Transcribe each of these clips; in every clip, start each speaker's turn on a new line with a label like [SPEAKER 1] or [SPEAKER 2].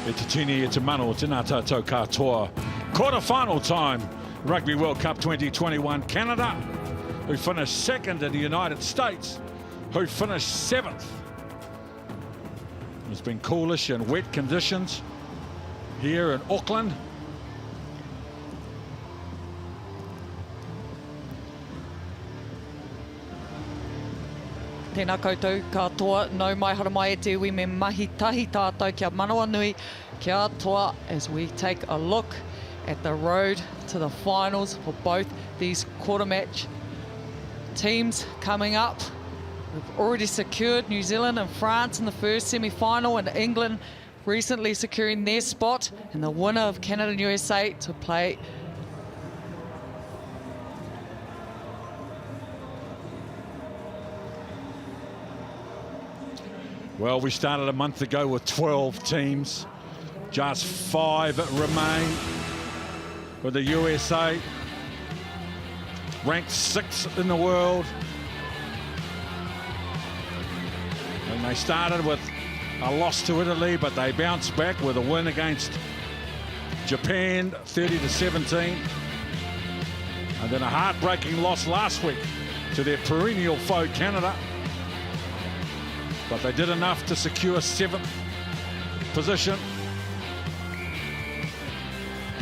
[SPEAKER 1] E te tini, e te mano, tēnā tātou katoa. Quarter-final time, Rugby World Cup 2021. Canada, who finished second in the United States, who finished seventh. It's been coolish and wet conditions here in Auckland.
[SPEAKER 2] Tēnā koutou katoa, nau mai hara mai e te iwi me mahi tahi tātou kia manawa nui, kia toa, as we take a look at the road to the finals for both these quarter match teams coming up. We've already secured New Zealand and France in the first semi-final, and England recently securing their spot, and the winner of Canada and USA to play
[SPEAKER 1] Well, we started a month ago with 12 teams. Just 5 remain, with the USA ranked 6th in the world. And they started with a loss to Italy, but they bounced back with a win against Japan, 30-17. And then a heartbreaking loss last week to their perennial foe, Canada. But they did enough to secure 7th position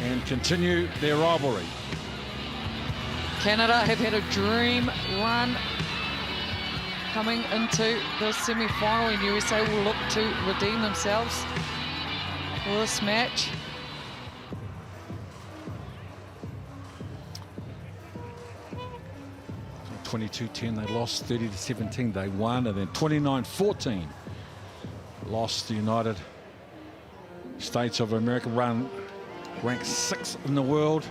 [SPEAKER 1] and continue their rivalry.
[SPEAKER 2] Canada have had a dream run coming into the semi-final, and USA will look to redeem themselves for this match.
[SPEAKER 1] In 22-10 they lost, 30-17 they won, and then 29-14 lost. The United States of America ranked 6th in the world.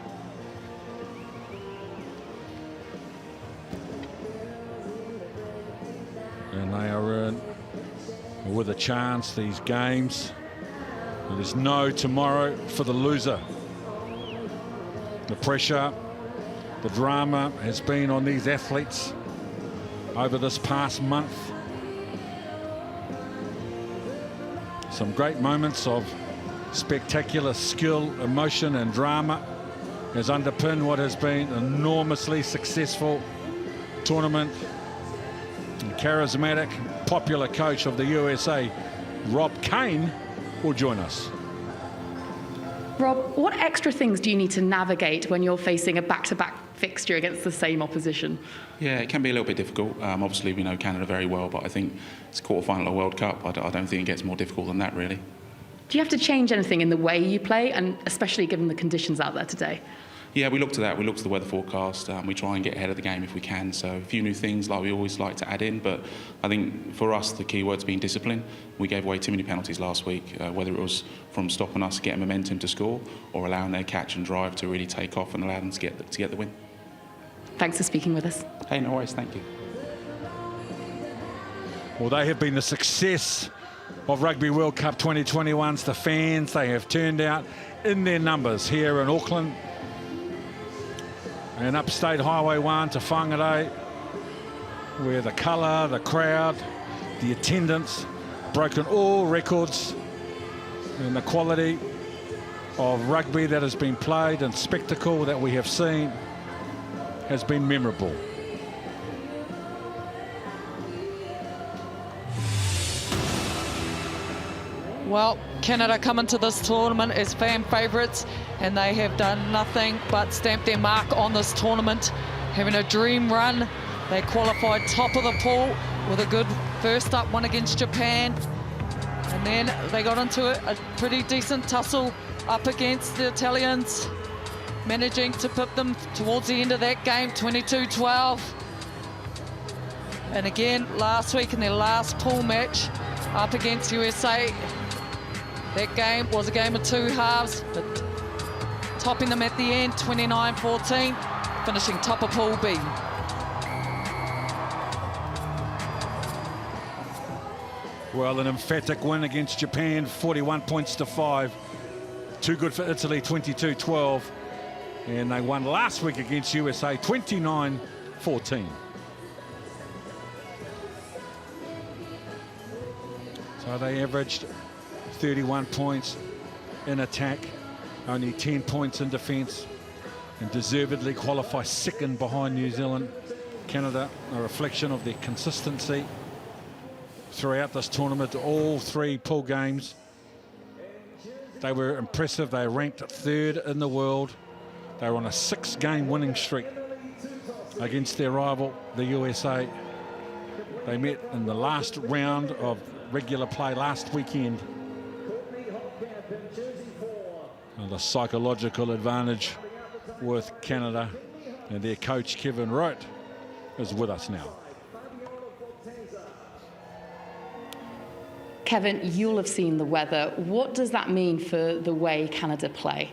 [SPEAKER 1] And they are in with a chance, these games. And there's no tomorrow for the loser. The pressure, the drama has been on these athletes over this past month. Some great moments of spectacular skill, emotion and drama has underpinned what has been an enormously successful tournament. And charismatic, popular coach of the USA, Rob Cain, will join us.
[SPEAKER 3] Rob, what extra things do you need to navigate when you're facing a back-to-back fixture against the same opposition?
[SPEAKER 4] Yeah, it can be a little bit difficult. Obviously, we know Canada very well, but I think it's a quarter-final of World Cup. I don't think it gets more difficult than that, really.
[SPEAKER 3] Do you have to change anything in the way you play, and especially given the conditions out there today?
[SPEAKER 4] Yeah, we look to that. We look to the weather forecast. We try and get ahead of the game if we can. So a few new things like we always like to add in. But I think for us, the key word's been discipline. We gave away too many penalties last week, whether it was from stopping us getting momentum to score or allowing their catch and drive to really take off and allow them to get the win.
[SPEAKER 3] Thanks for speaking with us.
[SPEAKER 4] Hey, no worries. Thank you.
[SPEAKER 1] Well, they have been the success of Rugby World Cup 2021's the fans. They have turned out in their numbers here in Auckland and upstate Highway 1 to Whangarei, where the colour, the crowd, the attendance broken all records, and the quality of rugby that has been played and spectacle that we have seen has been memorable.
[SPEAKER 2] Well, Canada come into this tournament as fan favourites, and they have done nothing but stamp their mark on this tournament, having a dream run. They qualified top of the pool with a good first up one against Japan, and then they got into a pretty decent tussle up against the Italians, managing to put them towards the end of that game, 22-12. And again, last week in their last pool match up against USA, that game was a game of two halves, but topping them at the end, 29-14, finishing top of Pool B.
[SPEAKER 1] Well, an emphatic win against Japan, 41 points to 5. Too good for Italy, 22-12. And they won last week against USA, 29-14. So they averaged 31 points in attack, only 10 points in defence, and deservedly qualify second behind New Zealand. Canada, a reflection of their consistency throughout this tournament, all 3 pool games. They were impressive. They ranked 3rd in the world. They were on a 6-game winning streak against their rival, the USA. They met in the last round of regular play last weekend. And the psychological advantage with Canada, and their coach Kevin Rote is with us now.
[SPEAKER 3] Kevin, you'll have seen the weather. What does that mean for the way Canada play?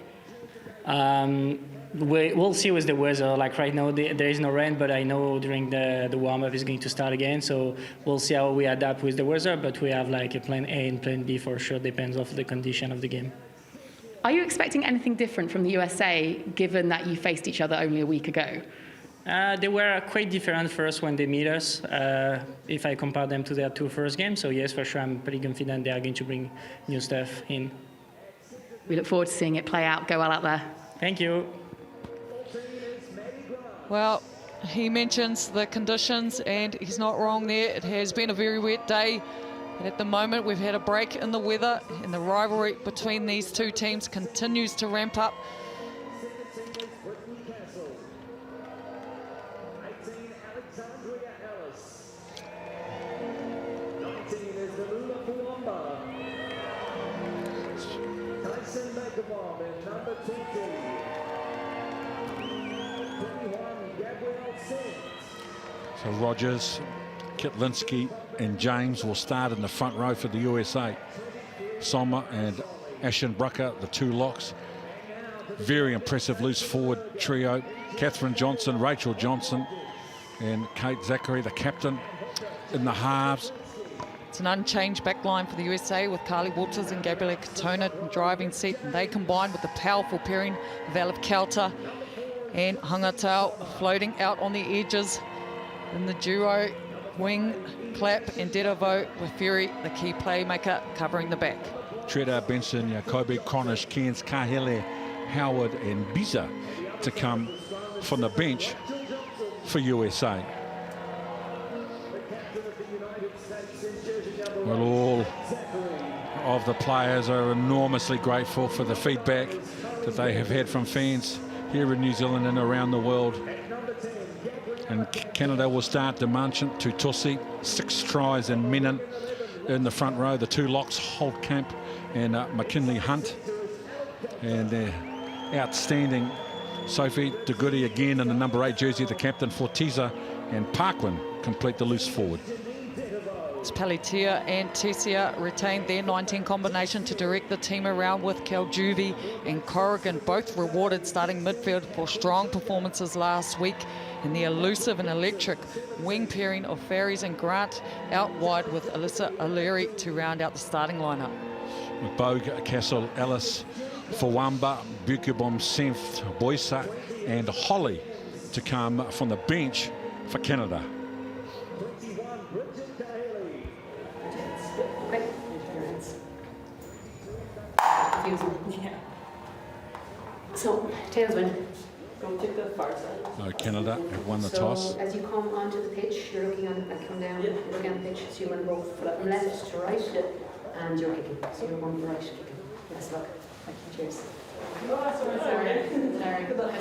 [SPEAKER 5] We'll see with the weather. Like right now, there is no rain, but I know during the warm-up is going to start again. So we'll see how we adapt with the weather. But we have like a plan A and plan B for sure. Depends on the condition of the game.
[SPEAKER 3] Are you expecting anything different from the USA, given that you faced each other only a week ago?
[SPEAKER 5] They were quite different first when they meet us, if I compare them to their 2 first games. So yes, for sure, I'm pretty confident they are going to bring new stuff in.
[SPEAKER 3] We look forward to seeing it play out. Go well out there.
[SPEAKER 5] Thank you.
[SPEAKER 2] Well, he mentions the conditions, and he's not wrong there. It has been a very wet day. And at the moment, we've had a break in the weather, and the rivalry between these 2 teams continues to ramp up.
[SPEAKER 1] So Rogers, Kitlinski and James will start in the front row for the USA. Sommer and Ashenbrucker, the 2 locks. Very impressive loose forward trio. Catherine Johnson, Rachel Johnson and Kate Zachary, the captain, in the halves.
[SPEAKER 2] It's an unchanged back line for the USA with Carly Walters and Gabriella Katona in driving seat, and they combined with the powerful pairing of Alef Kelter and Hangatau floating out on the edges. In the duo, Wing, Clapp and Dedavo with Fury, the key playmaker, covering the back.
[SPEAKER 1] Treda, Benson, Jacobi, Cronish, Cairns, Kahele, Howard and Biza to come from the bench for USA. Well, all of the players are enormously grateful for the feedback that they have had from fans here in New Zealand and around the world. And Canada will start Dimanche to Tusi, 6 tries and Menon in the front row. The 2 locks, Holtkamp and McKinley Hunt. And outstanding Sophie De Goody again in the number 8 jersey, the captain, Fortiza and Parkwin complete the loose forward.
[SPEAKER 2] Pelletier and Tessia retained their 19 combination to direct the team around, with Kaljuvi and Corrigan both rewarded starting midfield for strong performances last week, and the elusive and electric wing pairing of Ferries and Grant out wide with Alyssa O'Leary to round out the starting lineup.
[SPEAKER 1] With Bogue, Castle, Ellis, Fawamba, Bukubom, Senft, Boysa and Holly to come from the bench for Canada.
[SPEAKER 6] Yeah. So, tails win. Go take the far side.
[SPEAKER 1] No, Canada have won the
[SPEAKER 6] so
[SPEAKER 1] toss.
[SPEAKER 6] As you come onto the pitch, you're looking on, like come down, you're looking on the pitch, so you want to go from left to right, and you're kicking. So you're going to the right kicking. Best luck. Thank you. Cheers. Oh, sorry. Sorry. Good luck.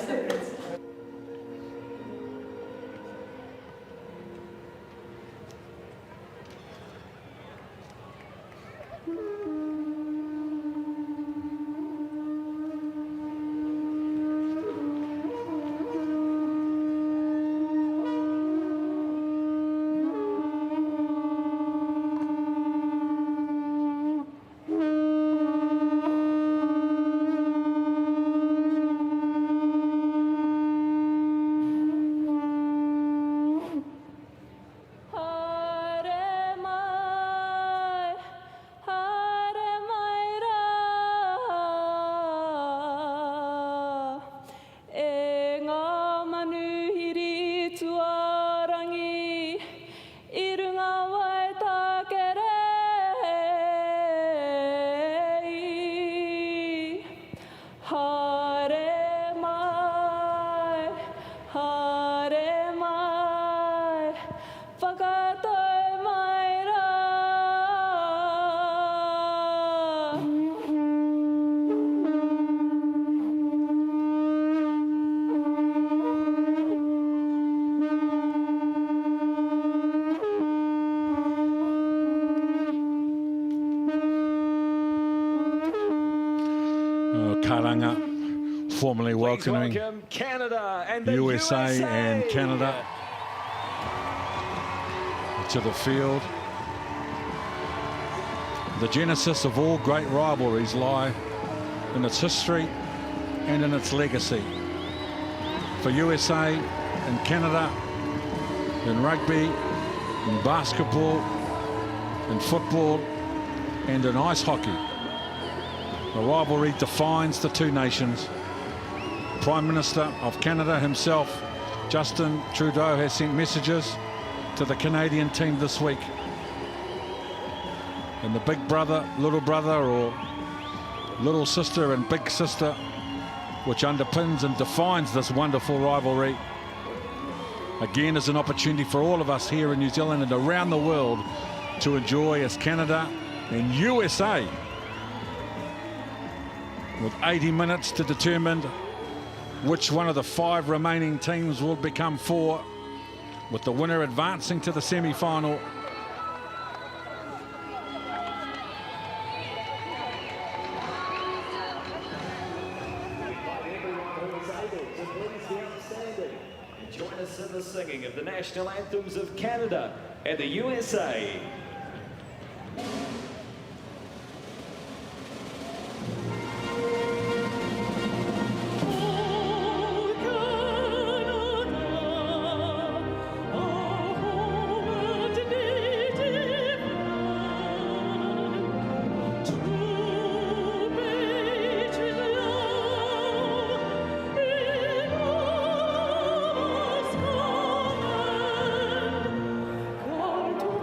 [SPEAKER 1] Karanga formally welcoming
[SPEAKER 7] welcome Canada and the
[SPEAKER 1] USA and Canada to the field. The genesis of all great rivalries lie in its history and in its legacy. For USA and Canada, in rugby, in basketball, in football, and in ice hockey, the rivalry defines the two nations. Prime Minister of Canada himself, Justin Trudeau, has sent messages to the Canadian team this week. And the big brother, or little sister and big sister, which underpins and defines this wonderful rivalry, again is an opportunity for all of us here in New Zealand and around the world to enjoy as Canada and USA, with 80 minutes to determine which one of the 5 remaining teams will become 4, with the winner advancing to the semi-final.
[SPEAKER 7] Join us in the singing of the national anthems of Canada and the USA.
[SPEAKER 8] God to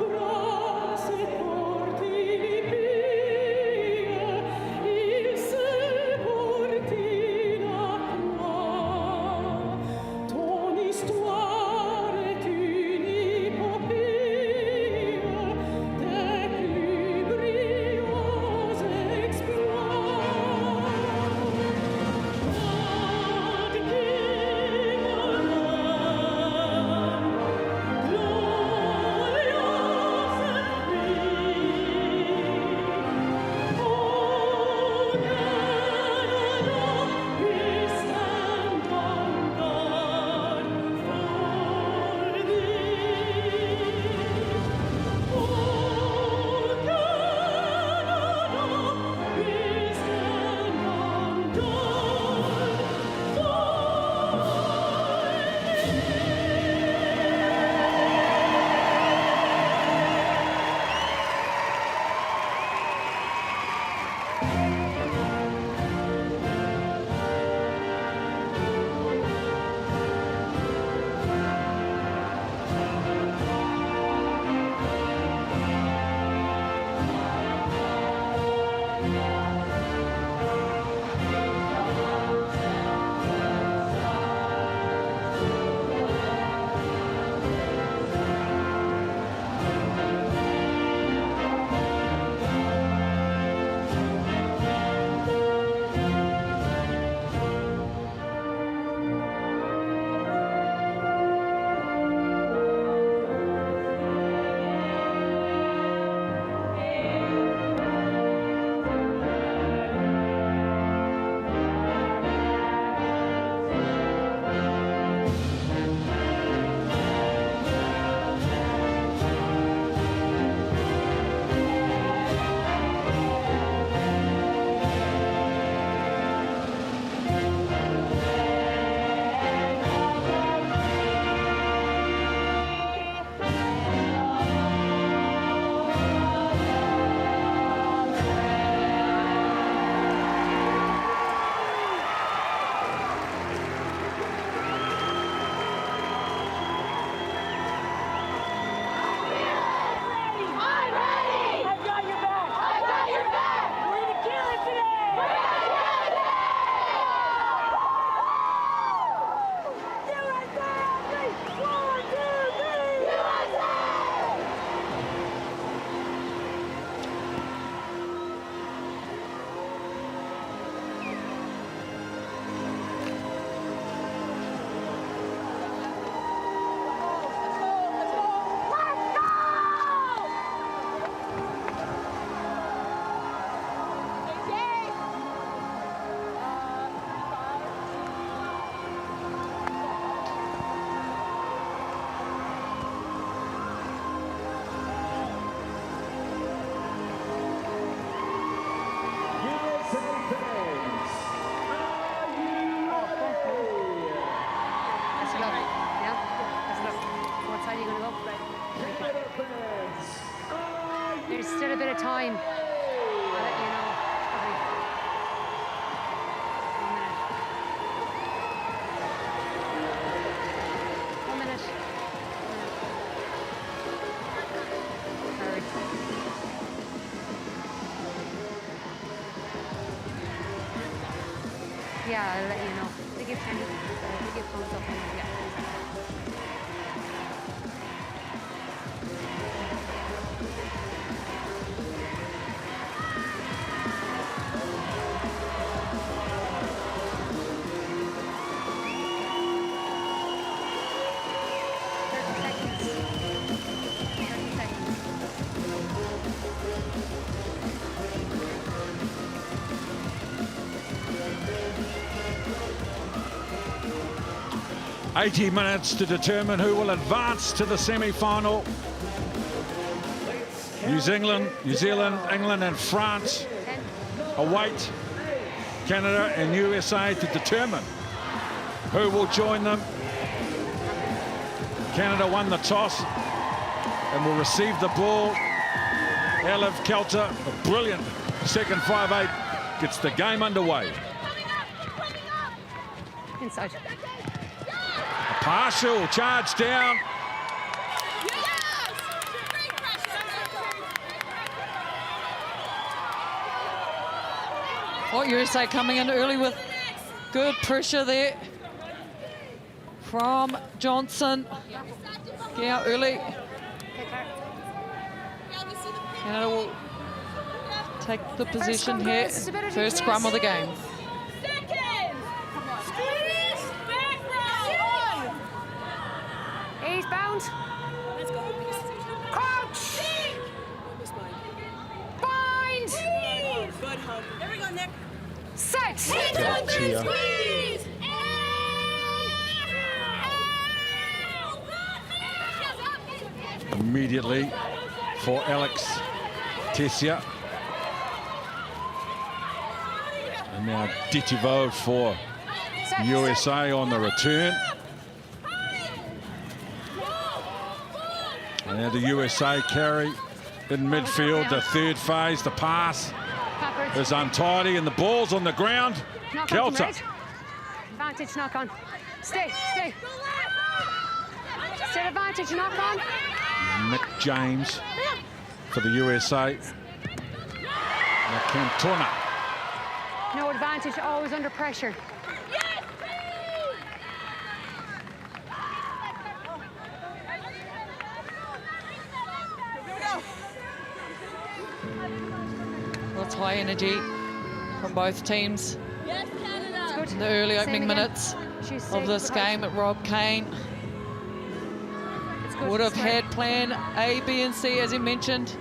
[SPEAKER 8] Yeah, I'll let you know. They give Kenny, they give thumbs up. Yeah.
[SPEAKER 1] "80 minutes to determine who will advance to the semi-final. New Zealand, England and France await Canada and USA to determine who will join them. Canada won the toss and will receive the ball. Elif Kelter, a brilliant second 5-8, gets the game underway.
[SPEAKER 8] Inside.
[SPEAKER 1] Partial charge down.
[SPEAKER 2] What USA coming in early with good pressure there from Johnson. Get out early. Canada will take the position here. First scrum of the game.
[SPEAKER 8] Eastbound. Crouch. Bind.
[SPEAKER 9] There we go, Nick.
[SPEAKER 8] Set.
[SPEAKER 1] Immediately for Alex Tessia. And now Ditivo for USA on the return. And now the USA carry in midfield, the third phase, the pass is untidy and the ball's on the ground. Kelter.
[SPEAKER 8] Advantage, knock on. Stay. Still advantage, knock on.
[SPEAKER 1] Nick James for the USA. Now Cantona.
[SPEAKER 8] No advantage, always under pressure.
[SPEAKER 2] Lots of high energy from both teams in the early opening minutes of this game at Rob Kane. Would have had plan A, B and C, as he mentioned,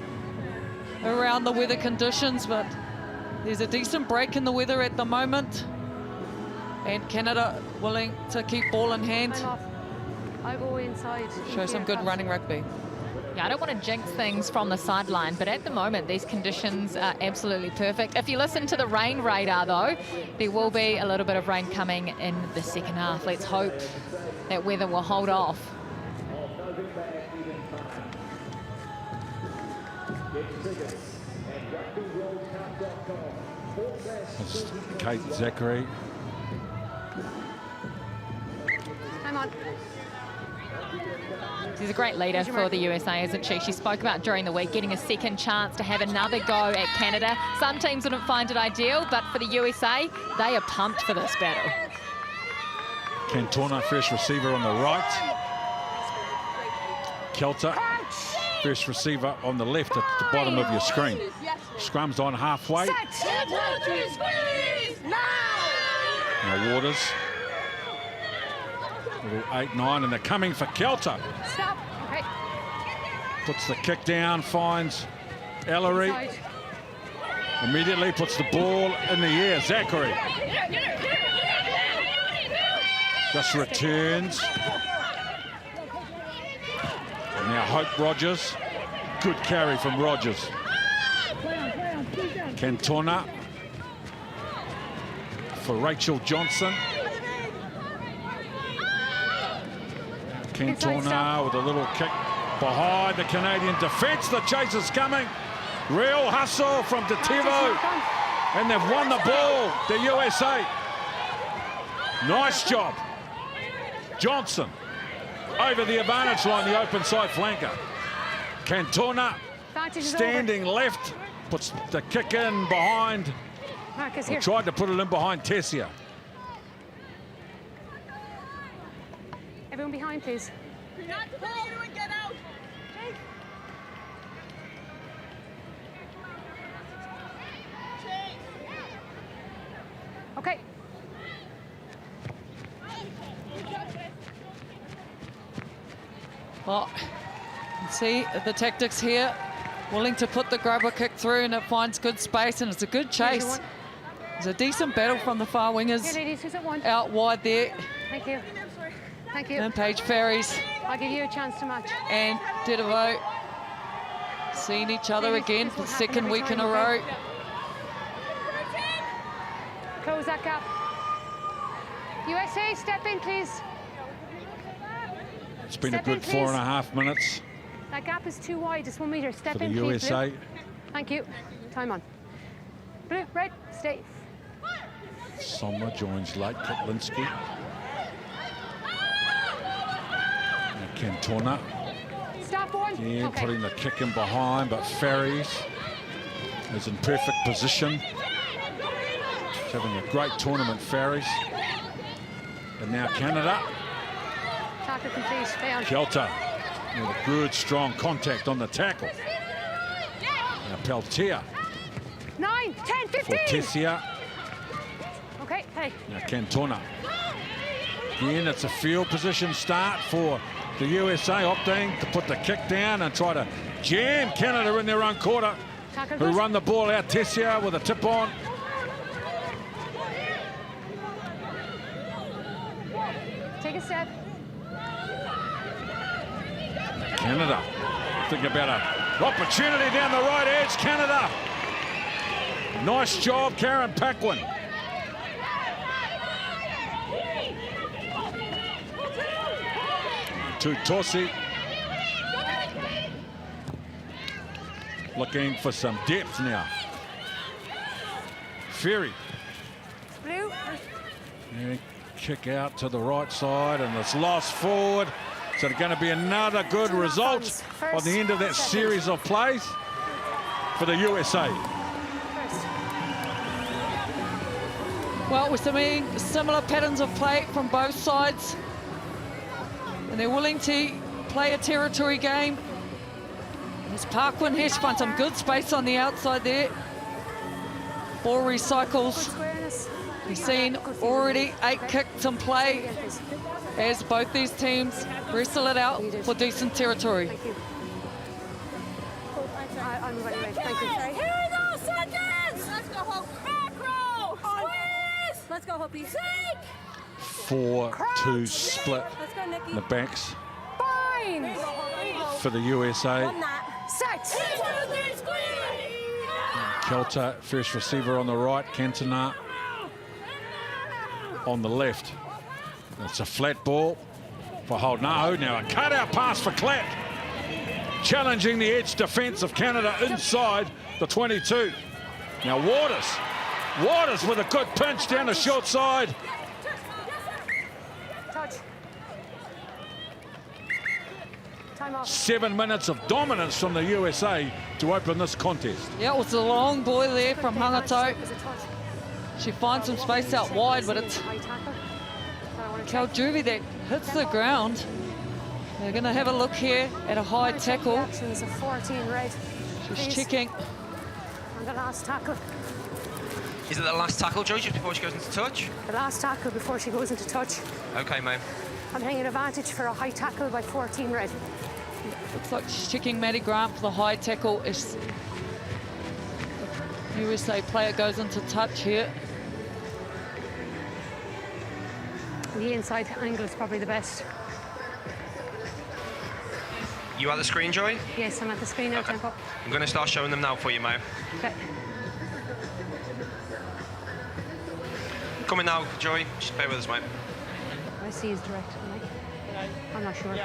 [SPEAKER 2] around the weather conditions, but there's a decent break in the weather at the moment. And Canada willing to keep ball in hand.
[SPEAKER 8] I'll go inside.
[SPEAKER 2] Show some good running rugby.
[SPEAKER 10] Yeah, I don't want to jinx things from the sideline, but at the moment, these conditions are absolutely perfect. If you listen to the rain radar, though, there will be a little bit of rain coming in the second half. Let's hope that weather will hold off.
[SPEAKER 1] That's Kate Zachary.
[SPEAKER 8] I'm on.
[SPEAKER 10] She's a great leader for the USA, isn't she? She spoke about during the week getting a second chance to have another go at Canada. Some teams wouldn't find it ideal, but for the USA, they are pumped for this battle.
[SPEAKER 1] Cantona, first receiver on the right. Kelter, first receiver on the left at the bottom of your screen. Scrum's on halfway. Now Waters. Little 8-9, and they're coming for Kelter.
[SPEAKER 8] Stop. Okay.
[SPEAKER 1] Puts the kick down, finds Ellery.
[SPEAKER 8] Inside.
[SPEAKER 1] Immediately puts the ball in the air. Zachary. Just returns. And now Hope Rogers. Good carry from Rogers. Cantona for Rachel Johnson. Cantona with a little kick behind the Canadian defence. The chase is coming. Real hustle from Ditivo. And they've won the ball, the USA. Nice job. Johnson over the advantage line, the open side flanker. Cantona standing left, puts the kick in behind.
[SPEAKER 8] Marcus here.
[SPEAKER 1] Tried to put it in behind Tessia.
[SPEAKER 8] Everyone behind, please.
[SPEAKER 9] Not to pull you and get out.
[SPEAKER 8] Okay.
[SPEAKER 2] Well, see the tactics here. Willing to put the grubber kick through, and it finds good space, and it's a good chase. It's a decent battle from the far wingers.
[SPEAKER 8] Here, ladies, who's at one?
[SPEAKER 2] Out wide there.
[SPEAKER 8] Thank you. Thank you.
[SPEAKER 2] And Paige Ferries
[SPEAKER 8] I'll give you a chance to match.
[SPEAKER 2] and Dedevo seeing each other
[SPEAKER 8] Ladies,
[SPEAKER 2] again
[SPEAKER 8] this
[SPEAKER 2] for
[SPEAKER 8] will
[SPEAKER 2] the
[SPEAKER 8] happen
[SPEAKER 2] second
[SPEAKER 8] every
[SPEAKER 2] week in
[SPEAKER 8] time,
[SPEAKER 2] a
[SPEAKER 8] okay?
[SPEAKER 2] row.
[SPEAKER 8] Close that gap. USA, step in, please.
[SPEAKER 1] It's been a
[SPEAKER 8] Step in,
[SPEAKER 1] good 4.5
[SPEAKER 8] please.
[SPEAKER 1] minutes
[SPEAKER 8] That gap is too wide. It's 1 meter. Step
[SPEAKER 1] for the
[SPEAKER 8] in, please.
[SPEAKER 1] USA.
[SPEAKER 8] Blue. Thank you. Time on. Blue, red, stay.
[SPEAKER 1] Sommer joins late Kotlinski. And Cantona
[SPEAKER 8] Stop one.
[SPEAKER 1] again
[SPEAKER 8] Okay.
[SPEAKER 1] putting the kick in behind, but Ferries is in perfect position. He's having a great tournament, Ferries. And now Canada.
[SPEAKER 8] Tackle complete. Stay on.
[SPEAKER 1] Kelter with a good, strong contact on the tackle. Now Peltier
[SPEAKER 8] 9, 10,
[SPEAKER 1] for
[SPEAKER 8] 15.
[SPEAKER 1] Tessia.
[SPEAKER 8] Okay, hey.
[SPEAKER 1] Now Cantona. Again, it's a field position start for the USA, opting to put the kick down and try to jam Canada in their own quarter,
[SPEAKER 8] Tackle
[SPEAKER 1] who
[SPEAKER 8] good.
[SPEAKER 1] run the ball out. Tessia with a tip on.
[SPEAKER 8] Take a step.
[SPEAKER 1] Canada think about an opportunity down the right edge. Canada. Nice job, Karen Paquin. To Tossi. Looking for some depth now. Ferry.
[SPEAKER 8] Blue.
[SPEAKER 1] And kick out to the right side, and it's lost forward. So it's going to be another good result on the end of that series of plays for the USA.
[SPEAKER 8] First.
[SPEAKER 2] Well, we're seeing similar patterns of play from both sides. And they're willing to play a territory game. As Parkwin Hesh finds some good space on the outside there. Ball recycles.
[SPEAKER 8] Squareness.
[SPEAKER 2] We've seen already 8 kicks in play
[SPEAKER 8] Again, please.
[SPEAKER 2] as both these teams wrestle it out for decent territory.
[SPEAKER 8] Thank you. I'm ready, right. Thank you.
[SPEAKER 9] Here we go, seconds. Let's go, Hope. Back row. Squeeze. Let's go, Hope. Sink.
[SPEAKER 1] 4-2 split
[SPEAKER 9] Let's go,
[SPEAKER 1] in
[SPEAKER 9] Nikki.
[SPEAKER 1] the backs
[SPEAKER 8] Fine.
[SPEAKER 9] There you go, Hope. There you go.
[SPEAKER 1] for the USA.
[SPEAKER 9] One that.
[SPEAKER 8] Set.
[SPEAKER 9] 1, 2, 3, squeeze.
[SPEAKER 1] Kelter, first receiver on the right. Cantona on the left. It's a flat ball for Holdnaho. Now a cutout pass for Clapp. Challenging the edge defence of Canada inside the 22. Now Waters with a good pinch down the short side.
[SPEAKER 8] Touch. Time off.
[SPEAKER 1] 7 minutes of dominance from the USA to open this contest.
[SPEAKER 2] Yeah, it was a long boy there from Hangato.
[SPEAKER 8] It was a touch.
[SPEAKER 2] She finds some space out wide, but it's
[SPEAKER 8] High tackle. I want to check.
[SPEAKER 2] Kaljuvi that hits the ground. They're going to have a look here at a high tackle.
[SPEAKER 8] Actions of 14 red.
[SPEAKER 2] She's
[SPEAKER 8] Please.
[SPEAKER 2] checking.
[SPEAKER 8] And the last tackle.
[SPEAKER 11] Is it the last tackle, Joe, just before she goes into touch?
[SPEAKER 8] The last tackle before she goes into touch.
[SPEAKER 11] Okay, Mo.
[SPEAKER 8] I'm taking advantage for a high tackle by 14 red.
[SPEAKER 2] Looks like she's checking Maddie Grant for the high tackle. As the USA player goes into touch here.
[SPEAKER 8] The inside angle is probably the best.
[SPEAKER 11] You at the screen, Joy?
[SPEAKER 8] Yes, I'm at the screen now, Tempo.
[SPEAKER 11] I'm going to start showing them now for you, Mo.
[SPEAKER 8] Okay.
[SPEAKER 11] Coming now, Joy. Just bear with us, mate.
[SPEAKER 8] I see is direct. I'm not sure.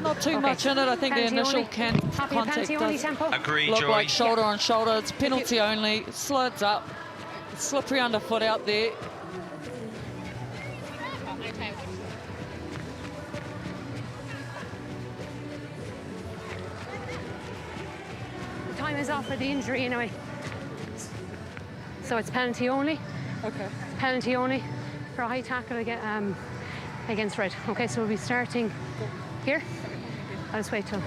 [SPEAKER 2] Not too much in it. I think the initial contact does
[SPEAKER 11] Agree,
[SPEAKER 2] look
[SPEAKER 11] Joy.
[SPEAKER 2] like shoulder on shoulder. It's penalty only. It slides up. It's slippery underfoot out there.
[SPEAKER 8] The time
[SPEAKER 6] is off for the injury anyway. So it's penalty only.
[SPEAKER 2] Okay.
[SPEAKER 6] Penalty only for a high tackle against Red. Okay, so we'll be starting here. I'll just wait till.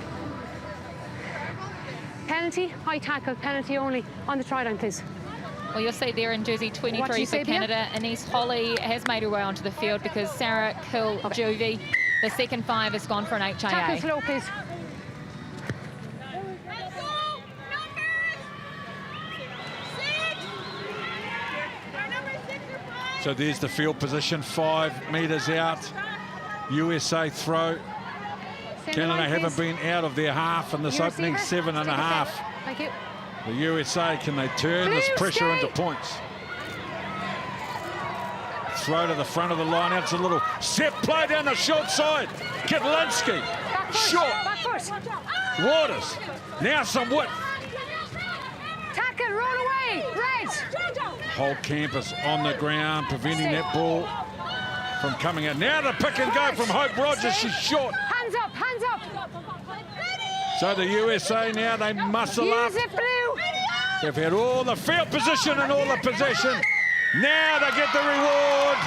[SPEAKER 6] Penalty, high tackle, penalty only on the try line, please.
[SPEAKER 10] Well, you'll see there in jersey 23 for Canada, Anise Holly has made her way onto the field because Sarah Kiljuvie, the second 5, has gone for an HIA.
[SPEAKER 6] Tackle slow, please.
[SPEAKER 1] So there's the field position, 5 metres out. USA throw. Canada haven't been out of their half in this opening 7.5.
[SPEAKER 6] Thank you.
[SPEAKER 1] The USA, can they turn this pressure into points? Throw to the front of the line out. It's a little set play down the short side. Kitlinski, short. Waters, now some width.
[SPEAKER 6] Tackle, roll away, Red.
[SPEAKER 1] Whole campus on the ground, preventing that ball from coming out. Now the pick and go from Hope Rogers. She's short.
[SPEAKER 6] Hands up, hands up.
[SPEAKER 1] So the USA now, they muscle up.
[SPEAKER 6] Use it, Blue.
[SPEAKER 1] They've had all the field position and all the possession. Now they get the reward.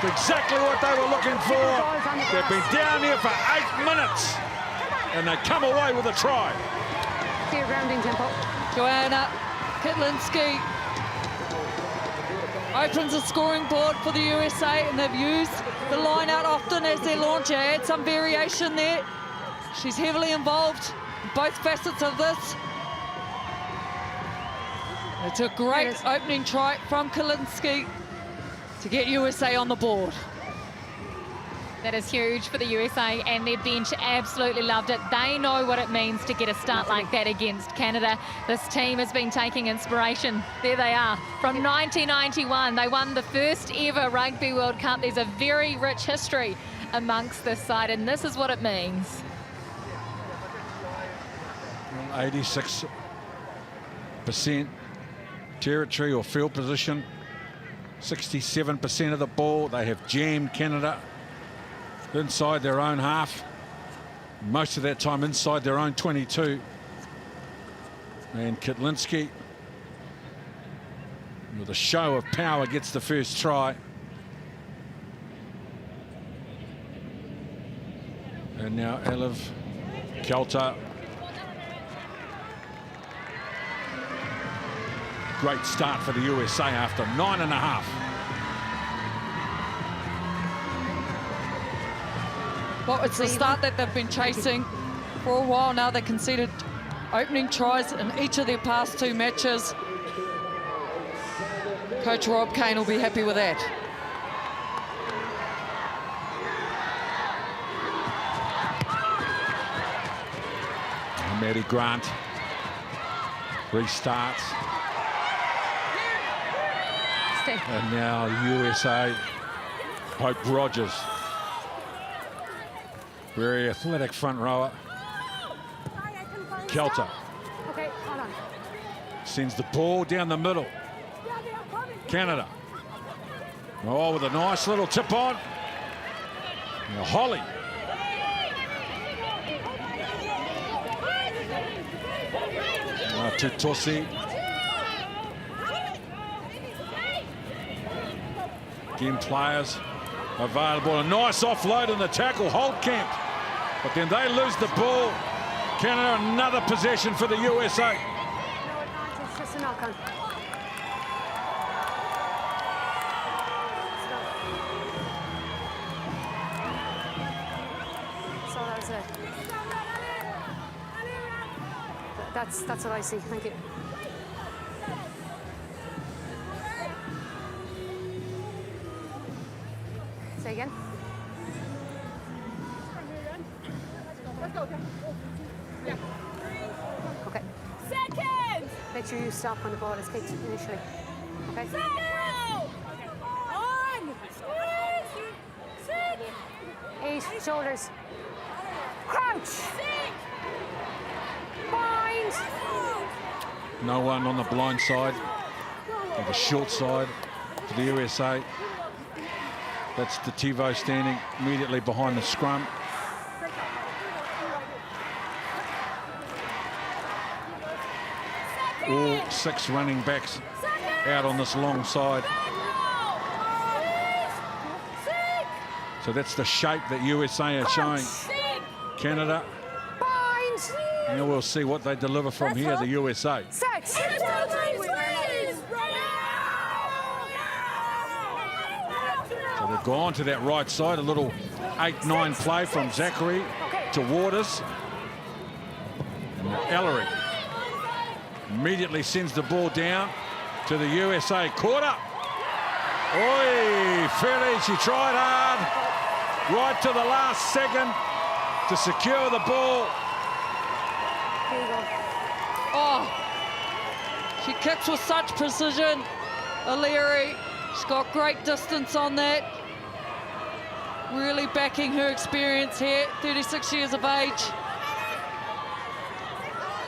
[SPEAKER 1] Exactly what they were looking for. They've been down here for 8 minutes. And they come away with a try.
[SPEAKER 6] Clear grounding tempo.
[SPEAKER 2] Joanna Kitlinski opens the scoring board for the USA, and they've used the line out often as their launcher. Add some variation there. She's heavily involved in both facets of this. It's a great opening try from Kitlinski to get USA on the board.
[SPEAKER 10] That is huge for the USA, and their bench absolutely loved it. They know what it means to get a start like that against Canada. This team has been taking inspiration. There they are. From 1991, they won the first ever Rugby World Cup. There's a very rich history amongst this side, and this is what it means.
[SPEAKER 1] 86% territory or field position, 67% of the ball. They have jammed Canada inside their own half, most of that time inside their own 22. And Kitlinski, with a show of power, gets the first try. And now Eliv Kelter. Great start for the USA after 9.5.
[SPEAKER 2] Well, it's the start that they've been chasing for a while now. They conceded opening tries in each of their past 2 matches. Coach Rob Kane will be happy with that.
[SPEAKER 1] And Maddie Grant restarts. And now USA, Hope Rogers. Very athletic front rower. Kelter.
[SPEAKER 6] Okay, hold on.
[SPEAKER 1] Sends the ball down the middle. Canada. Oh, with a nice little tip on. Now Holly. Tutosi. Again, players available. A nice offload in the tackle, Holtkamp. But then they lose the ball. Canada, another possession for the USA.
[SPEAKER 6] No, it's just a knock-on. So that was it. That's what I see. Thank you. Say again. Okay.
[SPEAKER 9] Second!
[SPEAKER 6] Make sure you stop when the ball is kicked initially. Okay?
[SPEAKER 9] On! Squeeze! Sit!
[SPEAKER 6] 8 shoulders. Crouch! Bind!
[SPEAKER 1] No one on the blind side, or the short side for the USA. That's the TiVo standing immediately behind the scrum. all 6 running backs out on this long side. So that's the shape that USA are showing Canada. And we'll see what they deliver from here, the USA. So they've gone to that right side, a little 8-9 play from Zachary to Waters. And Ellery immediately sends the ball down to the USA. Caught up. Oi, Philly, she tried hard. Right to the last second to secure the ball.
[SPEAKER 2] Oh, she kicks with such precision. O'Leary, she's got great distance on that. Really backing her experience here, 36 years of age.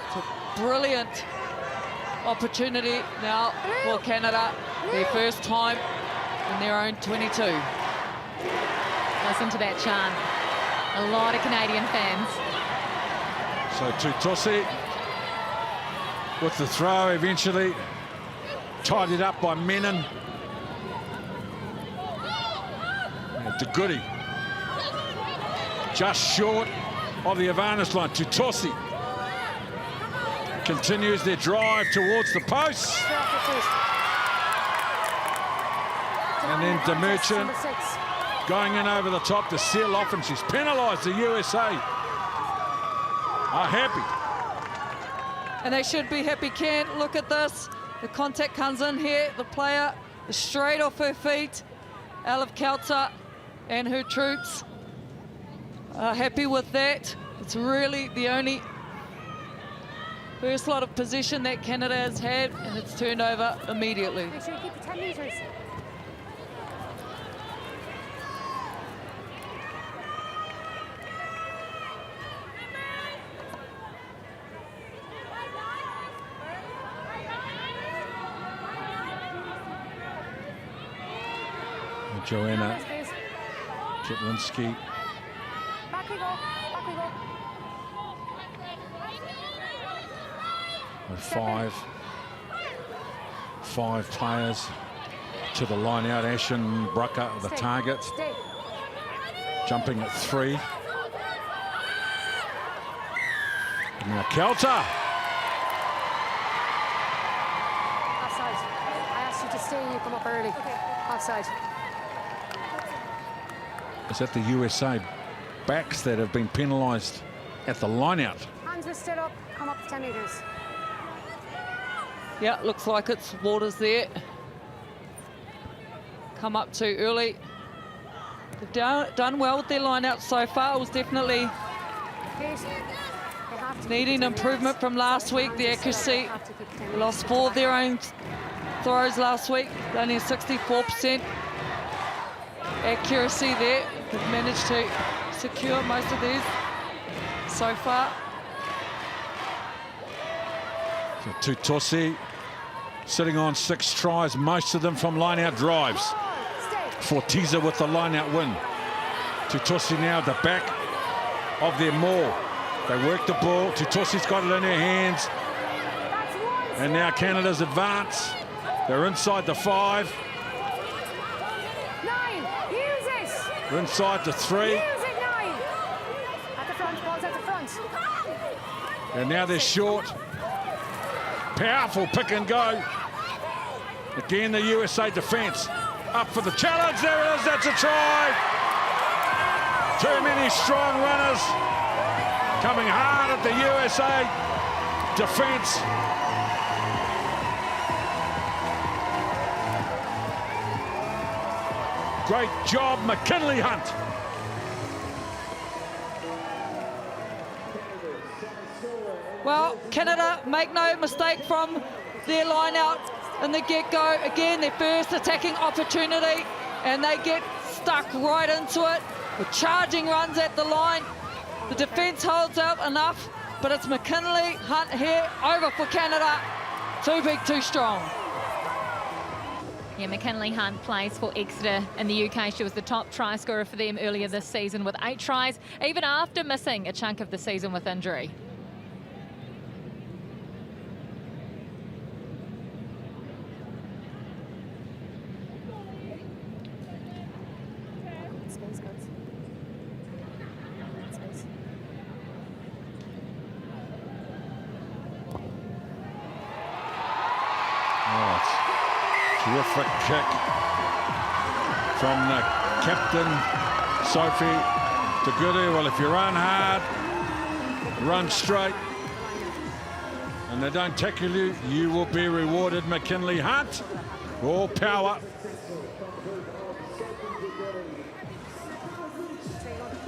[SPEAKER 2] It's a brilliant opportunity now for Canada, their first time in their own 22.
[SPEAKER 10] Listen to that chant. A lot of Canadian fans.
[SPEAKER 1] So Tutosi with the throw eventually. Tied it up by Menon. To Goody. Just short of the advantage line. Tutosi continues their drive towards the post. And then DeMerchant going in over the top to seal off, and she's penalised. The USA are happy.
[SPEAKER 2] And they should be happy, Ken. Look at this. The contact comes in here. The player is straight off her feet. Alif Kelter and her troops are happy with that. It's really the only first lot of possession that Canada has had, and it's turned over immediately.
[SPEAKER 8] Make sure you keep the 10 metres.
[SPEAKER 1] Joanna Kitlinski.
[SPEAKER 8] Back we go. Back we go.
[SPEAKER 1] With five players to the line out. Ashen Brucker, the target, jumping at 3. And now Kelter.
[SPEAKER 8] Offside. I asked you to stay, you come up early. Okay. Offside.
[SPEAKER 1] Is that the USA backs that have been penalised at the line-out?
[SPEAKER 8] Hands were stood up, come up to 10 metres.
[SPEAKER 2] Yeah, looks like it's Waters there. Come up too early. They've done well with their line-out so far. It was definitely needing improvement from last week. The accuracy, they lost 4 of their own throws last week, only 64% accuracy there. They've managed to secure most of these so far.
[SPEAKER 1] So Tutosi sitting on 6 tries, most of them from line-out drives. Fortiza with the line-out win. Tutosi now at the back of their maul. They work the ball. Tutosi's got it in her hands. And now Canada's advance. They're inside the 5.
[SPEAKER 8] 9, use it!
[SPEAKER 1] They're inside the 3.
[SPEAKER 8] Use it, 9! At the front, balls at the front.
[SPEAKER 1] And now they're short. Powerful pick and go. Again, the USA defence up for the challenge. There it is, that's a try. Too many strong runners coming hard at the USA defence. Great job, McKinley Hunt.
[SPEAKER 2] Well, Canada make no mistake from their line out in the get-go. Again, their first attacking opportunity, and they get stuck right into it with charging runs at the line. The defence holds out enough, but it's McKinley Hunt here over for Canada. Too big, too strong.
[SPEAKER 10] Yeah, McKinley Hunt plays for Exeter in the UK. She was the top try scorer for them earlier this season with 8 tries, even after missing a chunk of the season with injury.
[SPEAKER 1] Terrific kick from the captain, Sophie De Goody. Well, if you run hard, run straight, and they don't tackle you, you will be rewarded. McKinley Hunt, all power.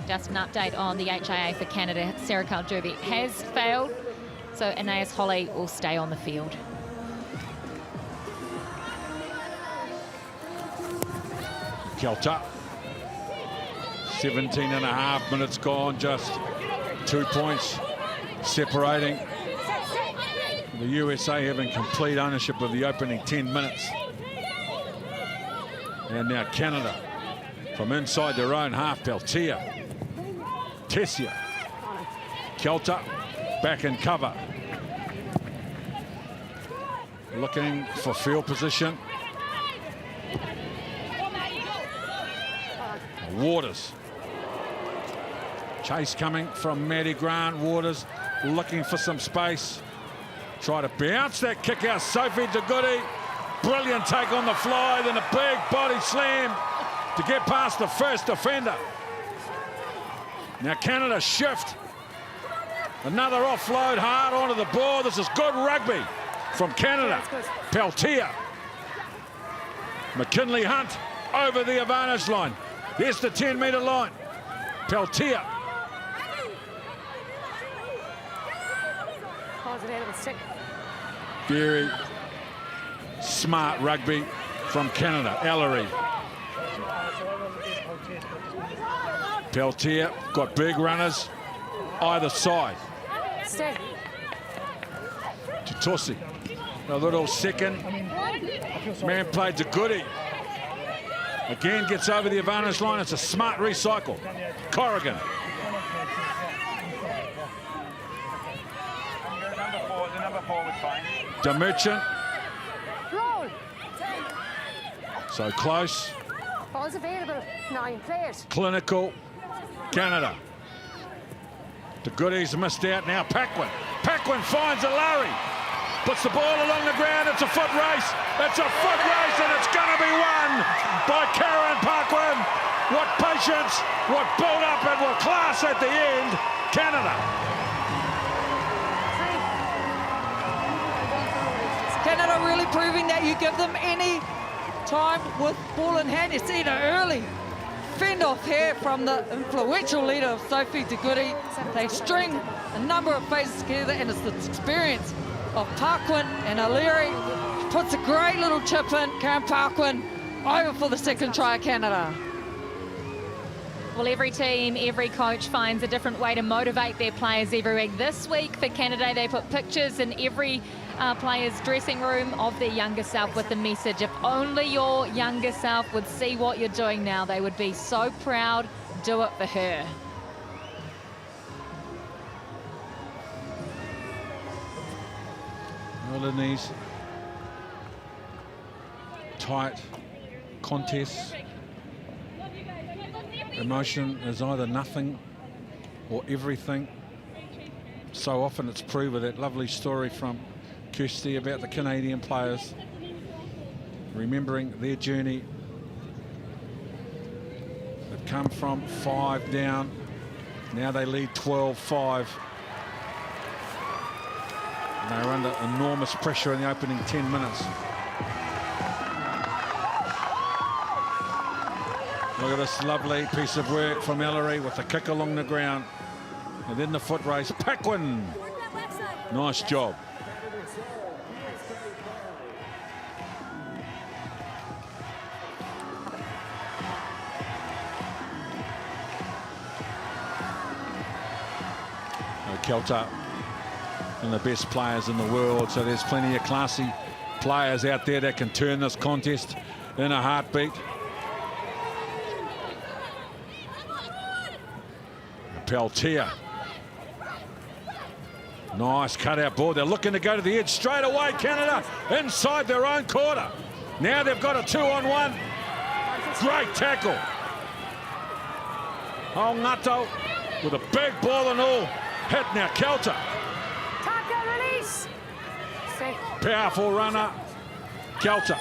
[SPEAKER 10] Just an update on the HIA for Canada. Sarah Kaljubi has failed, so Anais Holly will stay on the field.
[SPEAKER 1] Kelta, 17.5 minutes gone, just 2 points separating. The USA having complete ownership of the opening 10 minutes. And now Canada from inside their own half. Peltier, Tessia, Kelta back in cover. Looking for field position. Waters. Chase coming from Maddie Grant. Waters looking for some space. Try to bounce that kick out. Sophie De Goody. Brilliant take on the fly. Then a big body slam to get past the first defender. Now Canada shift. Another offload hard onto the ball. This is good rugby from Canada. Peltier. McKinley Hunt over the advantage line. There's the 10-metre line. Peltier. Very smart rugby from Canada. Ellery. Peltier got big runners either side.
[SPEAKER 8] Stay.
[SPEAKER 1] Tutossi. A little second. Man played to Goody. Again gets over the advantage line. It's a smart recycle. Corrigan. DeMerchant.
[SPEAKER 8] Roll.
[SPEAKER 1] So close.
[SPEAKER 8] Ball's available. 9, play it.
[SPEAKER 1] Clinical. Canada. The Goodies missed out. Now Paquin. Paquin finds a Larry. Puts the ball along the ground. It's a foot race. It's a foot race, and it's going to be won by Karen Paquin. What patience, what build-up, and what class at the end. Canada.
[SPEAKER 2] Canada really proving that you give them any time with ball in hand. You see the early fend off here from the influential leader of Sophie De Goody. They string a number of phases together, and it's the experience of Paquin and O'Leary. Puts a great little chip in. Karen Paquin over for the second try of Canada.
[SPEAKER 10] Well, every team, every coach finds a different way to motivate their players every week. This week for Canada, they put pictures in every player's dressing room of their younger self with the message, if only your younger self would see what you're doing now, they would be so proud. Do it for her.
[SPEAKER 1] All in these tight contests, emotion is either nothing or everything. So often it's proved with that lovely story from Kirsty about the Canadian players remembering their journey. They've come from 5 down. Now they lead 12-5. They're under enormous pressure in the opening 10 minutes. Look at this lovely piece of work from Ellery with the kick along the ground. And then the foot race. Paquin. Nice job. Kelta and the best players in the world, so there's plenty of classy players out there that can turn this contest in a heartbeat. Peltier. Nice cut-out ball. They're looking to go to the edge straight away. Canada inside their own quarter. Now they've got a 2-on-1. Great tackle. Ngato with a big ball and all. Hit now, Kelta.
[SPEAKER 8] Tackle, release. Stay.
[SPEAKER 1] Powerful runner, Kelta.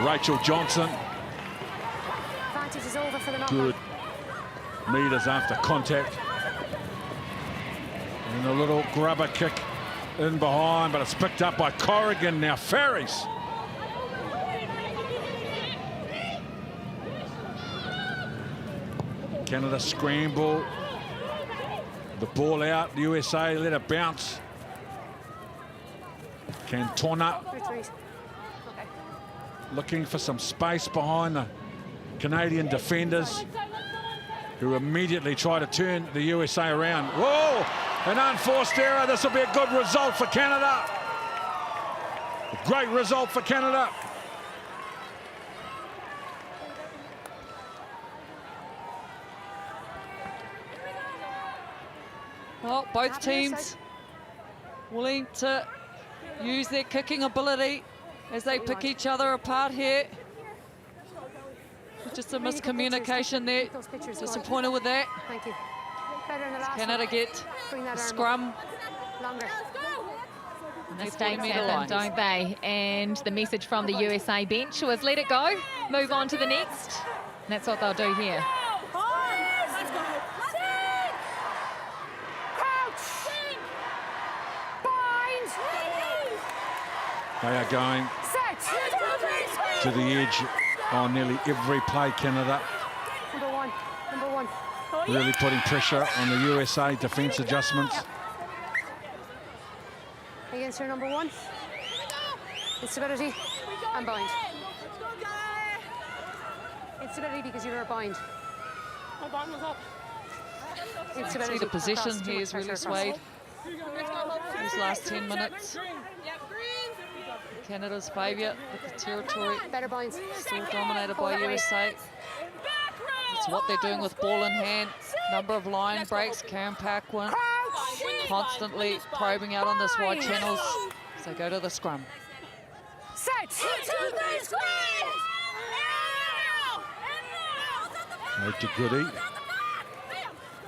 [SPEAKER 1] Rachel Johnson.
[SPEAKER 8] Advantage is over for the knockback.
[SPEAKER 1] Good meters after contact. And a little grubber kick in behind, but it's picked up by Corrigan. Now Ferries. Canada scramble. The ball out. The USA let it bounce. Cantona looking for some space behind the Canadian defenders, who immediately try to turn the USA around. Whoa! An unforced error. This will be a good result for Canada. A great result for Canada.
[SPEAKER 2] Well, both teams willing to use their kicking ability as they pick each other apart here. Just a miscommunication there. Disappointed with that.
[SPEAKER 8] Thank you. Better in the last
[SPEAKER 2] Canada
[SPEAKER 8] one.
[SPEAKER 2] get
[SPEAKER 8] Bring that
[SPEAKER 2] the
[SPEAKER 8] arm
[SPEAKER 2] scrum.
[SPEAKER 8] longer.
[SPEAKER 10] Mistakes
[SPEAKER 2] meter
[SPEAKER 10] happen,
[SPEAKER 2] lines.
[SPEAKER 10] don't they? And the message from the USA bench was let it go, move on to the next. And that's what they'll do here.
[SPEAKER 1] They are going to the edge on nearly every play, Canada.
[SPEAKER 8] Number one. Number one.
[SPEAKER 1] Really putting pressure on the USA defence adjustments.
[SPEAKER 8] Against your number one. Instability and bind. Instability because you're a bind. My bind was up. Instability.
[SPEAKER 2] See the position
[SPEAKER 8] across, too
[SPEAKER 2] here
[SPEAKER 8] much
[SPEAKER 2] is really
[SPEAKER 8] pressure
[SPEAKER 2] swayed.
[SPEAKER 8] across.
[SPEAKER 2] These last 10 minutes. Canada's favour, but the territory
[SPEAKER 8] Better binds.
[SPEAKER 2] still dominated by
[SPEAKER 8] Hold that way.
[SPEAKER 2] USA. It's what they're doing with ball in hand. Number of line breaks. Karen Paquin constantly probing out on this wide channels. So go to the scrum.
[SPEAKER 8] Set.
[SPEAKER 1] No to Goody.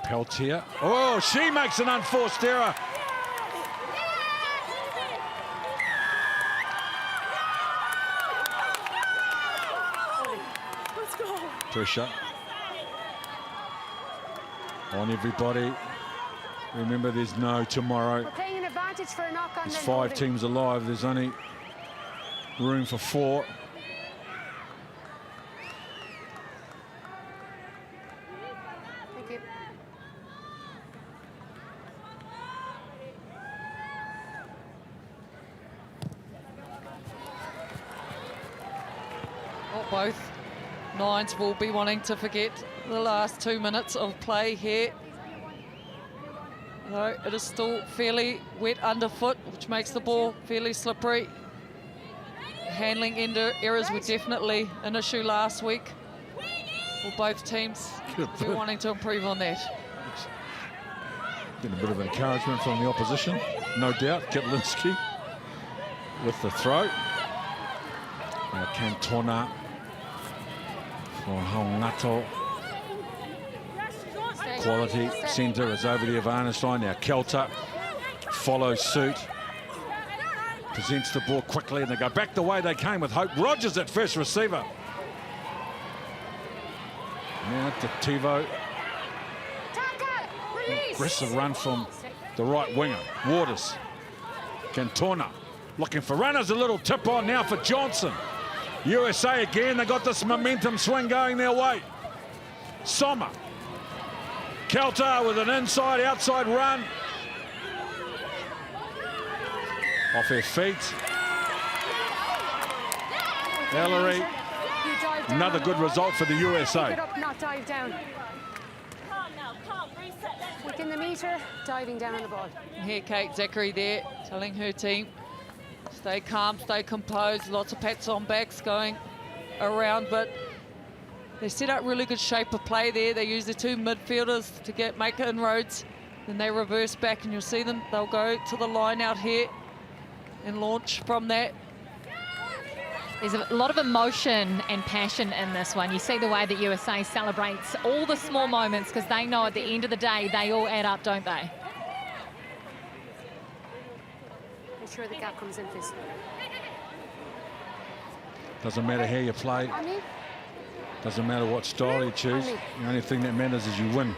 [SPEAKER 1] Peltier. Oh, she makes an unforced error. Pressure on everybody. Remember, there's no tomorrow.
[SPEAKER 8] We're playing an advantage for a knock on.
[SPEAKER 1] There's
[SPEAKER 8] then
[SPEAKER 1] 5
[SPEAKER 8] holding.
[SPEAKER 1] teams alive. There's only room for 4.
[SPEAKER 8] Thank you.
[SPEAKER 2] Well, both nines will be wanting to forget the last 2 minutes of play here. Though it is still fairly wet underfoot, which makes the ball fairly slippery. Handling errors were definitely an issue last week. Well, both teams will be wanting to improve on that.
[SPEAKER 1] Getting a bit of encouragement from the opposition, no doubt. Kitlinski with the throw. Now Cantona for Hongato. Quality centre is over the advantage line. Now Kelter follows suit. Presents the ball quickly and they go back the way they came with Hope Rogers at first receiver. Now to Tivo. Aggressive run from the right winger, Waters. Cantona looking for runners, a little tip on now for Johnson. USA again, they got this momentum swing going their way. Sommer. Kelter with an inside-outside run. Off her feet. Ellery. Another good result for the USA.
[SPEAKER 8] Get up, not dive down. Within the metre, diving down on the ball.
[SPEAKER 2] Here, Kate Zachary there, telling her team, stay calm, stay composed. Lots of pats on backs going around, but they set up really good shape of play there. They use the 2 midfielders to make inroads. Then they reverse back, and you'll see them. They'll go to the line out here and launch from that.
[SPEAKER 10] There's a lot of emotion and passion in this one. You see the way that USA celebrates all the small moments because they know at the end of the day, they all add up, don't they?
[SPEAKER 8] Make sure the gap comes in, please.
[SPEAKER 1] Doesn't matter how you play. Doesn't matter what style you choose. The only thing that matters is you win.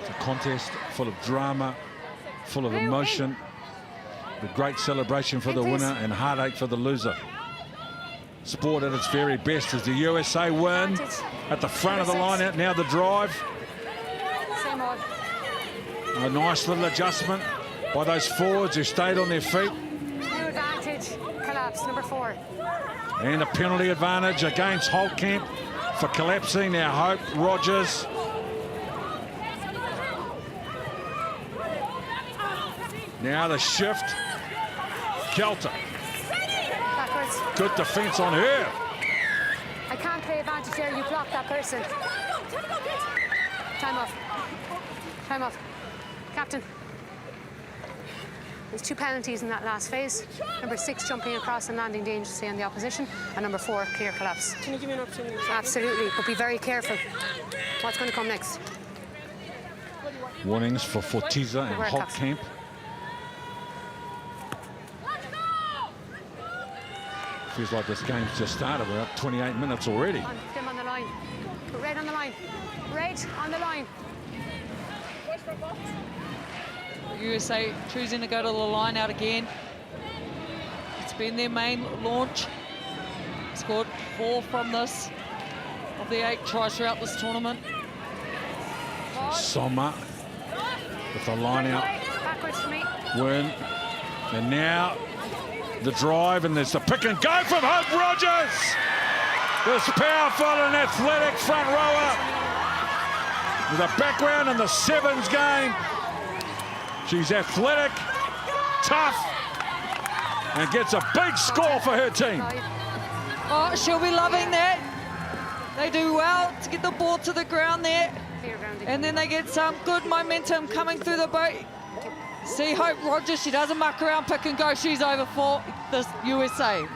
[SPEAKER 1] It's a contest full of drama, full of emotion, with great celebration for the winner and heartache for the loser. Sport at its very best as the USA win at the front of the line out. Now the drive. A nice little adjustment by those forwards who stayed on their feet.
[SPEAKER 8] New advantage, collapse, number 4.
[SPEAKER 1] And a penalty advantage against Holtkamp for collapsing. Now Hope Rogers. Now the shift. Kelter.
[SPEAKER 8] Backwards.
[SPEAKER 1] Good defence on her.
[SPEAKER 8] I can't play advantage there. You block that person. Time off. Time off. Captain. There's 2 penalties in that last phase. Number 6 jumping across and landing dangerously on the opposition, and number 4 clear collapse.
[SPEAKER 9] Can you give me an opportunity?
[SPEAKER 8] Absolutely, but be very careful. What's going to come next?
[SPEAKER 1] Warnings for Fortiza and Holtkamp. Feels like this game's just started. We're up 28 minutes already.
[SPEAKER 8] Put them on the line. Put red on the line. Red on the line.
[SPEAKER 2] USA choosing to go to the line out again. It's been their main launch. Scored 4 from this of the 8 tries throughout this tournament.
[SPEAKER 1] Sommer with the line out.
[SPEAKER 8] Backwards for me.
[SPEAKER 1] Win. And now the drive, and there's the pick and go from Hope Rogers. This powerful and athletic front rower with a background in the sevens game. She's athletic, tough, and gets a big score for her team.
[SPEAKER 2] Oh, she'll be loving that. They do well to get the ball to the ground there. And then they get some good momentum coming through the boat. See Hope Rogers, she doesn't muck around, pick and go. She's over for this USA.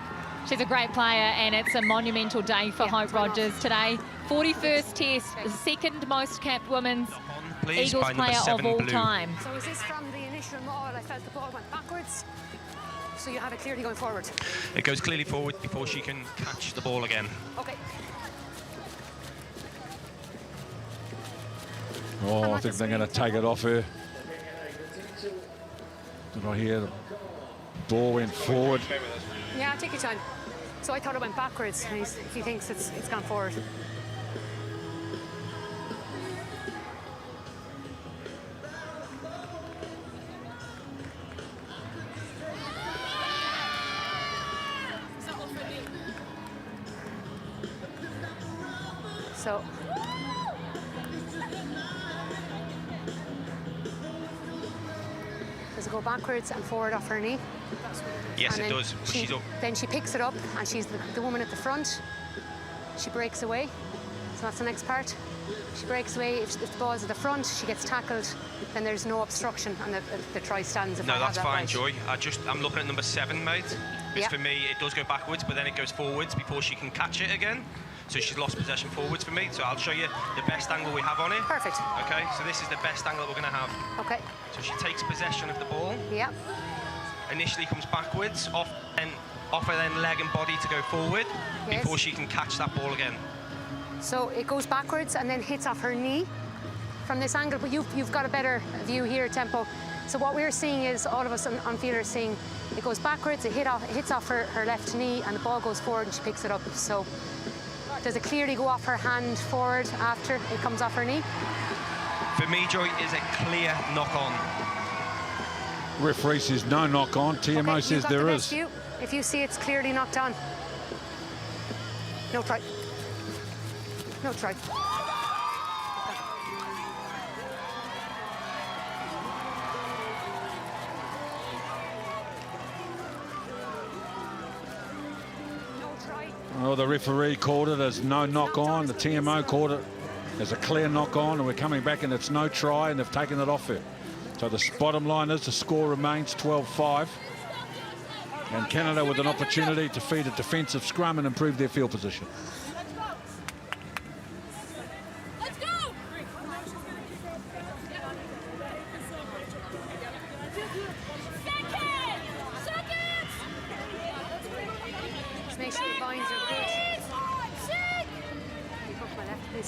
[SPEAKER 10] She's a great player, and it's a monumental day for Hope Rogers today. 41st Test, the second most capped women's Eagles player of all time.
[SPEAKER 8] So is this from the initial maul? I felt the ball went backwards. So you have it clearly going forward.
[SPEAKER 11] It goes clearly forward before she can catch the ball again.
[SPEAKER 8] Okay.
[SPEAKER 1] Oh, I think they're going to take it off her. Did I hear the ball went forward?
[SPEAKER 8] Yeah, take your time. So I thought it went backwards, and he thinks it's gone forward. So does it go backwards and forward off her knee?
[SPEAKER 11] Yes, it does. She's up.
[SPEAKER 8] Then she picks it up, and she's the woman at the front. She breaks away. So that's the next part. She breaks away. If the ball's at the front, she gets tackled. Then there's no obstruction, and the try stands.
[SPEAKER 11] No, that's fine, Joy. I'm looking at number 7, mate. Because for me, it does go backwards, but then it goes forwards before she can catch it again. So she's lost possession forwards for me. So I'll show you the best angle we have on it.
[SPEAKER 8] Perfect.
[SPEAKER 11] Okay, so this is the best angle that we're going to have.
[SPEAKER 8] Okay.
[SPEAKER 11] So she takes possession of the ball.
[SPEAKER 8] Yeah.
[SPEAKER 11] Initially comes backwards, off her then leg and body to go forward before she can catch that ball again.
[SPEAKER 8] So it goes backwards and then hits off her knee from this angle, but you've got a better view here, Tempo. So what we're seeing is, all of us on field are seeing, it goes backwards, it hits off her left knee, and the ball goes forward and she picks it up. So does it clearly go off her hand forward after it comes off her knee?
[SPEAKER 11] For me, Joy, is a clear knock-on.
[SPEAKER 1] Referee says no knock on. TMO says there is.
[SPEAKER 8] View. If you see it's clearly knocked on, no try. No try.
[SPEAKER 1] Well, the referee called it as no knock on. The TMO called it as a clear knock on, and we're coming back and it's no try, and they've taken it off her. So the bottom line is the score remains 12-5. And Canada with an opportunity to feed a defensive scrum and improve their field position.
[SPEAKER 9] Let's go!
[SPEAKER 8] Just make sure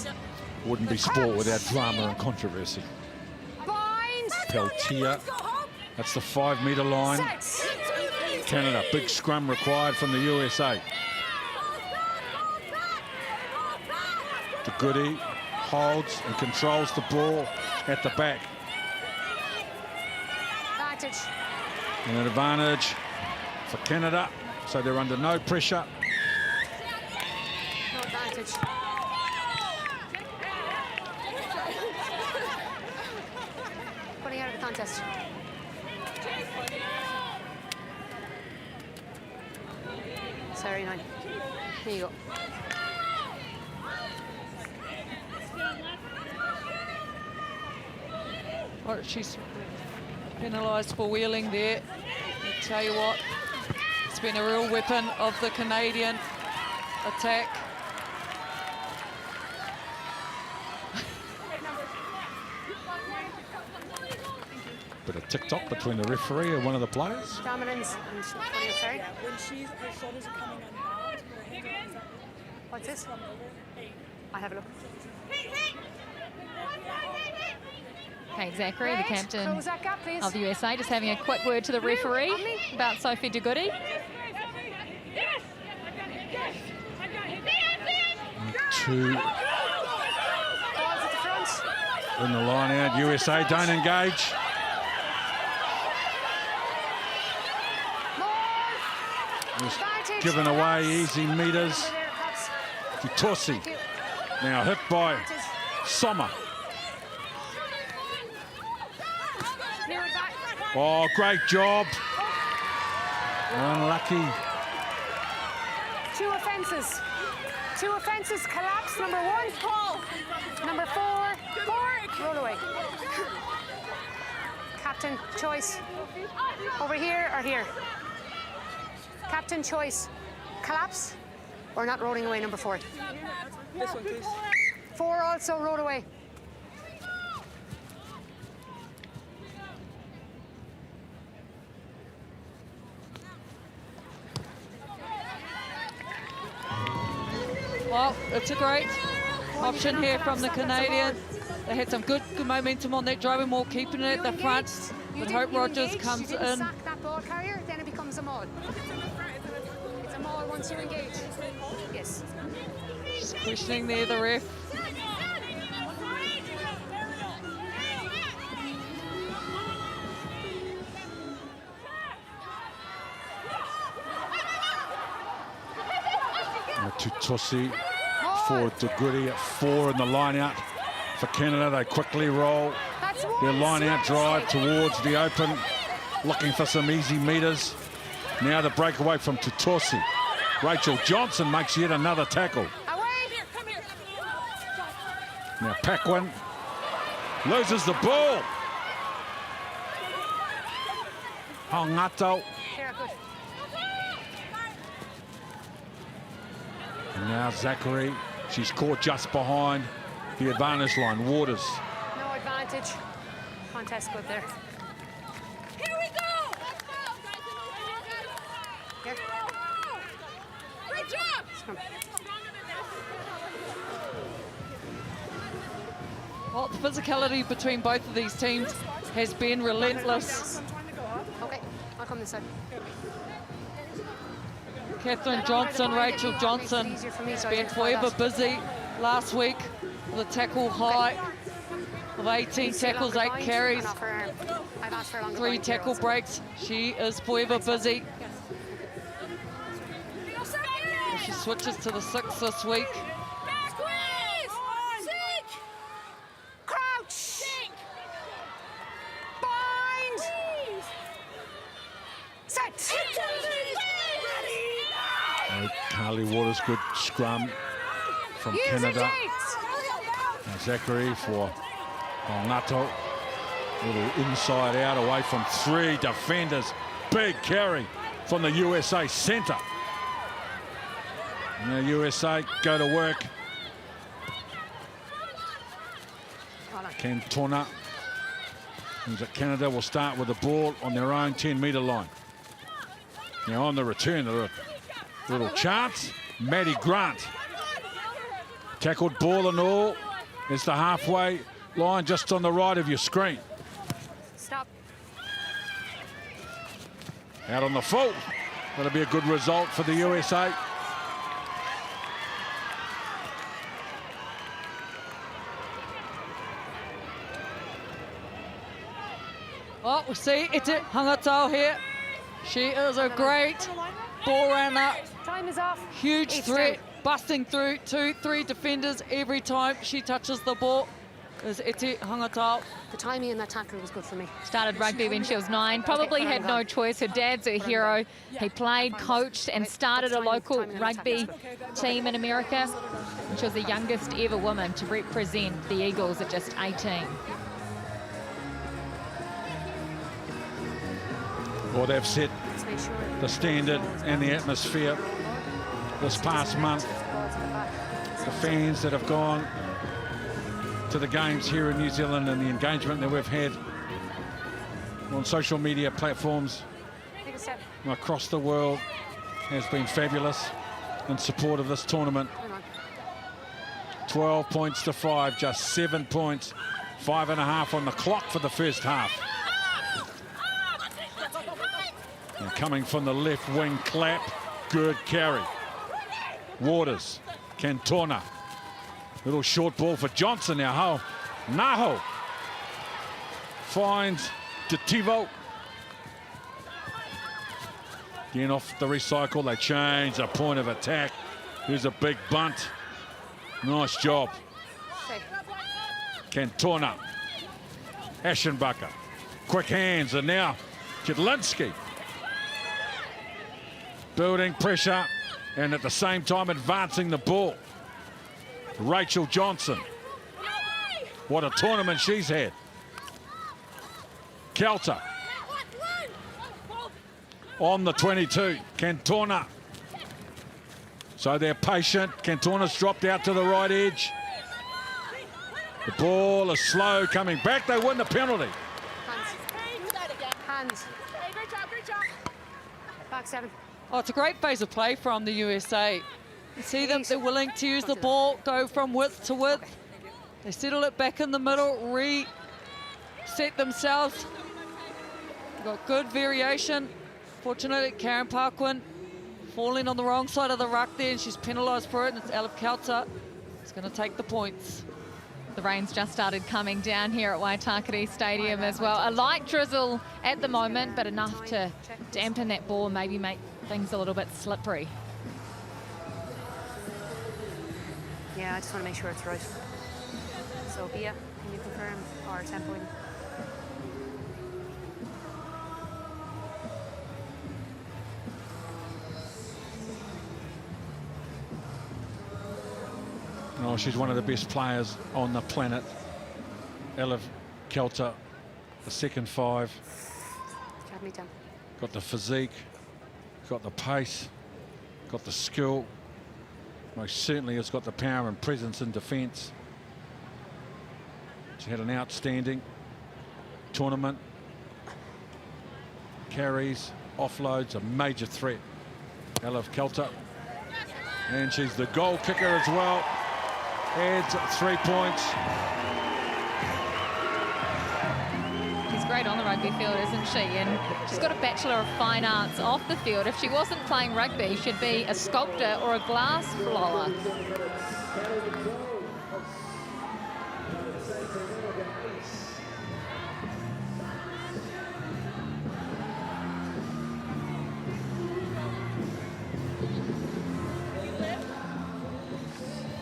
[SPEAKER 8] Captains.
[SPEAKER 1] Wouldn't be sport without drama and controversy.
[SPEAKER 8] Bind.
[SPEAKER 1] Peltier, that's the 5 metre line.
[SPEAKER 8] Set.
[SPEAKER 1] Canada, big scrum required from the USA. De Goody holds and controls the ball at the back.
[SPEAKER 8] Advantage.
[SPEAKER 1] And an advantage for Canada, so they're under no pressure.
[SPEAKER 8] No advantage. Putting out of the contest. Sorry, 9. Here you go.
[SPEAKER 2] Oh, she's penalised for wheeling there. I tell you what, it's been a real weapon of the Canadian attack.
[SPEAKER 1] Bit of tick-tock between the referee and one of the players.
[SPEAKER 8] Dominance and sorry.
[SPEAKER 9] When her shoulders are coming unbound, her hands are
[SPEAKER 8] What's this? I'll have a look.
[SPEAKER 10] Kate Zachary, the captain
[SPEAKER 8] Close that gap, please.
[SPEAKER 10] of the USA, just having a quick word to the referee about Sophie De Goody.
[SPEAKER 1] Two
[SPEAKER 8] Balls at the front.
[SPEAKER 1] in the line out. USA don't engage. Just
[SPEAKER 8] Advantage.
[SPEAKER 1] giving away easy meters.
[SPEAKER 8] Over there, Cox.
[SPEAKER 1] Tutasi
[SPEAKER 8] Thank you.
[SPEAKER 1] now hit by
[SPEAKER 8] Advantage.
[SPEAKER 1] Sommer.
[SPEAKER 8] Near it back.
[SPEAKER 1] Oh, great job. Unlucky.
[SPEAKER 8] 2 offences. 2 offences. Collapse. Number 1. Number 4. Roll away. Captain, choice. Over here or here? Captain, choice. Collapse or not rolling away, number 4?
[SPEAKER 9] This one, please.
[SPEAKER 8] 4 also roll away.
[SPEAKER 2] Well, it's a great option here from the Canadians. They had some good momentum on that driving ball, keeping it at the front. But Hope Rogers comes
[SPEAKER 8] you
[SPEAKER 2] in.
[SPEAKER 8] sack that ball carrier, then it becomes a maul. It's a maul once you engage. Yes.
[SPEAKER 2] Just questioning there the ref.
[SPEAKER 1] Tutasi for De Goody at 4 in the line out for Canada. They quickly roll their line out drive towards the open, looking for some easy meters. Now the breakaway from Tutasi. Rachel Johnson makes yet another tackle. Now Paquin loses the ball. Hongato.
[SPEAKER 8] Here, good.
[SPEAKER 1] And now Zachary, she's caught just behind the advantage line. Waters.
[SPEAKER 8] No advantage. Contest good there.
[SPEAKER 9] Here we go!
[SPEAKER 8] Here.
[SPEAKER 9] Great job!
[SPEAKER 8] Scrum.
[SPEAKER 2] Well, the physicality between both of these teams has been relentless.
[SPEAKER 8] Okay, I'll come this side.
[SPEAKER 2] Catherine Johnson, Rachel Johnson has been forever busy last week with a tackle high of 18 tackles, 8 carries, 3 tackle breaks. She is forever busy. She switches to the 6 this week.
[SPEAKER 8] Crouch! Bind! Set!
[SPEAKER 1] Carly Waters, good scrum from Canada. And Zachary for Hongato. Little inside out away from 3 defenders. Big carry from the USA centre. Now USA go to work. Cantona. Means that Canada will start with the ball on their own 10-metre line. Now on the return, a little chance. Maddie Grant Tackled ball and all. It's the halfway line just on the right of your screen.
[SPEAKER 8] Stop.
[SPEAKER 1] Out on the full. That'll be a good result for the USA.
[SPEAKER 2] Oh, we see Iti Hangatau here. She is a great ball runner.
[SPEAKER 8] Time is off.
[SPEAKER 2] Huge
[SPEAKER 8] It's
[SPEAKER 2] threat,
[SPEAKER 8] down.
[SPEAKER 2] busting through 2-3 defenders every time she touches the ball. Is Iti Hangatau.
[SPEAKER 8] The timing in that tackle was good for me.
[SPEAKER 10] Started rugby when she was 9, probably had no choice. Her dad's her hero. He played, coached and started a local rugby team in America. She was the youngest ever woman to represent the Eagles at just 18.
[SPEAKER 1] Well, they've set the standard and the atmosphere this past month. The fans that have gone to the games here in New Zealand and the engagement that we've had on social media platforms
[SPEAKER 8] Take a step.
[SPEAKER 1] across the world has been fabulous in support of this tournament. 12 points to 5, just 7 points, 5.5 on the clock for the first half. And coming from the left wing, Clapp, good carry. Waters, Cantona. Little short ball for Johnson now. Naho finds Detivo. Again off the recycle, they change the point of attack. Here's a big bunt. Nice job. Cantona. Aschenbacher. Quick hands, and now Kidlinski. Building pressure and at the same time advancing the ball. Rachel Johnson. What a tournament she's had. Kelter. On the 22. Cantona. So they're patient. Cantona's dropped out to the right edge. The ball is slow coming back. They win the penalty.
[SPEAKER 8] Hands. Back 7.
[SPEAKER 2] Oh, it's a great phase of play from the USA. You see them, they're willing to use the ball, go from width to width. They settle it back in the middle, reset themselves. Got good variation. Fortunately, Karen Parquin falling on the wrong side of the ruck there, and she's penalised for it, and it's Alef Kelter. It's going to take the points.
[SPEAKER 10] The rain's just started coming down here at Waitakere Stadium as well. A light drizzle at the moment, but enough to dampen that ball, maybe make things a little bit slippery.
[SPEAKER 8] Yeah, I just want to make sure it's right. So, Bia, can you confirm our tempoing?
[SPEAKER 1] Oh, she's one of the best players on the planet. Alef Kelter, the second 5.
[SPEAKER 8] Have me down.
[SPEAKER 1] Got the physique, got the pace, got the skill. Most certainly has got the power and presence in defence. She had an outstanding tournament. Carries, offloads, a major threat. Alef Kelter. And she's the goal kicker as well. Adds 3 points.
[SPEAKER 10] She's great on the rugby field, isn't she? And she's got a Bachelor of Fine Arts off the field. If she wasn't playing rugby, she'd be a sculptor or a glass blower.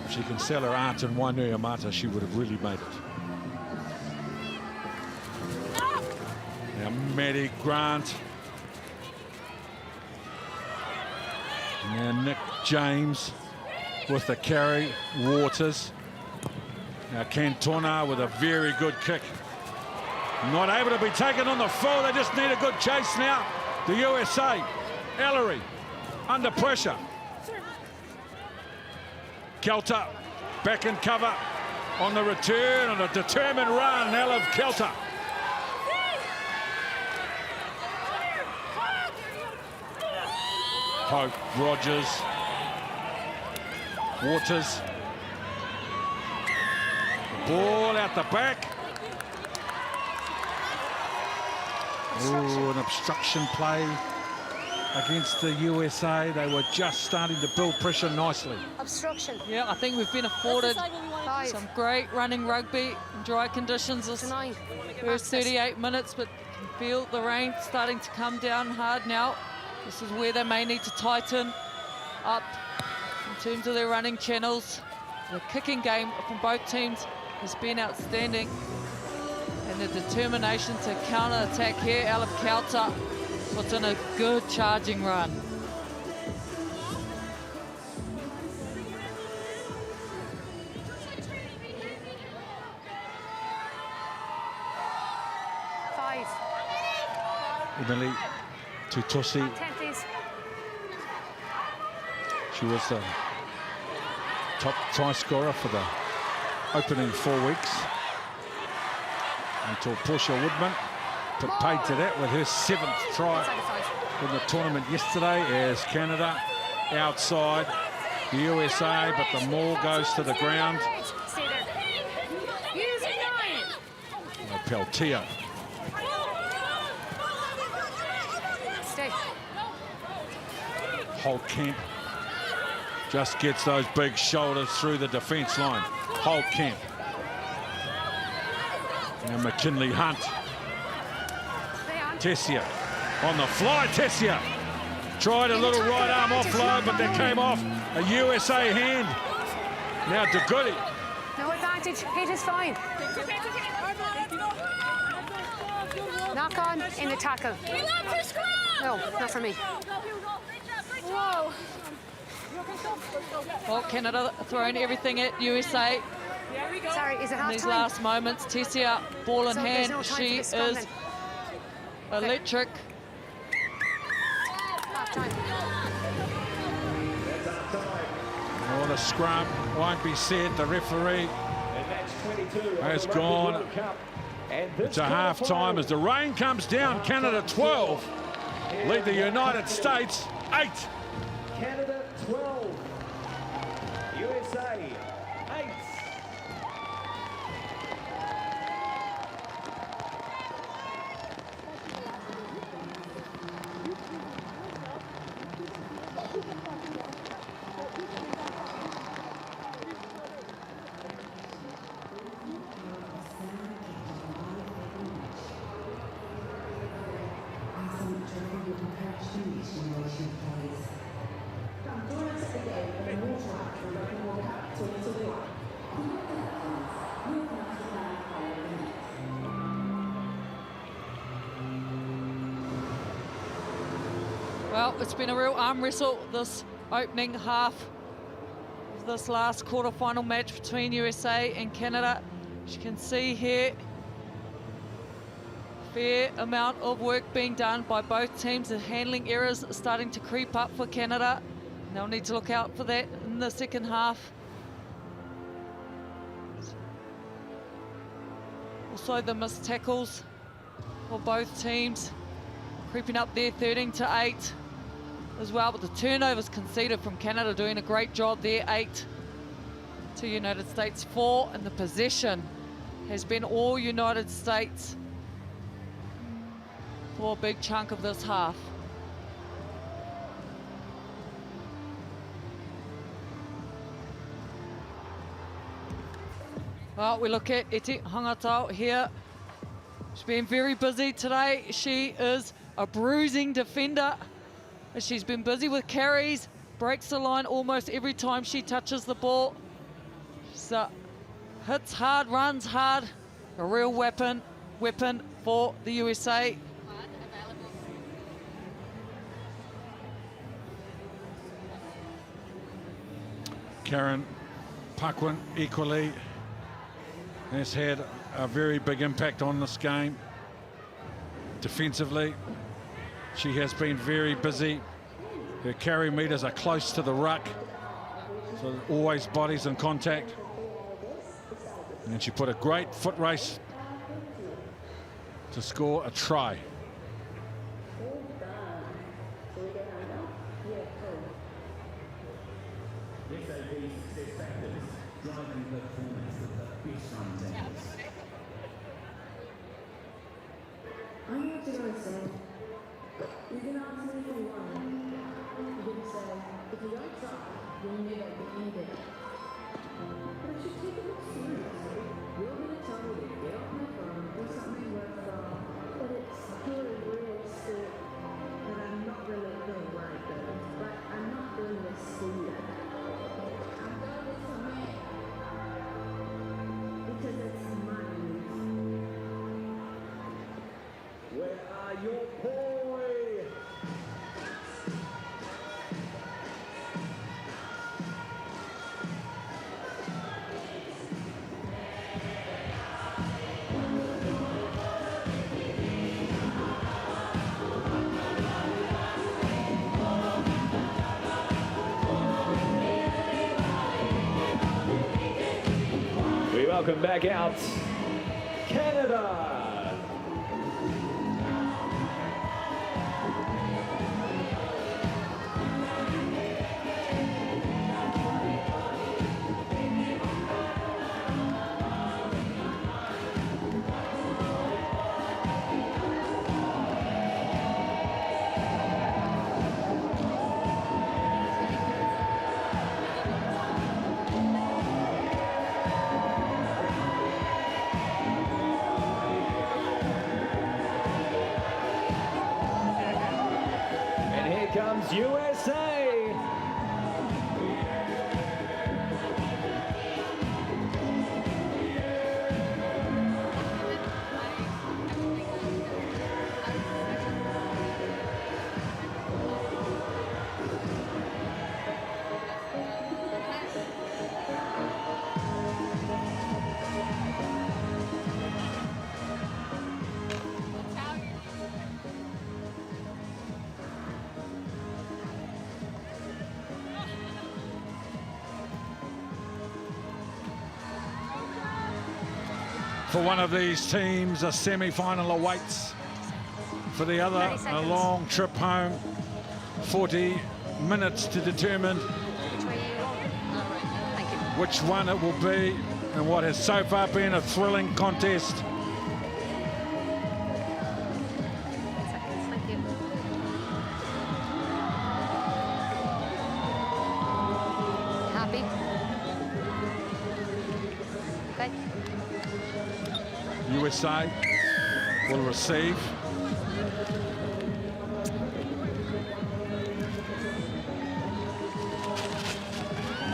[SPEAKER 1] If she can sell her art in Wainuiomata, she would have really made it. Now Maddie Grant. Now Nick James with the carry. Waters. Now Cantona with a very good kick. Not able to be taken on the full. They just need a good chase now. The USA. Ellery under pressure. Kelter back in cover on the return and a determined run. Alef Kelter. Pope, Rogers, Waters, Ball out the back. Oh, an obstruction play against the USA. They were just starting to build pressure nicely.
[SPEAKER 8] Obstruction.
[SPEAKER 2] Yeah, I think we've been afforded
[SPEAKER 8] Five.
[SPEAKER 2] some great running rugby in dry conditions this
[SPEAKER 8] Nine.
[SPEAKER 2] first 38 minutes, but you can feel the rain starting to come down hard now. This is where they may need to tighten up in terms of their running channels. The kicking game from both teams has been outstanding, and the determination to counter-attack here. Alif Kauta puts in a good charging run.
[SPEAKER 8] Five.
[SPEAKER 1] Emily Tutusi,
[SPEAKER 8] 10, please.
[SPEAKER 1] she was the top try scorer for the opening 4 weeks until Portia Woodman put paid to that with her 7th try
[SPEAKER 8] Inside the five.
[SPEAKER 1] in the tournament yesterday as Canada outside the USA, but the maul goes to the ground.
[SPEAKER 8] Stay there. Use it, 9.
[SPEAKER 1] Peltier.
[SPEAKER 8] Stay.
[SPEAKER 1] Holt Kemp just gets those big shoulders through the defence line. Holt Kemp. And McKinley Hunt.
[SPEAKER 8] Stay on.
[SPEAKER 1] Tessia on the fly. Tessia tried a little right arm offload, but that came off a USA hand. Now DeGoody.
[SPEAKER 8] No advantage. Hit is fine. Knock on in the tackle. No, not for me.
[SPEAKER 9] Whoa.
[SPEAKER 2] Well, Canada throwing everything at USA
[SPEAKER 8] Sorry, is it
[SPEAKER 2] in
[SPEAKER 8] half
[SPEAKER 2] these
[SPEAKER 8] time?
[SPEAKER 2] last moments. Tessia, ball in
[SPEAKER 8] So
[SPEAKER 2] hand.
[SPEAKER 8] there's no time
[SPEAKER 2] She
[SPEAKER 8] for the scrum
[SPEAKER 2] is
[SPEAKER 8] then?
[SPEAKER 2] electric.
[SPEAKER 8] Half time.
[SPEAKER 1] Oh, the scrum won't be said. The referee has gone. It's a half time as the rain comes down. Canada 12 lead the United States 8.
[SPEAKER 7] Canada 12, USA 8.
[SPEAKER 2] Well, it's been a real arm wrestle this opening half of this last quarter-final match between USA and Canada. As you can see here, fair amount of work being done by both teams. The handling errors are starting to creep up for Canada. They'll need to look out for that in the second half. Also the missed tackles for both teams, creeping up there 13-8 as well, but the turnovers conceded from Canada doing a great job there, 8 to United States 4, and the possession has been all United States for a big chunk of this half. Well, we look at Eti Hangatau here. She's been very busy today. She is a bruising defender. She's been busy with carries, breaks the line almost every time she touches the ball. She hits hard, runs hard. A real weapon for the USA.
[SPEAKER 1] Karen Paquin equally has had a very big impact on this game. Defensively, she has been very busy. Her carry meters are close to the ruck, so always bodies in contact. And she put a great foot race to score a try.
[SPEAKER 12] Driving performance at the best
[SPEAKER 6] to go and say, you can ask me for one. You can say, if you don't try, you'll never get anything. But I should take it more seriously. You're going to tell me to get off my phone, do something worthwhile, but it's still a real sort that I'm not really feeling right though. But I'm not going to see it. I'm going to commit because it's mine.
[SPEAKER 7] Where are your boy? We welcome back out Canada. And here comes USA.
[SPEAKER 1] For one of these teams, a semi-final awaits. For the other,
[SPEAKER 8] 30
[SPEAKER 1] a
[SPEAKER 8] seconds.
[SPEAKER 1] long trip home. 40 minutes to determine
[SPEAKER 8] Which way you go? Thank you.
[SPEAKER 1] which one it will be in what has so far been a thrilling contest.
[SPEAKER 8] 10 seconds. Thank you. Happy? Okay.
[SPEAKER 1] USA will receive.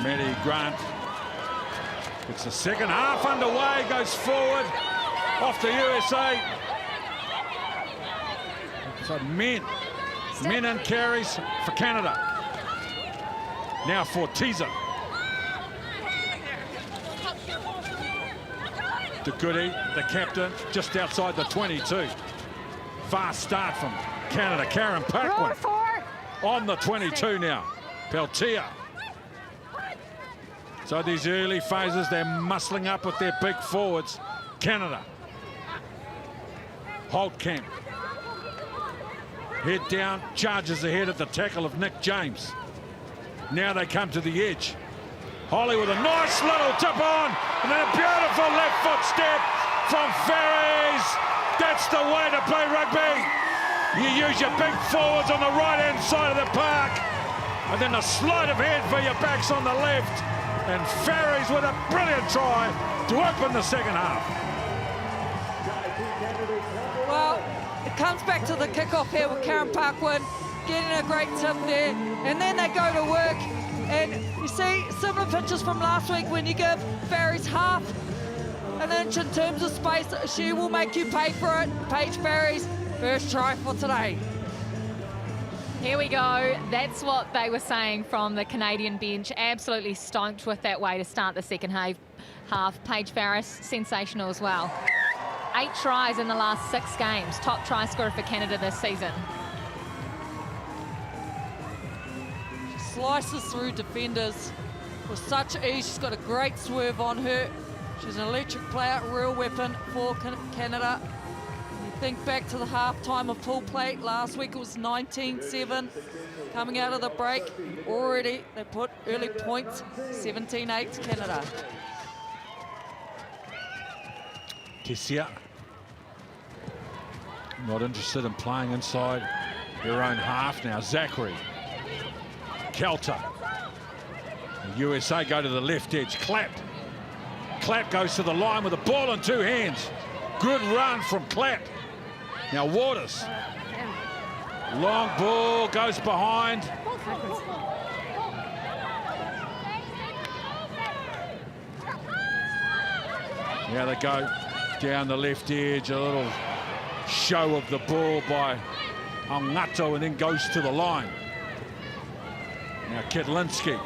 [SPEAKER 1] Medi Grant gets the second half underway, goes forward, off the USA. So men and carries for Canada. Now for Teaser. De Goody, the captain, just outside the 22. Fast start from Canada. Karen
[SPEAKER 8] Roll
[SPEAKER 1] Paquin
[SPEAKER 8] four.
[SPEAKER 1] on the 22 now. Peltier. So these early phases, they're muscling up with their big forwards. Canada. Holtkamp. Head down, charges ahead at the tackle of Nick James. Now they come to the edge. Holly with a nice little tip on, and then a beautiful left foot step from Ferries. That's the way to play rugby. You use your big forwards on the right-hand side of the park, and then a sleight of hand for your backs on the left. And Ferries with a brilliant try to open the second half.
[SPEAKER 2] Well, it comes back to the kickoff here with Karen Paquin getting a great tip there, and then they go to work. And you see similar pictures from last week when you give Ferries half an inch in terms of space, she will make you pay for it. Paige Ferries, first try for today.
[SPEAKER 10] Here we go. That's what they were saying from the Canadian bench. Absolutely stoked with that way to start the second half. Paige Ferris, sensational as well. 8 tries in the last 6 games. Top try scorer for Canada this season.
[SPEAKER 2] Slices through defenders with such ease. She's got a great swerve on her. She's an electric player, real weapon for Canada. You think back to the half-time of full plate. Last week it was 19-7. Coming out of the break, already they put early points, 17-8 to Canada.
[SPEAKER 1] Tessia. not interested in playing inside their own half now. Zachary. Kelter. The USA go to the left edge. Clapp. Clapp goes to the line with the ball in 2 hands. Good run from Clapp. Now Waters. Long ball goes behind. Now they go down the left edge. A little show of the ball by Ongato, and then goes to the line. Now Kedlinski.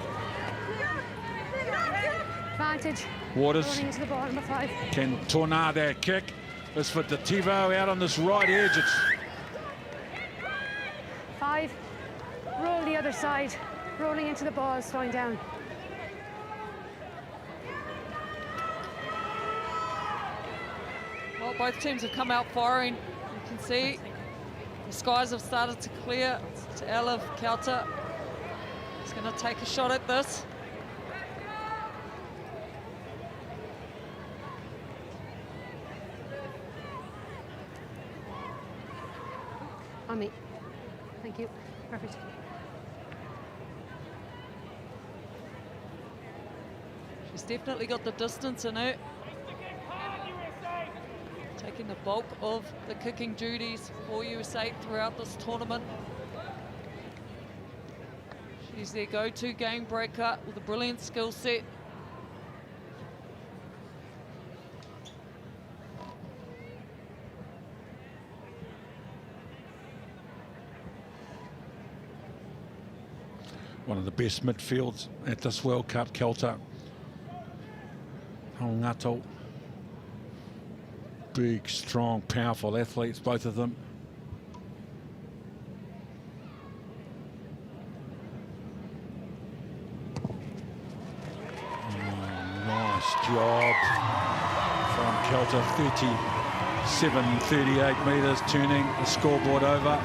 [SPEAKER 8] Advantage.
[SPEAKER 5] Waters.
[SPEAKER 8] Rolling into the ball, number 5.
[SPEAKER 5] Can Tornar that kick? It's for Dativo out on this right edge. It's
[SPEAKER 8] 5. Roll the other side. Rolling into the ball, slowing down.
[SPEAKER 2] Well, both teams have come out firing. You can see the skies have started to clear. To Eliv Kelter. He's going to take a shot at this.
[SPEAKER 8] On me. Thank you. Perfect.
[SPEAKER 2] She's definitely got the distance in her. Taking the bulk of the kicking duties for USA throughout this tournament. She's their go-to game breaker with a brilliant skill set.
[SPEAKER 1] One of the best midfields at this World Cup, Kelter. Ongato. Big, strong, powerful athletes, both of them. Nice job from Kelter. 37-38 metres, turning the scoreboard over.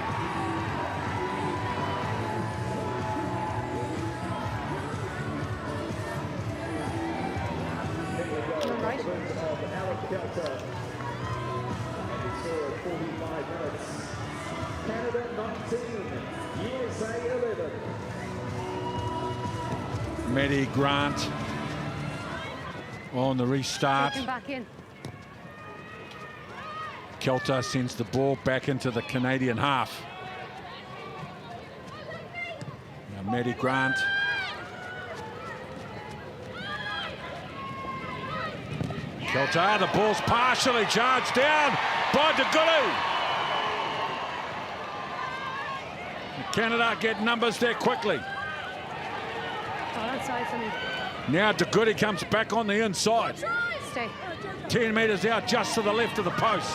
[SPEAKER 1] Maddie Grant on the restart.
[SPEAKER 8] Back in.
[SPEAKER 1] Kelter sends the ball back into the Canadian half. Now Maddie Grant. Kelter, the ball's partially charged down by DeGulu. Canada get numbers there quickly.
[SPEAKER 8] Outside for me.
[SPEAKER 1] Now DeGoody comes back on the inside.
[SPEAKER 8] Stay.
[SPEAKER 1] 10 metres out, just to the left of the post.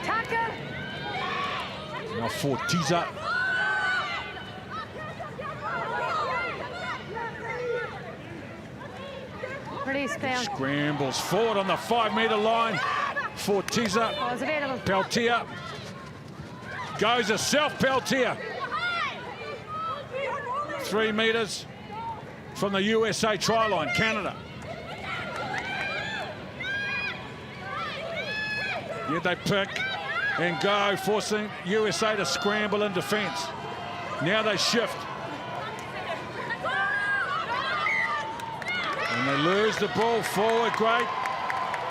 [SPEAKER 8] Tackle.
[SPEAKER 1] Now Fortiza.
[SPEAKER 8] Release, play on.
[SPEAKER 1] Scrambles forward on the 5-metre line. Fortiza.
[SPEAKER 8] Ball's available.
[SPEAKER 1] Peltier. Goes herself, Peltier. 3 metres from the USA try line, Canada. Here they pick and go, forcing USA to scramble in defence. Now they shift. And they lose the ball forward. Great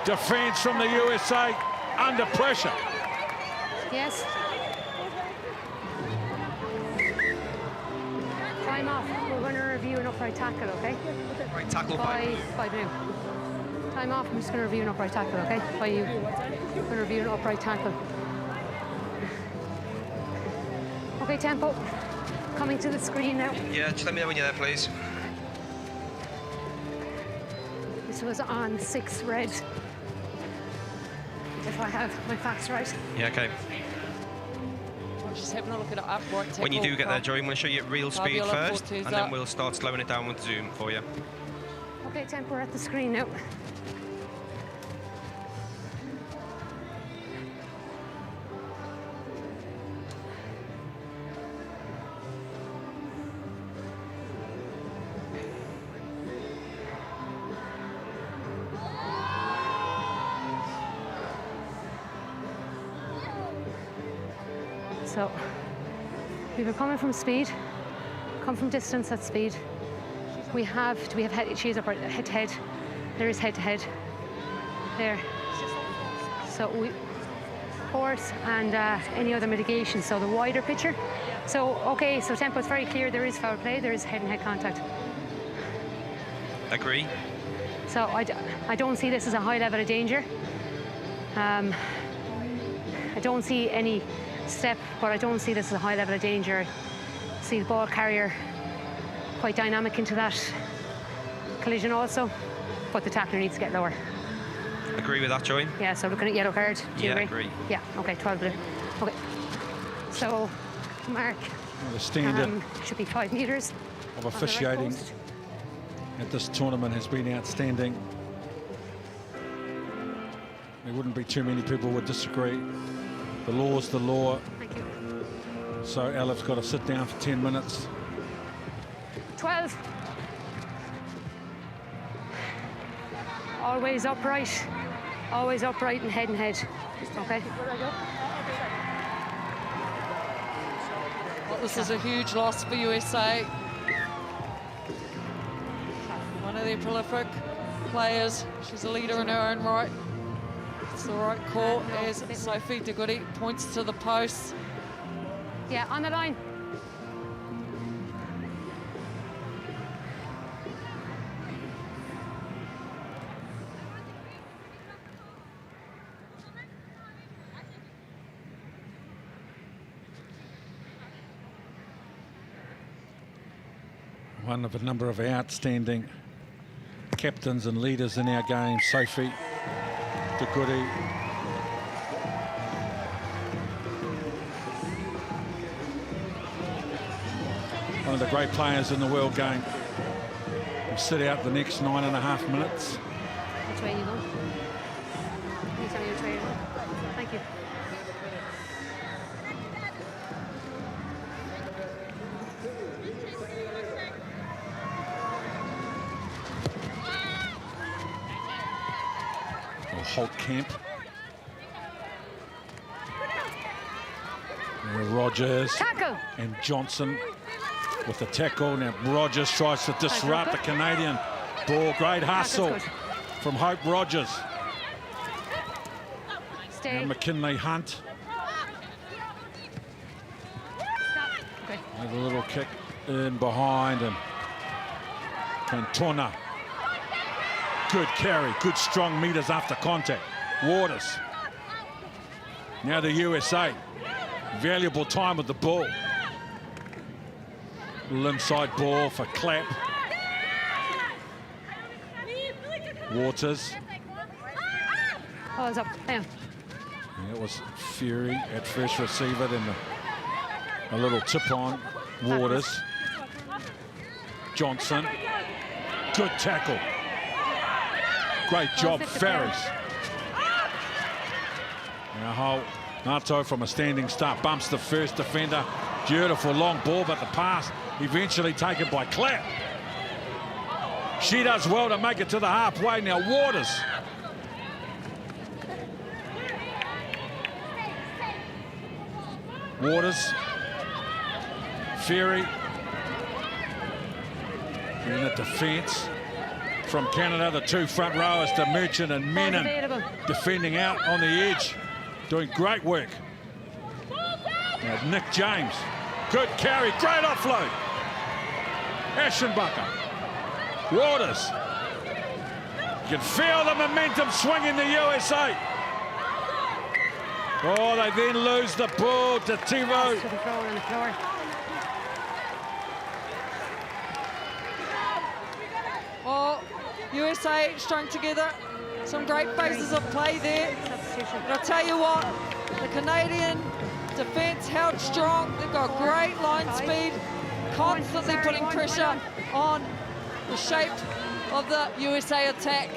[SPEAKER 1] defence from the USA under pressure.
[SPEAKER 8] Yes. Time off. We're going to review an upright tackle, okay?
[SPEAKER 11] Right tackle
[SPEAKER 8] by Blue. Time off. I'm just going to review an upright tackle, okay? By you. I'm going to review an upright tackle. Okay, tempo. Coming to the screen now.
[SPEAKER 11] Yeah, just let me know when you're there, please.
[SPEAKER 8] This was on 6 red. If I have my facts right.
[SPEAKER 11] Yeah, okay.
[SPEAKER 2] Just having a look at it upright tackle.
[SPEAKER 11] When you do get there, Joey, I'm going to show you at real speed
[SPEAKER 2] Fabiola
[SPEAKER 11] first,
[SPEAKER 2] Fortiza.
[SPEAKER 11] and then we'll start slowing it down with zoom for you.
[SPEAKER 8] Okay, tempo, we're at the screen now. So we were coming from speed, come from distance at speed. Do we have head? She's up head to head. There is head to head. There. So we horse and any other mitigation. So the wider picture. So okay. So tempo is very clear. There is foul play. There is head-and-head contact.
[SPEAKER 11] Agree.
[SPEAKER 8] So I don't see this as a high level of danger. I don't see any step, but I don't see this as a high level of danger. I see the ball carrier quite dynamic into that collision also, but the tackler needs to get lower.
[SPEAKER 11] Agree with that, Joey?
[SPEAKER 8] Yeah, so looking at yellow card. Do you agree? Yeah, okay, 12 blue. Okay. So, Mark,
[SPEAKER 1] The standard
[SPEAKER 8] should be 5 metres.
[SPEAKER 1] of officiating at this tournament has been outstanding. There wouldn't be too many people would disagree. The law's the law.
[SPEAKER 8] Thank you.
[SPEAKER 1] So Elif's got to sit down for 10 minutes.
[SPEAKER 8] 12. Always upright and head. Okay.
[SPEAKER 2] Well, this is a huge loss for USA. One of their prolific players. She's a leader in her own right. It's the right call as Sophie De Goede points to the post.
[SPEAKER 8] Yeah, on the line.
[SPEAKER 1] One of a number of outstanding captains and leaders in our game, Sophie De Goede. One of the great players in the world game. We'll sit out the next 9.5 minutes.
[SPEAKER 8] Which way are you going? Can you tell me which way you're going? Thank you.
[SPEAKER 1] Holtkamp. Rogers
[SPEAKER 8] Tackle.
[SPEAKER 1] and Johnson with the tackle. Now Rogers tries to disrupt the Canadian ball. Great hustle from Hope Rogers.
[SPEAKER 8] Stay.
[SPEAKER 1] And McKinley Hunt.
[SPEAKER 8] Okay.
[SPEAKER 1] With a little kick in behind, and Cantona. Good carry, good strong meters after contact. Waters. Now the USA. Valuable time with the ball. Little inside ball for Clapp. Waters.
[SPEAKER 8] Ball's up. Down.
[SPEAKER 1] And it was Fury at first receiver, then a little tip on. Waters. Johnson. Good tackle. Great job, Farris. Now Nato from a standing start bumps the first defender. Beautiful long ball, but the pass eventually taken by Clapp. She does well to make it to the halfway. Now Waters. Waters. Fury. In the defence from Canada, the two front rowers to Merchant and Menon defending out on the edge, doing great work. Now Nick James, good carry, great offload. Aschenbacher, Waters. You can feel the momentum swinging the USA. Oh, they then lose the ball to Thibault.
[SPEAKER 2] Oh, USA strung together. Some great phases of play there. But I'll tell you what, the Canadian defence held strong. They've got great line speed, constantly putting pressure on the shape of the USA attack.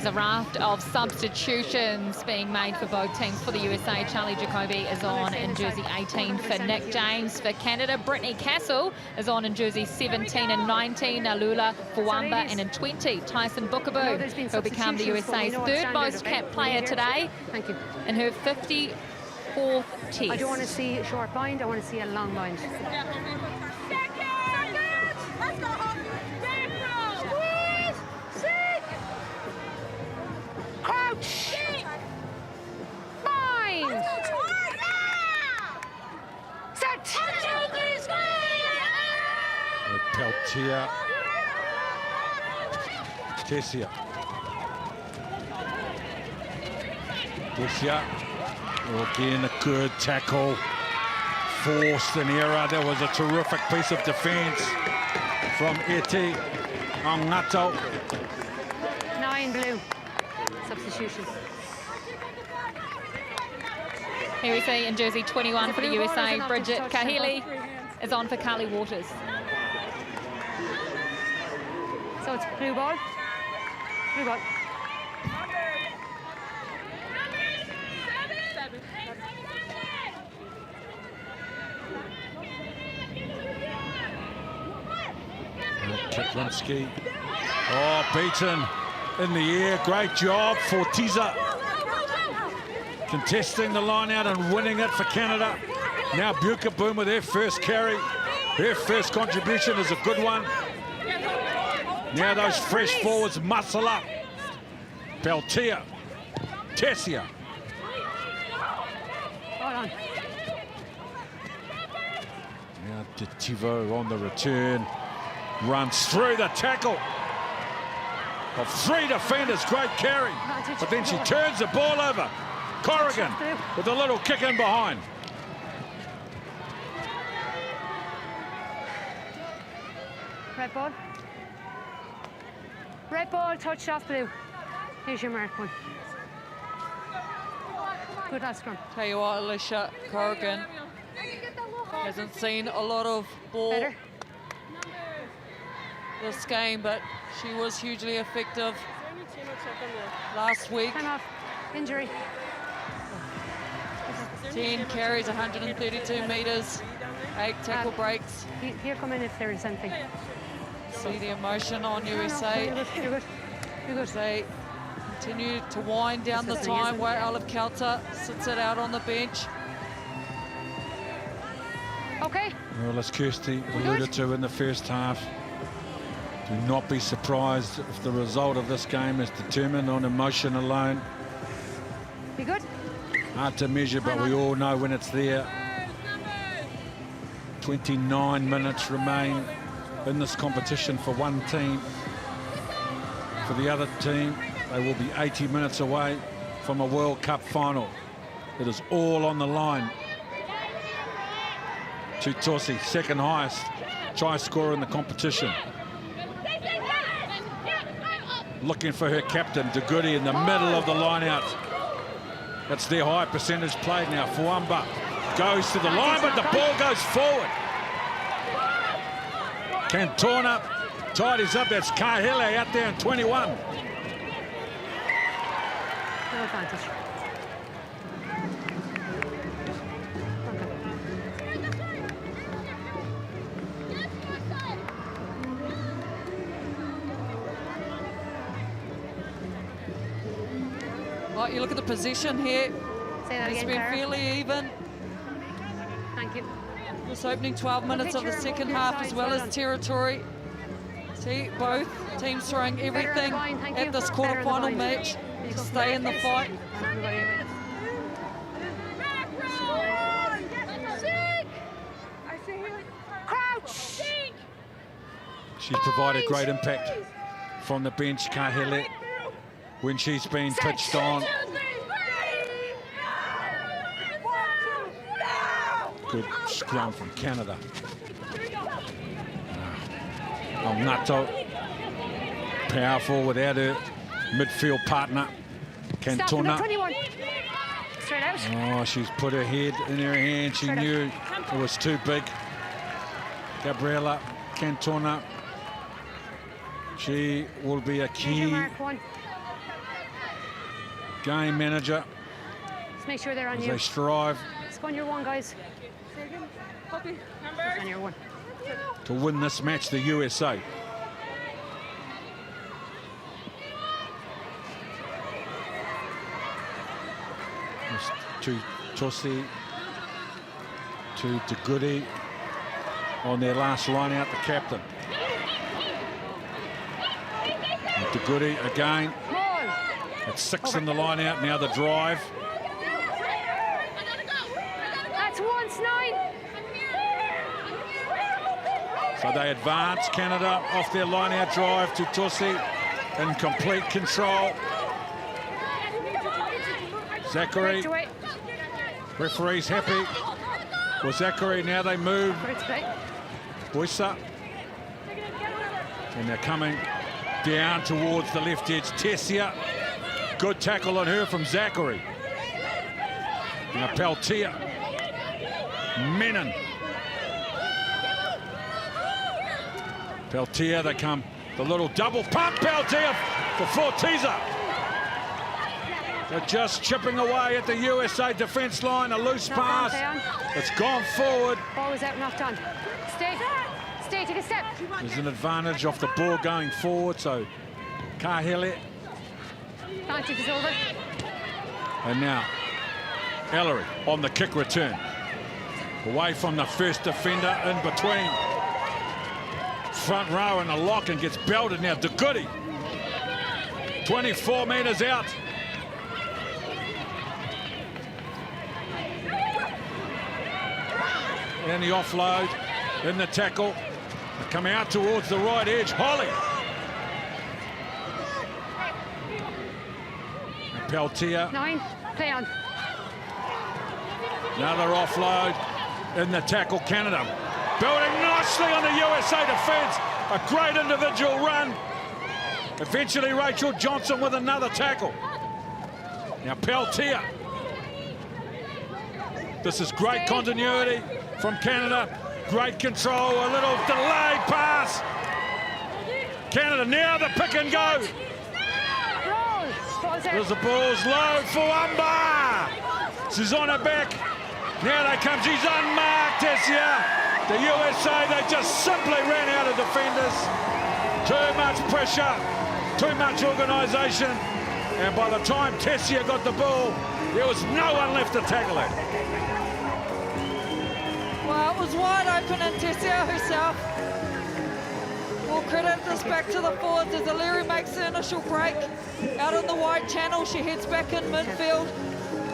[SPEAKER 10] There's a raft of substitutions being made for both teams. For the USA, Charlie Jacoby is on in jersey 18 for Nick James. For Canada, Brittany Castle is on in jersey 17 and 19. Alula Fuamba, and in 20, Tyson Bukabu, who'll become the USA's third most capped player today.
[SPEAKER 8] Thank you.
[SPEAKER 10] In her 54th test.
[SPEAKER 8] I don't want to see a short bind, I want to see a long bind. Crouch! Bind! Set!
[SPEAKER 1] Peltier. Tessia. Again, a good tackle. Forced an error. There was a terrific piece of defence from Eti Ongato.
[SPEAKER 8] 9 blue. Substitution.
[SPEAKER 10] Here we see in jersey 21 for the
[SPEAKER 8] blue ball,
[SPEAKER 10] USA,
[SPEAKER 8] is it not
[SPEAKER 10] Bridget
[SPEAKER 8] just touch
[SPEAKER 10] Kahili is on for Carly Waters.
[SPEAKER 8] So it's blue ball. Blue ball.
[SPEAKER 1] Kotlinski. Oh, beaten in the air. Great job for Tiza. Contesting the line out and winning it for Canada. Now Bukaboom with their first carry. Their first contribution is a good one. Now those fresh forwards muscle up. Peltier. Tessia.
[SPEAKER 8] Hold on.
[SPEAKER 1] Now Tivo on the return. Runs through the tackle of 3 defenders. Great carry. But then she turns the ball over. Corrigan with a little kick in behind.
[SPEAKER 8] Red ball. Red ball, touched off blue. Here's your mark one. Good last scrum.
[SPEAKER 2] Tell you what, Alicia Corrigan hasn't seen a lot of ball
[SPEAKER 8] Better.
[SPEAKER 2] this game, but she was hugely effective last week.
[SPEAKER 8] Time off. Injury.
[SPEAKER 2] 10 carries, 132 metres, 8 tackle breaks.
[SPEAKER 8] Here come in if there is anything.
[SPEAKER 2] See the emotion on USA.
[SPEAKER 8] You're good. You're good. You're good.
[SPEAKER 2] They continue to wind down the time where Olive Kelter sits it out on the bench.
[SPEAKER 8] Okay.
[SPEAKER 1] Well, as Kirsty alluded to in the first half, do not be surprised if the result of this game is determined on emotion alone.
[SPEAKER 8] Be good.
[SPEAKER 1] Hard to measure, but we all know when it's there. 29 minutes remain in this competition for one team. For the other team, they will be 80 minutes away from a World Cup final. It is all on the line. Tutosi, second highest try scorer in the competition. Looking for her captain, Dugudi, in the middle of the line out. That's their high percentage played now. Fuamba goes to the line, but the ball goes forward. Cantona tidies up. That's Kahele out there in 21.
[SPEAKER 8] No advantage.
[SPEAKER 2] Right, you look at the position here.
[SPEAKER 8] Say that
[SPEAKER 2] It's
[SPEAKER 8] again,
[SPEAKER 2] been
[SPEAKER 8] Cara.
[SPEAKER 2] fairly even.
[SPEAKER 8] Thank you.
[SPEAKER 2] This opening 12 minutes of the second half, as well as territory. See, both teams throwing everything at this quarter-final match to stay in the fight.
[SPEAKER 8] Crouch!
[SPEAKER 1] She's provided great impact from the bench, Kahele, when she's been pitched on. Good scrum from Canada. Ongato, powerful without her midfield partner, Cantona.
[SPEAKER 8] 21. Straight out.
[SPEAKER 1] Oh, she's put her head in her hand. She knew it was too big. Gabriela Cantona. She will be a
[SPEAKER 8] Here's your
[SPEAKER 1] key
[SPEAKER 8] mark one.
[SPEAKER 1] game manager
[SPEAKER 8] Just make sure they're on
[SPEAKER 1] as
[SPEAKER 8] you.
[SPEAKER 1] they strive
[SPEAKER 8] Let's go on your one, guys. On your one.
[SPEAKER 1] to win this match, the USA. To Tosi, to De Goody on their last run out, the captain. And De Goody again. It's 6 in the line out, now the drive.
[SPEAKER 8] That's once 9.
[SPEAKER 1] So they advance Canada off their line out drive to Tosi in complete control. Zachary, referee's happy with Zachary. Now they move Boysa, and they're coming down towards the left edge. Tessia, good tackle on her from Zachary. Now Peltier, Menon. Peltier, they come, the little double pump, Peltier for Fortiza. They're just chipping away at the USA defence line, a loose pass. It's gone forward.
[SPEAKER 8] Ball was out, knocked on. Stay, take a step.
[SPEAKER 1] There's an advantage off the ball going forward, so Kahele.
[SPEAKER 8] Advantage is over.
[SPEAKER 1] And now Ellery on the kick return. Away from the first defender, in between. Front row and a lock, and gets belted now. De Goody, 24 metres out. And the offload, in the tackle. They come out towards the right edge. Holly. And Peltier.
[SPEAKER 8] 9, play on.
[SPEAKER 1] Another offload in the tackle. Canada building nicely on the USA defence. A great individual run. Eventually Rachel Johnson with another tackle. Now Peltier. This is great continuity from Canada. Great control, a little delayed pass. Canada now the pick and go. There's the ball's low for Wamba. She's on her back. Now they come, she's unmarked, Tessia. The USA, they just simply ran out of defenders. Too much pressure, too much organisation. And by the time Tessia got the ball, there was no one left to tackle it.
[SPEAKER 2] Well, it was wide open, and Tessia herself will credit this back to the forwards as O'Leary makes the initial break. Out on the wide channel, she heads back in midfield.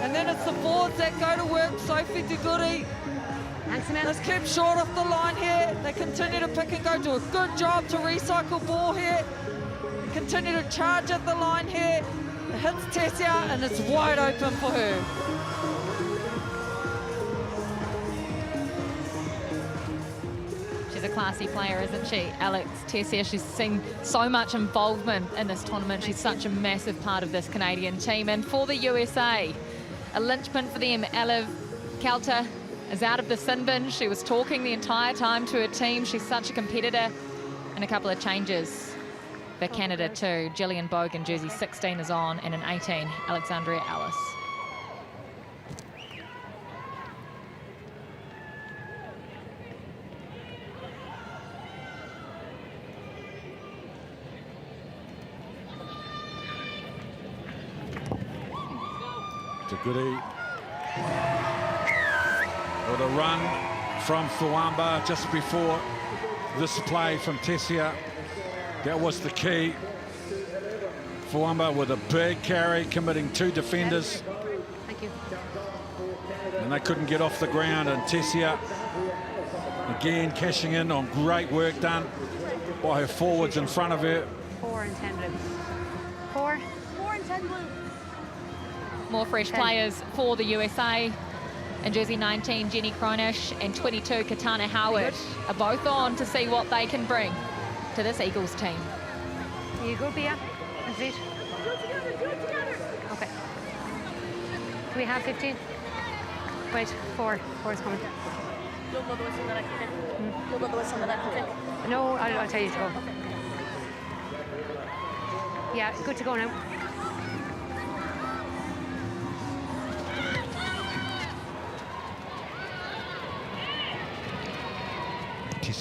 [SPEAKER 2] And then it's the forwards that go to work. Sophie De Goody. Let's keep short off the line here. They continue to pick and go, do a good job to recycle ball here. Continue to charge at the line here. It hits Tessia and it's wide open for her.
[SPEAKER 10] She's a classy player, isn't she, Alex Tessia? She's seen so much involvement in this tournament. She's such a massive part of this Canadian team. And for the USA, a linchpin for them, Aliv Kelter is out of the sin bin. She was talking the entire time to her team. She's such a competitor. And a couple of changes for Canada too. Gillian Bogan, jersey 16 is on, and an 18, Alexandria Ellis.
[SPEAKER 1] De Goody with a run from Fuamba just before this play from Tessia. That was the key. Fuamba with a big carry, committing 2 defenders.
[SPEAKER 8] Thank you.
[SPEAKER 1] And they couldn't get off the ground, and Tessia again cashing in on great work done by her forwards in front of her.
[SPEAKER 8] 4 and 10 blue. 4 and 10 blue.
[SPEAKER 10] More fresh players for the USA. And jersey 19, Jenny Cronish, and 22, Katana Howard, are both on to see what they can bring to this Eagles team.
[SPEAKER 8] You go, Bia. That's it. Okay. Do we have 15? Wait, 4. 4 is coming.
[SPEAKER 9] You'll go the whistle that I can pick. You'll go the whistle that I can pick.
[SPEAKER 8] No, I'll tell you to go. Yeah, good to go now.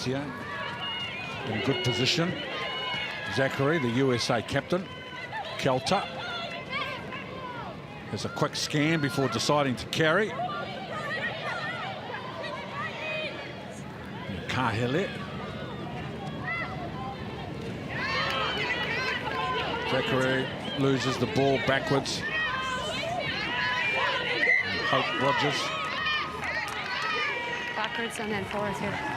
[SPEAKER 1] here in good position. Zachary, the USA captain. Kelter has a quick scan before deciding to carry. Kahele. Zachary loses the ball backwards. Hope Rogers.
[SPEAKER 8] Backwards and then forwards here.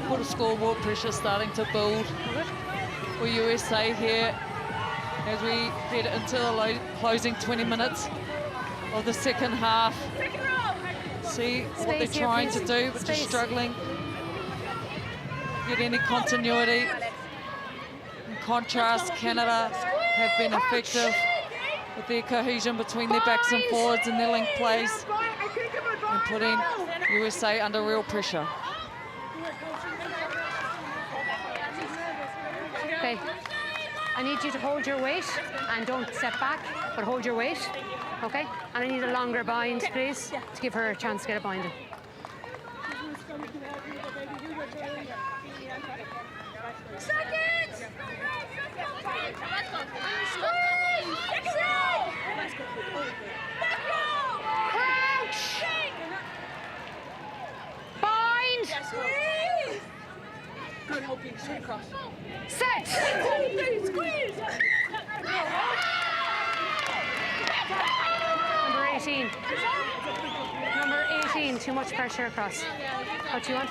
[SPEAKER 2] Put a scoreboard pressure starting to build for USA here as we head into the closing 20 minutes of the second half. See what they're trying to do, but just struggling. Get any continuity. In contrast, Canada have been effective with their cohesion between their backs and forwards and their link plays and putting USA under real pressure.
[SPEAKER 8] Okay, I need you to hold your weight and don't step back, but hold your weight, okay? And I need a longer bind, please, to give her a chance to get a bind in.
[SPEAKER 9] Seconds!
[SPEAKER 8] Crouch! Bind!
[SPEAKER 9] Good, help you straight across.
[SPEAKER 8] Set!
[SPEAKER 9] Squeeze!
[SPEAKER 8] Number 18. Number 18, too much pressure across. What do you want?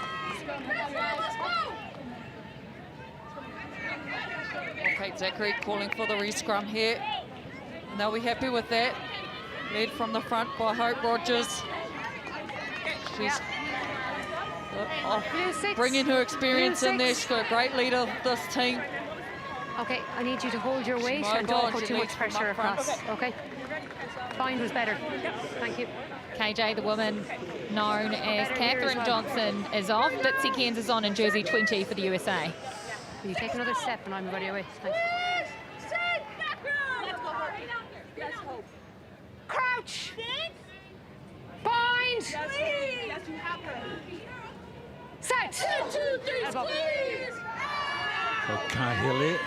[SPEAKER 2] Okay, Zachary calling for the re-scrum here. And they'll be happy with that. Led from the front by Hope Rogers. She's bringing her experience in there. She's got a great leader of this team.
[SPEAKER 8] Okay, I need you to hold your weight and don't put too much pressure across, okay? Bind was better. Thank you.
[SPEAKER 10] KJ, the woman known as Catherine Johnson, is off. Bitsy Cairns is on in jersey 20 for the USA.
[SPEAKER 8] Will you take another step and I'm ready away? Thanks. Crouch! Bind! Set! Elbow.
[SPEAKER 1] Kahele.
[SPEAKER 8] Use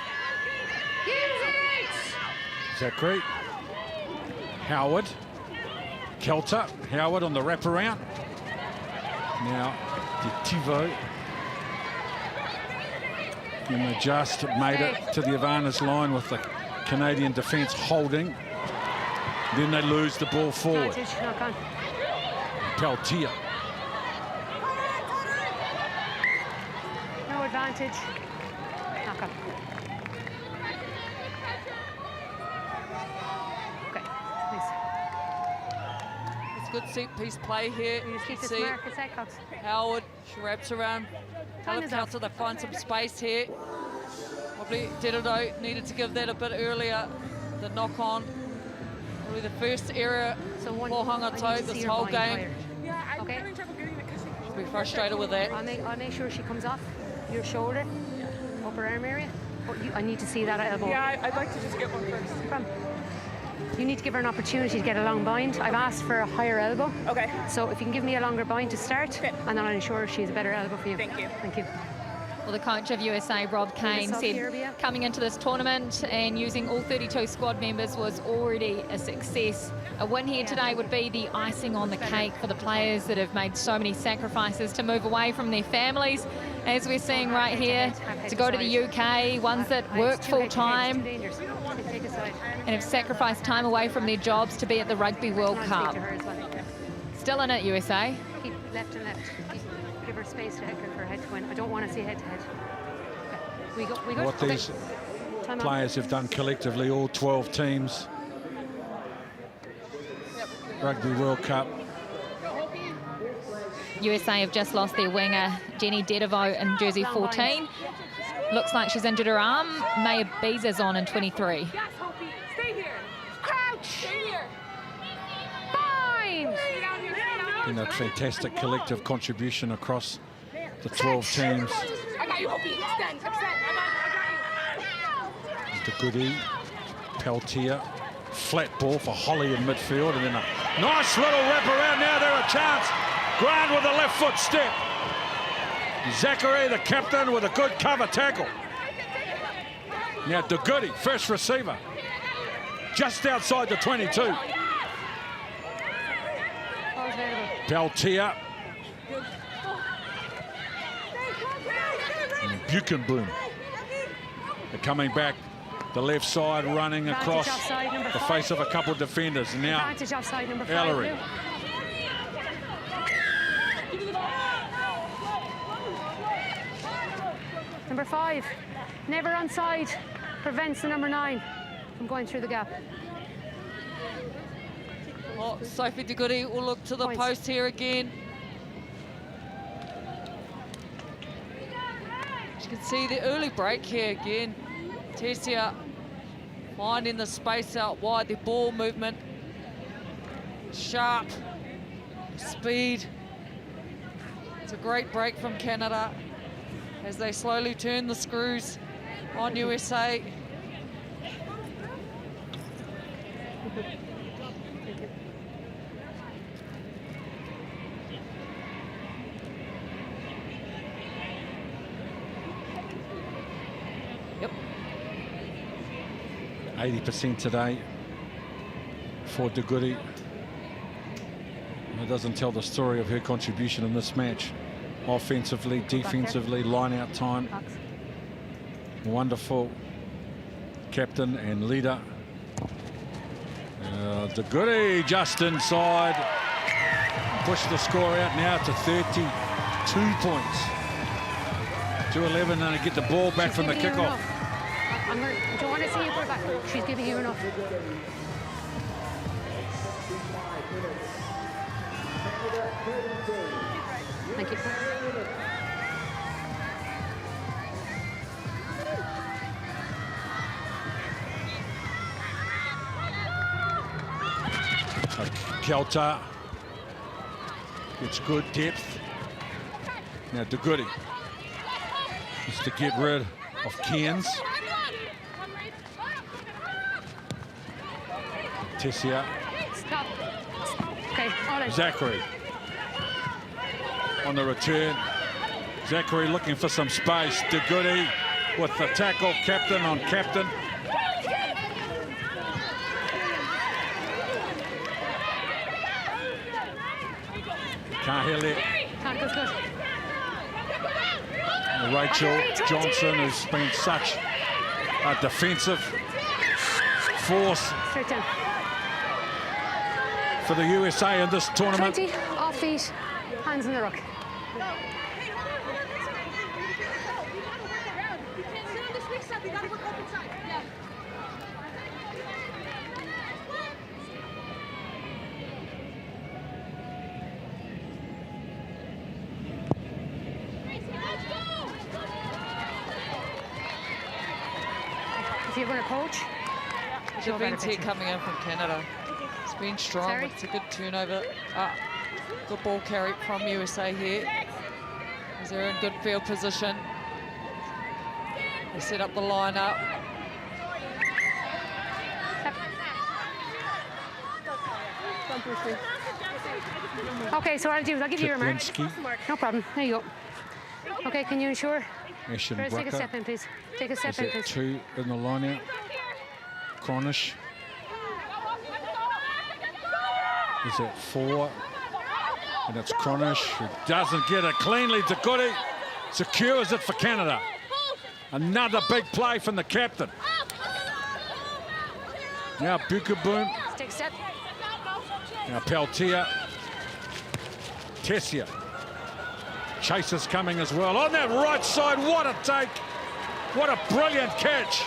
[SPEAKER 8] it!
[SPEAKER 1] Zachary. Howard. Kelter. Howard on the wraparound. Now, Tivo. And they just made it to the Ivana's line with the Canadian defence holding. Then they lose the ball forward.
[SPEAKER 8] Advantage, knock on.
[SPEAKER 1] Peltier.
[SPEAKER 8] No advantage. Knock on. Okay, thanks.
[SPEAKER 2] It's good set piece play here.
[SPEAKER 8] You just keep this
[SPEAKER 2] See
[SPEAKER 8] mark a sec, Cox.
[SPEAKER 2] Howard, she wraps around.
[SPEAKER 8] Time is up.
[SPEAKER 2] Counter, they find some space here. Probably Didido needed to give that a bit earlier. The knock on. Probably the first error
[SPEAKER 8] So one,
[SPEAKER 2] for
[SPEAKER 8] I need
[SPEAKER 2] Hangato
[SPEAKER 8] to see
[SPEAKER 2] this
[SPEAKER 8] her
[SPEAKER 2] whole
[SPEAKER 8] bind
[SPEAKER 2] game.
[SPEAKER 8] higher.
[SPEAKER 9] Yeah, I'm
[SPEAKER 8] Okay.
[SPEAKER 9] having trouble getting it because
[SPEAKER 2] She'll be frustrated with that.
[SPEAKER 8] I'll make sure she comes off your shoulder, upper arm area. But I need to see that elbow.
[SPEAKER 9] yeah, I'd like to just get one first.
[SPEAKER 8] You need to give her an opportunity to get a long bind. I've asked for a higher elbow.
[SPEAKER 9] Okay.
[SPEAKER 8] So if you can give me a longer bind to start,
[SPEAKER 9] Okay.
[SPEAKER 8] and then I'll ensure she's a better elbow for you.
[SPEAKER 9] Thank you.
[SPEAKER 8] Thank you.
[SPEAKER 10] Well, the coach of USA, Rob Kane, said coming into this tournament and using all 32 squad members was already a success. A win here today would be the icing on the cake for the players that have made so many sacrifices to move away from their families, as we're seeing right here, to go to the UK, ones that work full-time and have sacrificed time away from their jobs to be at the Rugby World Cup. Still in it, USA.
[SPEAKER 8] Keep left and left. Give her space to head for her head to win. I don't want to see head to head. Okay. We good?
[SPEAKER 1] What these
[SPEAKER 8] Time out.
[SPEAKER 1] players have done collectively, all 12 teams. Rugby World Cup.
[SPEAKER 10] USA have just lost their winger, Jenny Dedivo, in jersey 14. Looks like she's injured her arm. Maya Beeza's on in 23.
[SPEAKER 9] Yes, Hopi, stay here.
[SPEAKER 8] Crouch!
[SPEAKER 9] Stay here.
[SPEAKER 8] Bind!
[SPEAKER 9] Stay down here, stay down here.
[SPEAKER 1] You know, fantastic collective contribution across the 12 teams.
[SPEAKER 9] I got you, Hopi. Extend.
[SPEAKER 1] The Goody, Peltier, flat ball for Holly in midfield, and then a nice little wrap around. Now there a chance. Grant with a left foot step. Zachary, the captain, with a good cover tackle. Now De Goody, first receiver, just outside the 22. Peltier. And Buchenboom. They're coming back. The left side running across the face of a couple of defenders. And now Ellery.
[SPEAKER 8] Number 5, never onside, prevents the number 9 from going through the gap.
[SPEAKER 2] Oh, Sophie De Goody will look to the post here again. You can see the early break here again. Tessia finding the space out wide, the ball movement, sharp, speed. It's a great break from Canada as they slowly turn the screws on USA. Yep.
[SPEAKER 1] 80% today for De Goody. It doesn't tell the story of her contribution in this match. Offensively, defensively, line-out time. Wonderful captain and leader. De Goody just inside. Push the score out now to 32 points. 2-11, and get the ball back from the kickoff.
[SPEAKER 8] I don't want to see you go back. She's giving you enough. Thank you.
[SPEAKER 1] Kelta gets good depth. Now De Goody is to get rid of Cairns. Tessia.
[SPEAKER 8] Stop. Okay, all right.
[SPEAKER 1] Zachary on the return. Zachary looking for some space. De Goody with the tackle, captain on captain. Kahele.
[SPEAKER 8] Tackle's good.
[SPEAKER 1] Rachel Johnson, who's been such a defensive force
[SPEAKER 8] Straight down.
[SPEAKER 1] for the USA in this tournament.
[SPEAKER 8] 20, off feet, hands in the ruck. If you're going to coach,
[SPEAKER 2] Defense here coming in from Canada. It's been strong.
[SPEAKER 8] Sorry?
[SPEAKER 2] It's a good turnover. Good ball carry from USA here. As they're in good field position. They set up the lineup.
[SPEAKER 8] Okay, so what I'll do is I'll give you your mark.
[SPEAKER 1] Kiplinski.
[SPEAKER 8] No problem. There you go. Okay, can you ensure?
[SPEAKER 1] Ashen
[SPEAKER 8] First, take a
[SPEAKER 1] Brucker.
[SPEAKER 8] step in, please. Take a step
[SPEAKER 1] Is
[SPEAKER 8] in,
[SPEAKER 1] it
[SPEAKER 8] please.
[SPEAKER 1] 2 in the line out? Cronish. Is it 4? And it's Cronish who doesn't get it cleanly. De Goody secures it for Canada. Another big play from the captain. Now Buchenboom.
[SPEAKER 8] Take a step.
[SPEAKER 1] Now Peltier. Tessia. Chasers coming as well. On that right side, what a take. What a brilliant catch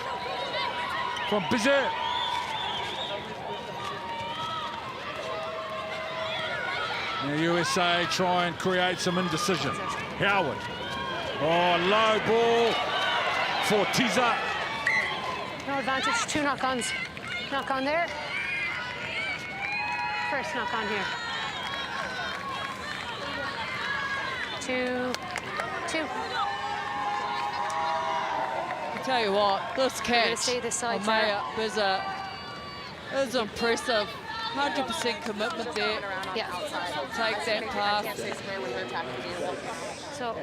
[SPEAKER 1] from Bizet. Now USA try and create some indecision. Howard. Oh, low ball for Tiza.
[SPEAKER 8] No advantage. 2 knock-ons. Knock on there. First knock on here. 2. 2.
[SPEAKER 2] I tell you what, this catch,
[SPEAKER 8] see this side,
[SPEAKER 2] Maya, is impressive. 100% commitment there.
[SPEAKER 8] Yeah.
[SPEAKER 2] Take that pass.
[SPEAKER 8] So,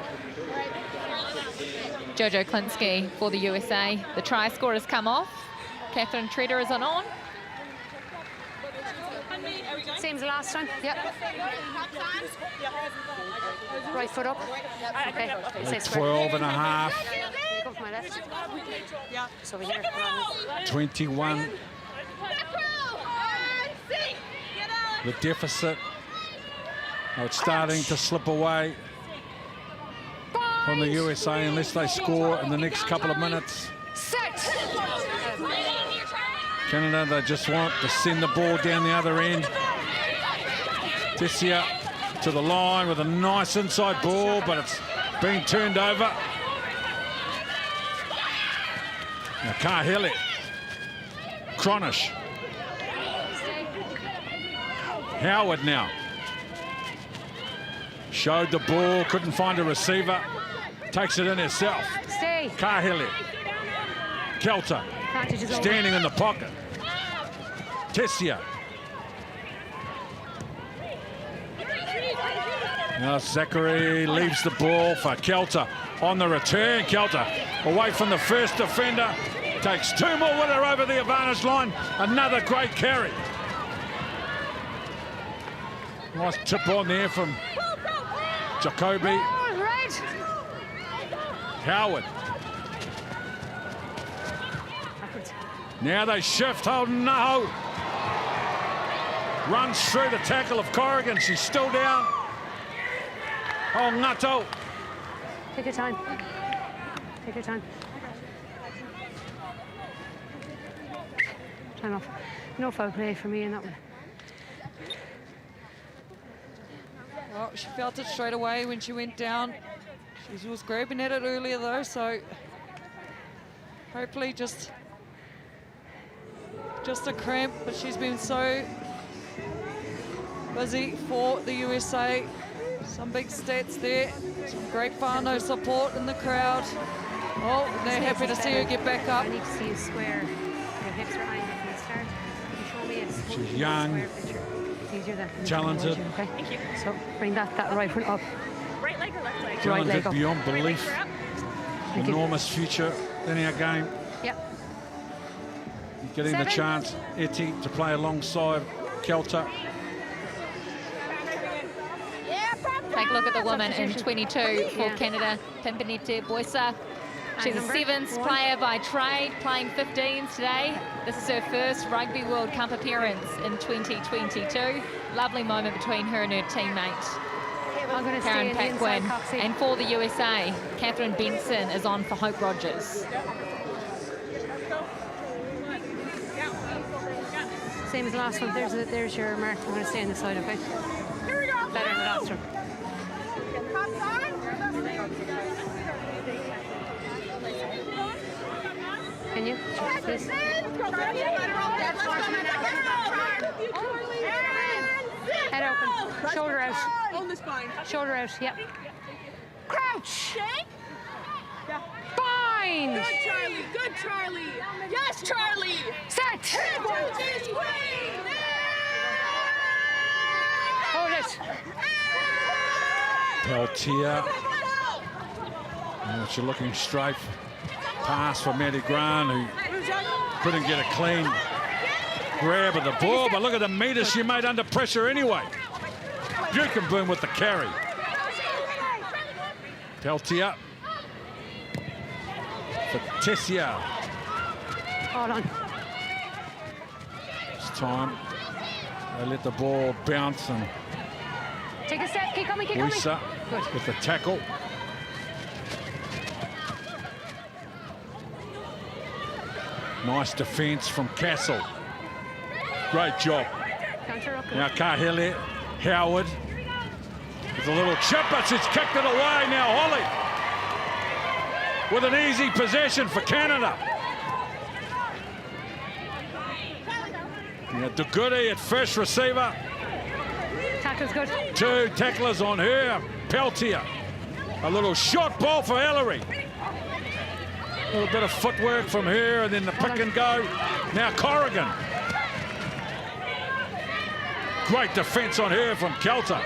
[SPEAKER 10] Jojo Klinsky for the USA. The try score has come off. Catherine Treader is on.
[SPEAKER 8] same as last time. Yep. Right foot up. Okay. Say square.
[SPEAKER 1] 12 and a half.
[SPEAKER 8] There you go for my left. So over here.
[SPEAKER 1] 21. The deficit. Oh, it's starting to slip away from the USA unless they score in the next couple of minutes.
[SPEAKER 8] Set.
[SPEAKER 1] Canada, they just want to send the ball down the other end. Tessia to the line with a nice inside ball, but it's being turned over. Now Kahele, Cronish, Howard now. Showed the ball, couldn't find a receiver. Takes it in herself.
[SPEAKER 8] Stay.
[SPEAKER 1] Kahele, Kelter, standing in the pocket. Tessia. Now Zachary leaves the ball for Kelter on the return. Kelter away from the first defender. Takes two more with her over the advantage line. Another great carry. Nice tip on there from Jacoby. Howard. Now they shift. Oh no. Runs through the tackle of Corrigan. She's still down. Oh, Ngato.
[SPEAKER 8] Take your time. Take your time. Time off. No foul play for me in that one.
[SPEAKER 2] Well, she felt it straight away when she went down. She was grabbing at it earlier though, so hopefully just a cramp, but she's been so busy for the USA. Some big stats there, some great whānau support in the crowd. Oh, they're happy to see her get back up.
[SPEAKER 8] I need to see you square. Your hips are high from the start. You show me a
[SPEAKER 1] She's young,
[SPEAKER 8] it's easier than
[SPEAKER 1] talented.
[SPEAKER 8] okay? Thank you. So bring that right one up.
[SPEAKER 9] Right leg or left leg?
[SPEAKER 8] Right leg
[SPEAKER 1] Talented
[SPEAKER 8] up.
[SPEAKER 1] beyond belief. Enormous future in our game.
[SPEAKER 8] Yep.
[SPEAKER 1] Getting the chance, Eti, to play alongside Kelter.
[SPEAKER 10] Take a look at the woman in 22 for Canada, Pimpinete Boysa. She's a sevens player by trade, playing 15s today. This is her first Rugby World Cup appearance in 2022. Lovely moment between her and her teammate, Karen Paquin. And for the USA, Catherine Benson is on for Hope Rogers.
[SPEAKER 8] Same as the last one. There's your mark. I'm going to stay on the side, okay?
[SPEAKER 9] Here we go.
[SPEAKER 8] Better than the last one. Can you? Please. Head open. Shoulder out.
[SPEAKER 9] On the spine.
[SPEAKER 8] Shoulder out. Yep. Crouch. Fine.
[SPEAKER 9] Good, Charlie. Good, Charlie. Yes, Charlie.
[SPEAKER 8] Set. Hold it.
[SPEAKER 1] Peltier. She's looking straight. Pass for Maddie Grant, who couldn't get a clean grab of the ball, but look at the meter she made under pressure anyway. Buchenboom with the carry. Peltier. For Tessia.
[SPEAKER 8] Hold on.
[SPEAKER 1] It's time. They let the ball bounce and
[SPEAKER 8] Take a step. Keep coming. Keep coming.
[SPEAKER 1] Boysa with the tackle. Nice defence from Castle. Great job. Now Kahele, Howard with a little chip, but she's kicked it away. Now Holly with an easy possession for Canada. Now DeGoody at first receiver.
[SPEAKER 8] Tackle's good.
[SPEAKER 1] Two tacklers on her. Peltier. A little short ball for Ellery. A little bit of footwork from her, and then the pick and go. Now Corrigan. Great defence on her from Kelter.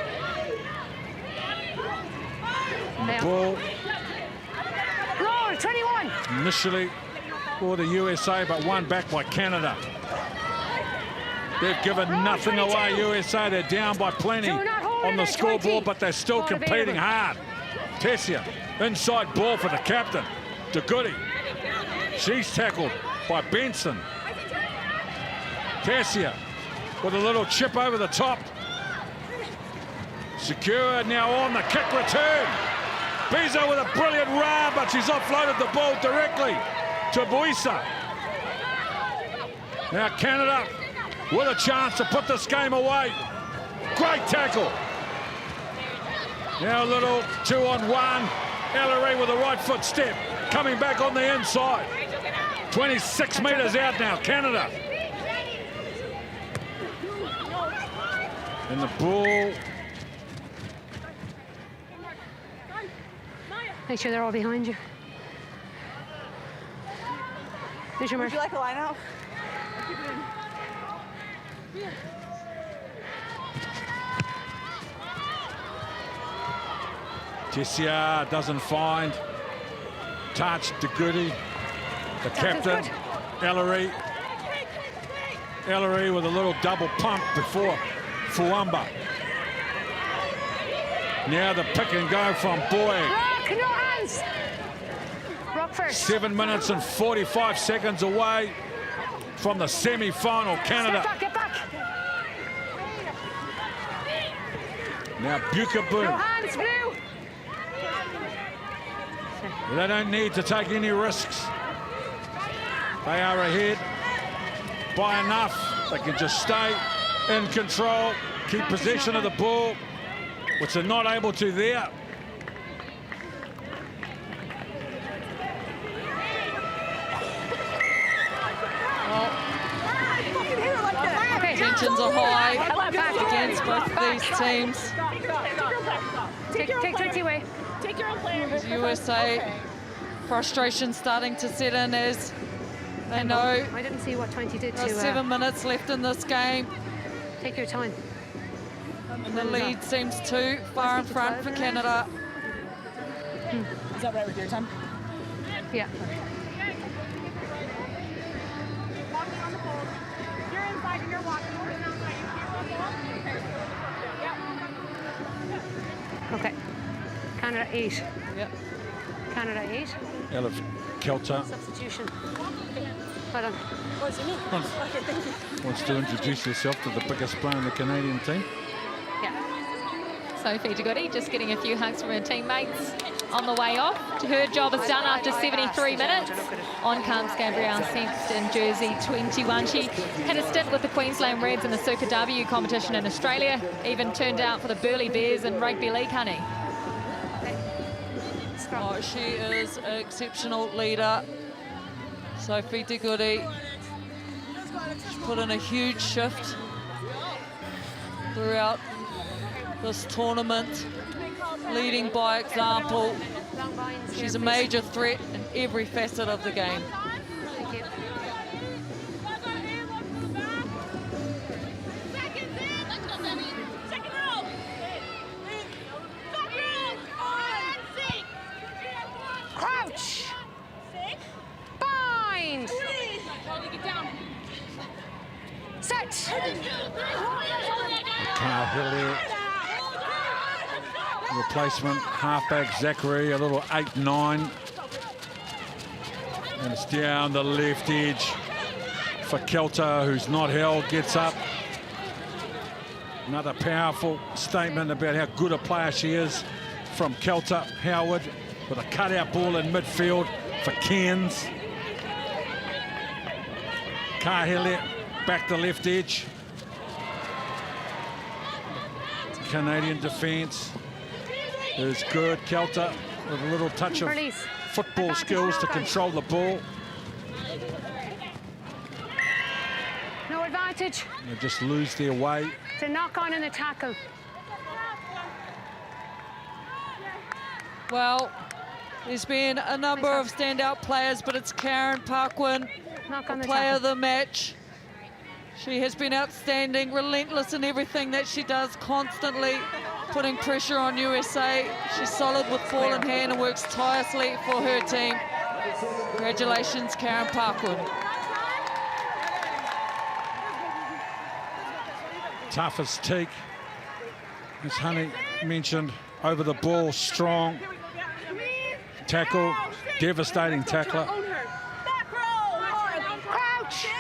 [SPEAKER 1] And the ball
[SPEAKER 8] Roll, 21.
[SPEAKER 1] initially for the USA, but won back by Canada. They've given nothing away, USA. They're down by plenty on the scoreboard, but they're still competing hard. Tessia, inside ball for the captain, De Goody. She's tackled by Benson. Tessia with a little chip over the top. Secure now on the kick return. Bezo with a brilliant run, but she's offloaded the ball directly to Buisa. Now Canada with a chance to put this game away. Great tackle. Now a little 2-on-1. Ellery with a right foot step. Coming back on the inside. 26 metres out now, Canada. And the ball.
[SPEAKER 8] Make sure they're all behind you. Would you
[SPEAKER 9] like a line out?
[SPEAKER 1] Tessia doesn't find. Touch De Goody. The captain, Ellery. Ellery with a little double pump before Fuamba. Now the pick and go from Boyd.
[SPEAKER 8] Rock, no hands. Rock first.
[SPEAKER 1] 7 minutes and 45 seconds away from the semi-final. Canada.
[SPEAKER 8] Get back.
[SPEAKER 1] Now Bukaboon.
[SPEAKER 8] No hands, Blue.
[SPEAKER 1] They don't need to take any risks. They are ahead by enough. They can just stay in control, keep possession of the ball, which they're not able to there.
[SPEAKER 2] Tensions are high against both of these teams.
[SPEAKER 8] Take 20 away.
[SPEAKER 9] Take your own player.
[SPEAKER 2] USA frustration starting to set in as they know
[SPEAKER 8] I didn't see what 20 did to
[SPEAKER 2] there's 7 minutes left in this game.
[SPEAKER 8] Take your time.
[SPEAKER 2] And the lead seems too far in front for Canada.
[SPEAKER 9] Is that right with your time?
[SPEAKER 8] Yeah.
[SPEAKER 9] You're inside and you're walking.
[SPEAKER 8] Okay. Canada 8.
[SPEAKER 2] Yep.
[SPEAKER 8] Canada 8.
[SPEAKER 1] Out Kelter
[SPEAKER 8] Substitution. Well done.
[SPEAKER 1] wants to introduce herself to the biggest player in the Canadian team.
[SPEAKER 8] Yeah.
[SPEAKER 10] Sophie De Goody just getting a few hugs from her teammates on the way off. Her job is done after 73 minutes. On comes Gabrielle Sexton, jersey 21. She had a stint with the Queensland Reds in the Super W competition in Australia. Even turned out for the Burleigh Bears in rugby league, honey.
[SPEAKER 2] Oh, she is an exceptional leader. Sophie De Goody. She's put in a huge shift throughout this tournament, leading by example. She's a major threat in every facet of the game.
[SPEAKER 8] Thank you. Crouch. Bind. Set.
[SPEAKER 1] Carl Hillier. Replacement halfback Zachary, a little 8-9. And it's down the left edge for Kelter, who's not held, gets up. Another powerful statement about how good a player she is from Kelter. Howard with a cutout ball in midfield for Cairns. Kahele back to left edge. Canadian defence is good. Kelter with a little touch of football skills to control the ball.
[SPEAKER 8] No advantage.
[SPEAKER 1] They just lose their way.
[SPEAKER 8] To knock on in the tackle.
[SPEAKER 2] Well, there's been a number of standout players, but it's Karen Parkwin, the player of the match. She has been outstanding, relentless in everything that she does, constantly putting pressure on USA. She's solid with ball in hand and works tirelessly for her team. Congratulations, Karen Parkwin.
[SPEAKER 1] Tough as teak, as Honey mentioned, over the ball, strong. Tackle, devastating tackler.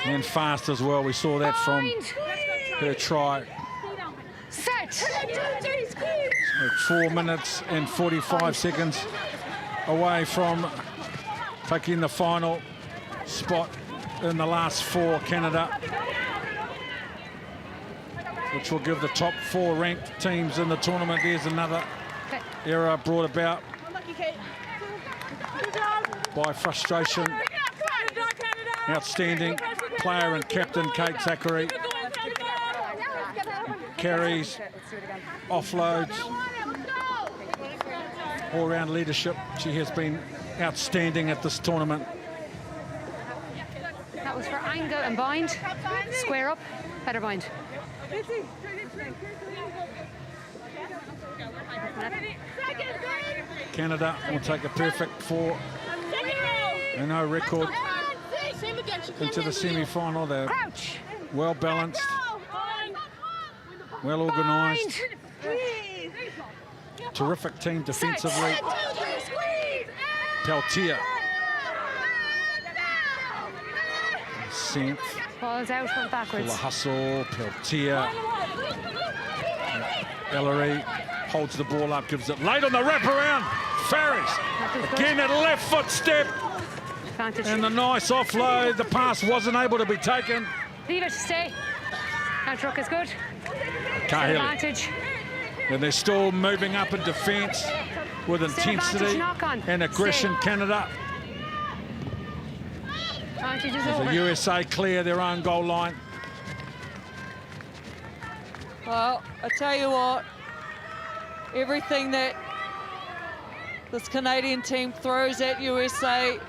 [SPEAKER 1] And fast as well. We saw that from her try.
[SPEAKER 8] Set.
[SPEAKER 1] 4 minutes and 45 seconds away from taking the final spot in the last 4, Canada, which will give the top 4 ranked teams in the tournament. There's another error brought about by frustration. Outstanding player and captain Kate Zachary. Carries, offloads, all-round leadership. She has been outstanding at this tournament.
[SPEAKER 8] That was for angle and bind. Square up, better bind.
[SPEAKER 1] Canada will take a perfect 4 and no record into the semi-final. They're well balanced, well organised, terrific team defensively. Peltier. Sent.
[SPEAKER 8] Ball's out from backwards.
[SPEAKER 1] Full of hustle, Peltier. Ellery holds the ball up, gives it late on the wraparound. Farris again at left foot step.
[SPEAKER 8] Advantage.
[SPEAKER 1] And the nice offload. The pass wasn't able to be taken.
[SPEAKER 8] Leave it, stay. That ruck is good.
[SPEAKER 1] Kahili.
[SPEAKER 8] Advantage.
[SPEAKER 1] And they're still moving up in defence with intensity and aggression,
[SPEAKER 8] Stay.
[SPEAKER 1] Canada.
[SPEAKER 8] Advantage is
[SPEAKER 1] As the
[SPEAKER 8] over.
[SPEAKER 1] USA clear their own goal line.
[SPEAKER 2] Well, I tell you what, everything that this Canadian team throws at USA,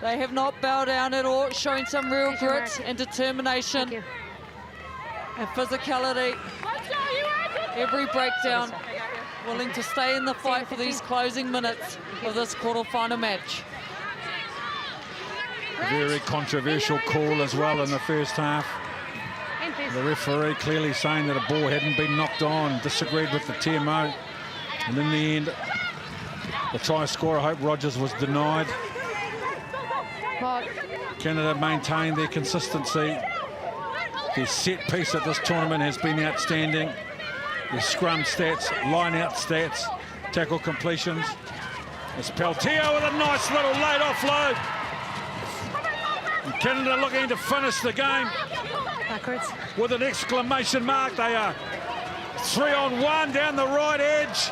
[SPEAKER 2] they have not bowed down at all, showing some real grit and determination and physicality. Every breakdown, willing to stay in the fight for these closing minutes of this quarterfinal match.
[SPEAKER 1] Very controversial call as well in the first half. The referee clearly saying that a ball hadn't been knocked on, disagreed with the TMO. And in the end, the try scorer, Hope Rogers, was denied. Canada maintained their consistency. Their set piece at this tournament has been outstanding. Their scrum stats, line-out stats, tackle completions. It's Peltier with a nice little late offload. And Canada looking to finish the game
[SPEAKER 8] backwards
[SPEAKER 1] with an exclamation mark. They are 3-on-1 down the right edge.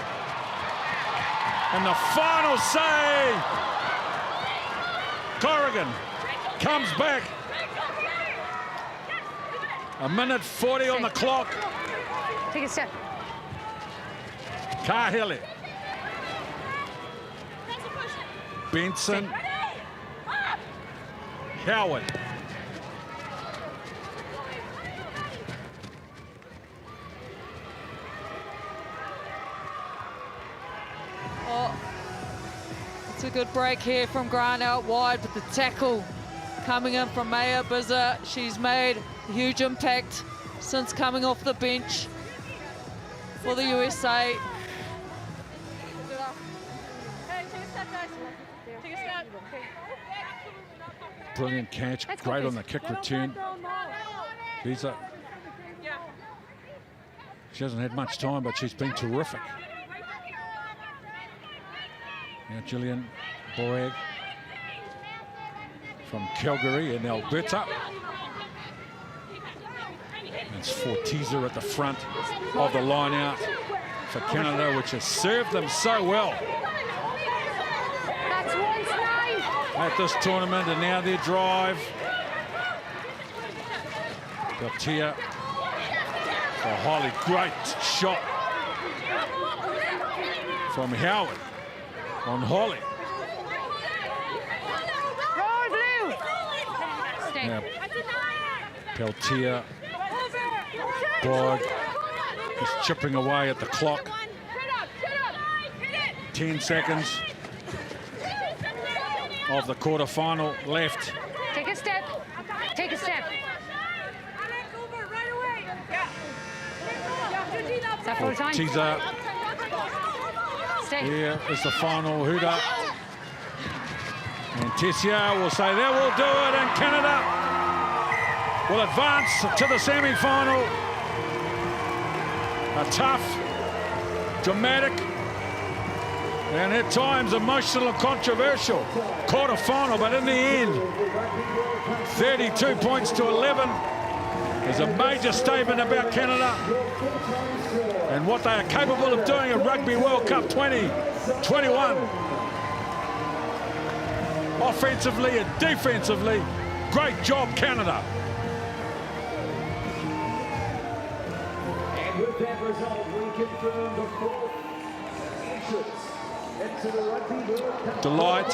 [SPEAKER 1] And the final say, Corrigan comes back. 1:40 on the clock.
[SPEAKER 8] Take a step.
[SPEAKER 1] Kahili. Benson. Howard.
[SPEAKER 2] Oh, it's a good break here from Grant out wide, but the tackle coming in from Maya Bizza. She's made a huge impact since coming off the bench for the USA.
[SPEAKER 1] Brilliant catch, great on the kick return. Bizza. She hasn't had much time, but she's been terrific. Now Gillian Boag from Calgary in Alberta. It's Fortiza at the front of the line out for Canada, which has served them so well
[SPEAKER 8] That's 1-9.
[SPEAKER 1] at this tournament. And now their drive. Peltier for Holly, great shot from Howard. on Holly. Now, Peltier, Borg is chipping away at the clock. 10 seconds of the quarterfinal left.
[SPEAKER 8] Take a step. Take a step. Is that full time?
[SPEAKER 1] Teaser.
[SPEAKER 8] Stay.
[SPEAKER 1] Here is the final hooter. And Tessier will say that will do it, and Canada will advance to the semi-final. A tough, dramatic, and at times emotional and controversial quarter-final, but in the end, 32 points to 11 is a major statement about Canada and what they are capable of doing at Rugby World Cup 2021. Offensively and defensively, great job, Canada.
[SPEAKER 7] And with that result, we confirm the fourth entrance into the Rugby World Cup.
[SPEAKER 1] Delight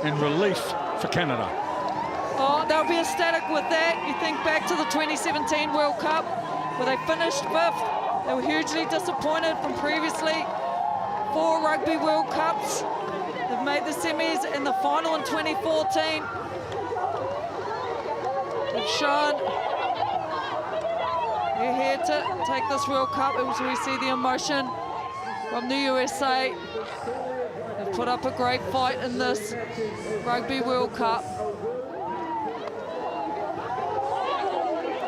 [SPEAKER 1] and relief for Canada.
[SPEAKER 2] Oh, they'll be ecstatic with that. You think back to the 2017 World Cup, where they finished 5th. They were hugely disappointed from previously 4 Rugby World Cups. They've made the semis and the final in 2014. They've shown they're here to take this World Cup. As we see the emotion from the USA. They've put up a great fight in this Rugby World Cup.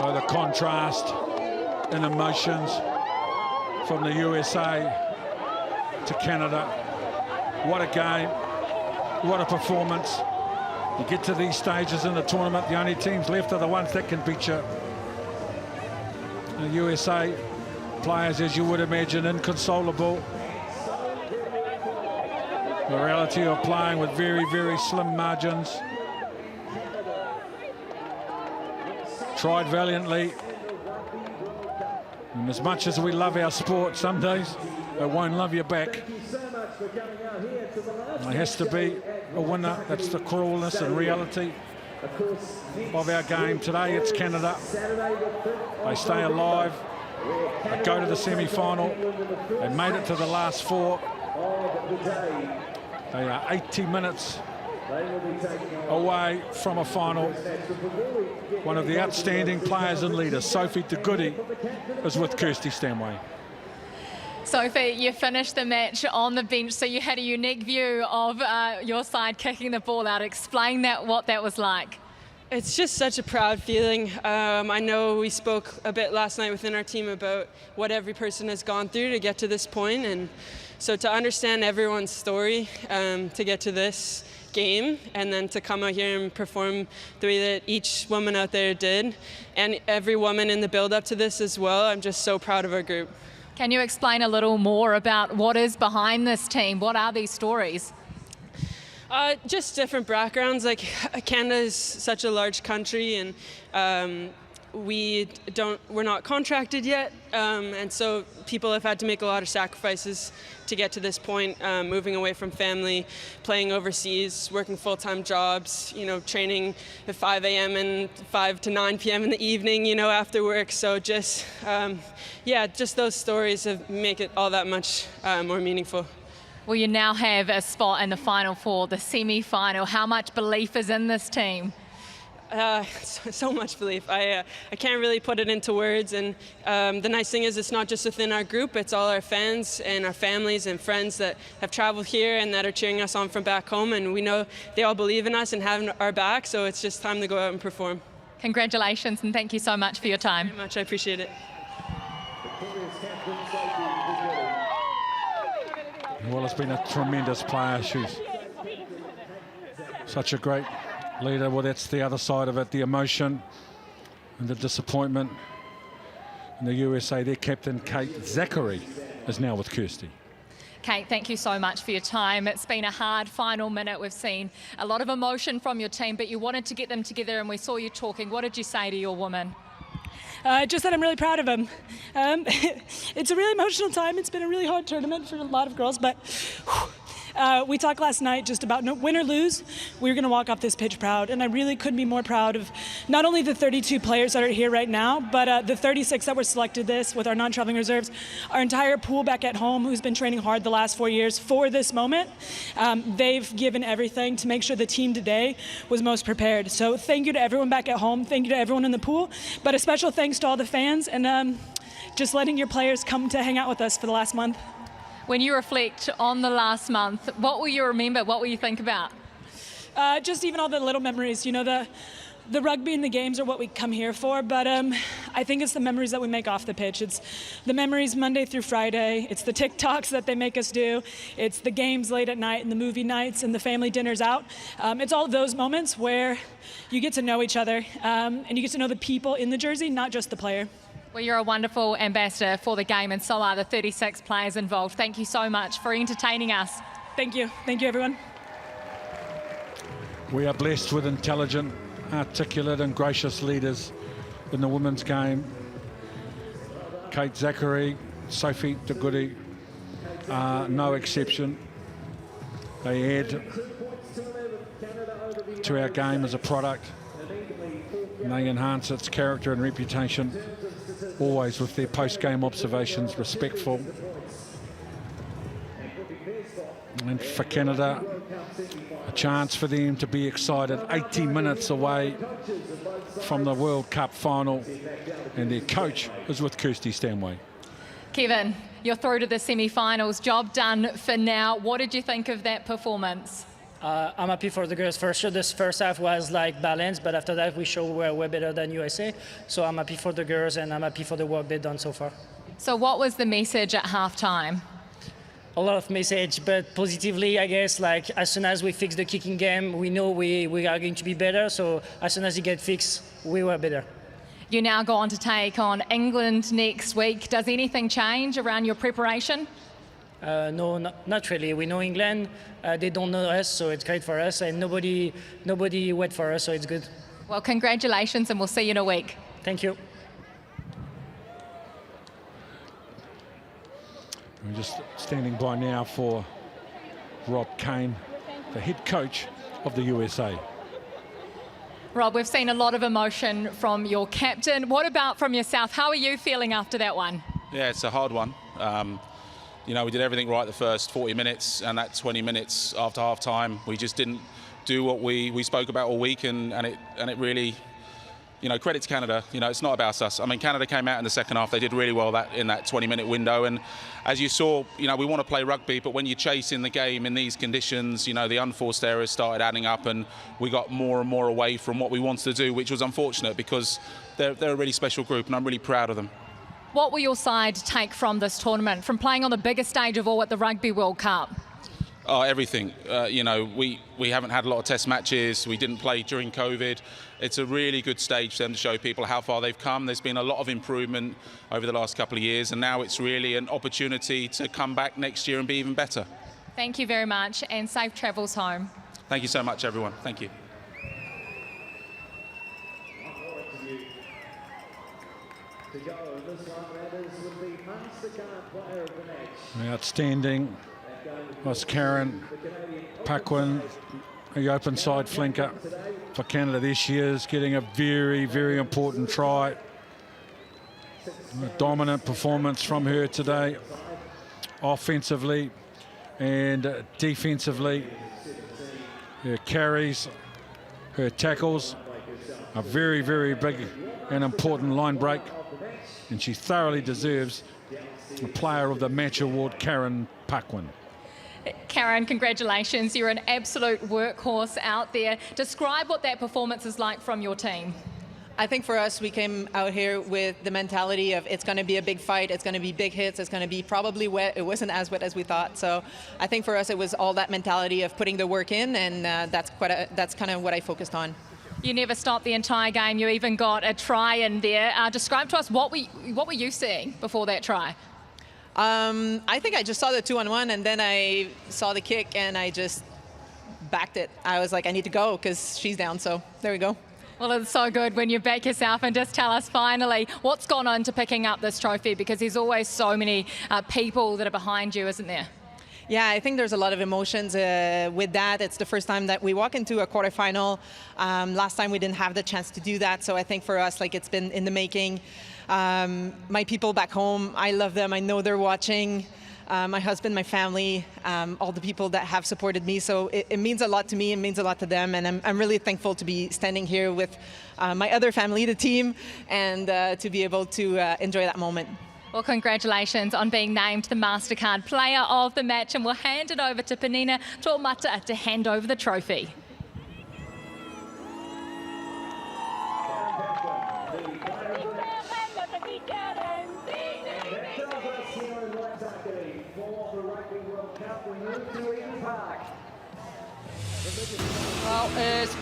[SPEAKER 1] Oh, the contrast in emotions from the USA to Canada. What a game, what a performance. You get to these stages in the tournament, the only teams left are the ones that can beat you. The USA players, as you would imagine, inconsolable. The reality of playing with very, very slim margins. Tried valiantly. And as much as we love our sport, some days they won't love you back. There has to be a winner. That's the cruelness and reality of our game. Today it's Canada. They stay alive. They go to the semi-final. They made it to the last 4. They are 80 minutes away from a final. One of the outstanding players and leaders, Sophie De Goede, is with Kirsty Stanway.
[SPEAKER 10] Sophie, you finished the match on the bench, so you had a unique view of your side kicking the ball out. Explain what that was like.
[SPEAKER 12] It's just such a proud feeling. I know we spoke a bit last night within our team about what every person has gone through to get to this point, and so to understand everyone's story to get to this game, and then to come out here and perform the way that each woman out there did, and every woman in the build-up to this as well. I'm just so proud of our group.
[SPEAKER 10] Can you explain a little more about what is behind this team? What are these stories?
[SPEAKER 12] Just different backgrounds. Like, Canada is such a large country, and we're not contracted yet, and so people have had to make a lot of sacrifices to get to this point, moving away from family, playing overseas, working full-time jobs, training at 5 a.m. and 5 to 9 p.m. in the evening, after work. So just, just those stories make it all that much more meaningful.
[SPEAKER 10] Well, you now have a spot in the Final Four, the semi-final. How much belief is in this team?
[SPEAKER 12] So much belief. I can't really put it into words, and the nice thing is it's not just within our group, it's all our fans and our families and friends that have traveled here and that are cheering us on from back home, and we know they all believe in us and have our back, so it's just time to go out and perform.
[SPEAKER 10] Congratulations, and thank you so much for your time.
[SPEAKER 12] Thank you very much, I appreciate it.
[SPEAKER 1] Well, it's been a tremendous player. She's such a great leader. Well, that's the other side of it, the emotion and the disappointment. In the USA, their captain, Kate Zachary, is now with Kirsty.
[SPEAKER 10] Kate, thank you so much for your time. It's been a hard final minute. We've seen a lot of emotion from your team, but you wanted to get them together, and we saw you talking. What did you say to your woman?
[SPEAKER 13] Just that I'm really proud of him. It's a really emotional time. It's been a really hard tournament for a lot of girls, but We talked last night just about win or lose, we're going to walk off this pitch proud. And I really couldn't be more proud of not only the 32 players that are here right now, but the 36 that were selected this with our non-traveling reserves, our entire pool back at home who's been training hard the last 4 years for this moment. They've given everything to make sure the team today was most prepared. So thank you to everyone back at home. Thank you to everyone in the pool. But a special thanks to all the fans and just letting your players come to hang out with us for the last month.
[SPEAKER 10] When you reflect on the last month, what will you remember? What will you think about?
[SPEAKER 13] Just even all the little memories. You know, the rugby and the games are what we come here for, but I think it's the memories that we make off the pitch. It's the memories Monday through Friday. It's the TikToks that they make us do. It's the games late at night and the movie nights and the family dinners out. It's all of those moments where you get to know each other and you get to know the people in the jersey, not just the player.
[SPEAKER 10] Well, you're a wonderful ambassador for the game, and so are the 36 players involved. Thank you so much for entertaining us.
[SPEAKER 13] Thank you. Thank you, everyone.
[SPEAKER 1] We are blessed with intelligent, articulate and gracious leaders in the women's game. Kate Zachary, Sophie De Goede are no exception. They add to our game as a product, and they enhance its character and reputation, always with their post-game observations, respectful. And for Canada, a chance for them to be excited, 80 minutes away from the World Cup final, and their coach is with Kirsty Stanway.
[SPEAKER 10] Kevin, you're through to the semi-finals. Job done for now. What did you think of that performance?
[SPEAKER 5] I'm happy for the girls. For sure, this first half was like balanced, but after that, we showed we're way better than USA. So I'm happy for the girls, and I'm happy for the work they've done so far.
[SPEAKER 10] So what was the message at halftime?
[SPEAKER 5] A lot of message, but positively, I guess, like as soon as we fix the kicking game, we know we are going to be better. So as soon as it gets fixed, we were better.
[SPEAKER 10] You now go on to take on England next week. Does anything change around your preparation?
[SPEAKER 5] No, not really. We know England. They don't know us, so it's great for us. And nobody wait for us, so it's good.
[SPEAKER 10] Well, congratulations, and we'll see you in a week.
[SPEAKER 5] Thank you.
[SPEAKER 1] We're just standing by now for Rob Kane, the head coach of the USA.
[SPEAKER 10] Rob, we've seen a lot of emotion from your captain. What about from yourself? How are you feeling after that one?
[SPEAKER 4] Yeah, it's a hard one. You know, we did everything right the first 40 minutes, and that 20 minutes after half-time, we just didn't do what we spoke about all week, and it really, you know, credit to Canada. You know, it's not about us. I mean, Canada came out in the second half. They did really well in that 20-minute window, and as you saw, you know, we want to play rugby, but when you chase in the game in these conditions, you know, the unforced errors started adding up, and we got more and more away from what we wanted to do, which was unfortunate because they're a really special group, and I'm really proud of them.
[SPEAKER 10] What will your side take from this tournament, from playing on the biggest stage of all at the Rugby World Cup?
[SPEAKER 4] Oh, everything. You know, we haven't had a lot of test matches. We didn't play during COVID. It's a really good stage for them to show people how far they've come. There's been a lot of improvement over the last couple of years, and now it's really an opportunity to come back next year and be even better.
[SPEAKER 10] Thank you very much, and safe travels home.
[SPEAKER 4] Thank you so much, everyone. Thank you.
[SPEAKER 7] To go, this one that is with the MasterCard player of the match.
[SPEAKER 1] Outstanding was Karen Paquin, the open side flanker for Canada this year, is getting a very, very important try. A dominant performance from her today, offensively and defensively. Her carries, her tackles, a very, very big and important line break, and she thoroughly deserves a Player of the Match award, Karen Paquin.
[SPEAKER 10] Karen, congratulations. You're an absolute workhorse out there. Describe what that performance is like from your team.
[SPEAKER 14] I think for us, we came out here with the mentality of it's going to be a big fight, it's going to be big hits, it's going to be probably wet. It wasn't as wet as we thought. So I think for us, it was all that mentality of putting the work in, and that's kind of what I focused on.
[SPEAKER 10] You never stopped the entire game. You even got a try in there. Describe to us what were you seeing before that try?
[SPEAKER 14] I think I just saw the 2-on-1, and then I saw the kick, and I just backed it. I was like, I need to go because she's down. So there we go.
[SPEAKER 10] Well, it's so good when you back yourself, and just tell us finally what's gone on to picking up this trophy, because there's always so many people that are behind you, isn't there?
[SPEAKER 14] Yeah, I think there's a lot of emotions with that. It's the first time that we walk into a quarterfinal. Last time we didn't have the chance to do that, so I think for us, like, it's been in the making. My people back home, I love them. I know they're watching. My husband, my family, all the people that have supported me. So it means a lot to me. It means a lot to them, and I'm really thankful to be standing here with my other family, the team, and to be able to enjoy that moment.
[SPEAKER 10] Well, congratulations on being named the MasterCard Player of the Match, and we'll hand it over to Penina To'omata to hand over the trophy.
[SPEAKER 2] Well, as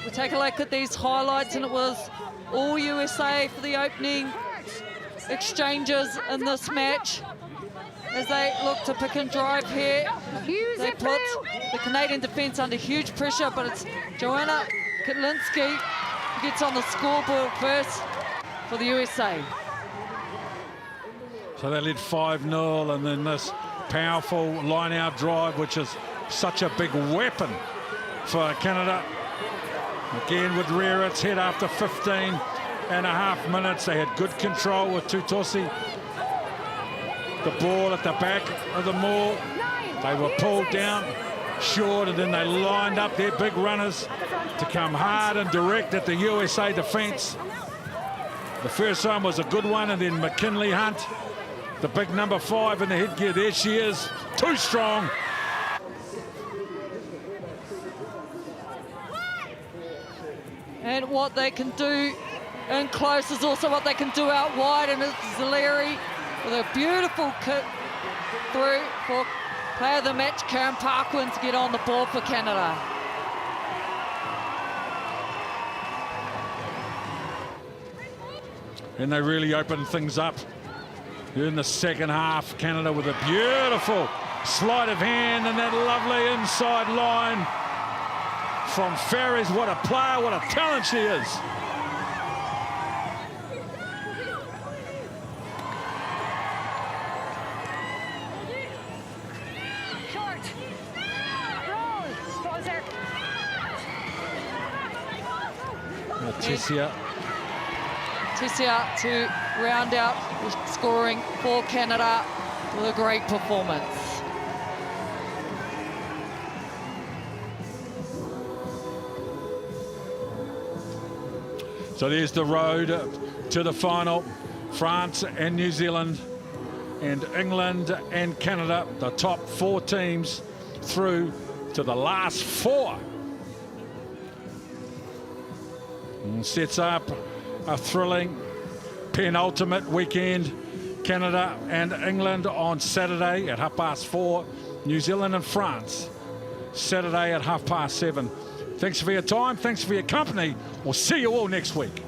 [SPEAKER 2] we take a look at these highlights, and it was all USA for the opening exchanges in this match. As they look to pick and drive here, they put the Canadian defence under huge pressure, but it's Joanna Kitlinski who gets on the scoreboard first for the USA.
[SPEAKER 1] So they led 5-0, and then this powerful line-out drive, which is such a big weapon for Canada. Again with Rearitz's head after 15.5 minutes. They had good control with Tutosi. The ball at the back of the maul. They were pulled down short, and then they lined up their big runners to come hard and direct at the USA defence. The first one was a good one, and then McKinley Hunt, the big number 5 in the headgear. There she is, too strong.
[SPEAKER 2] And what they can do in close is also what they can do out wide, and it's Zaleri with a beautiful kick through for player of the match, Karen Parkland, to get on the board for Canada.
[SPEAKER 1] And they really opened things up in the second half. Canada with a beautiful sleight of hand and that lovely inside line from Ferries. What a player, what a talent she is.
[SPEAKER 2] Tessia to round out the scoring for Canada with a great performance.
[SPEAKER 1] So there's the road to the final. France and New Zealand and England and Canada, the top 4 teams through to the last 4. And sets up a thrilling penultimate weekend. Canada and England on Saturday at 4:30. New Zealand and France Saturday at 7:30. Thanks for your time. Thanks for your company. We'll see you all next week.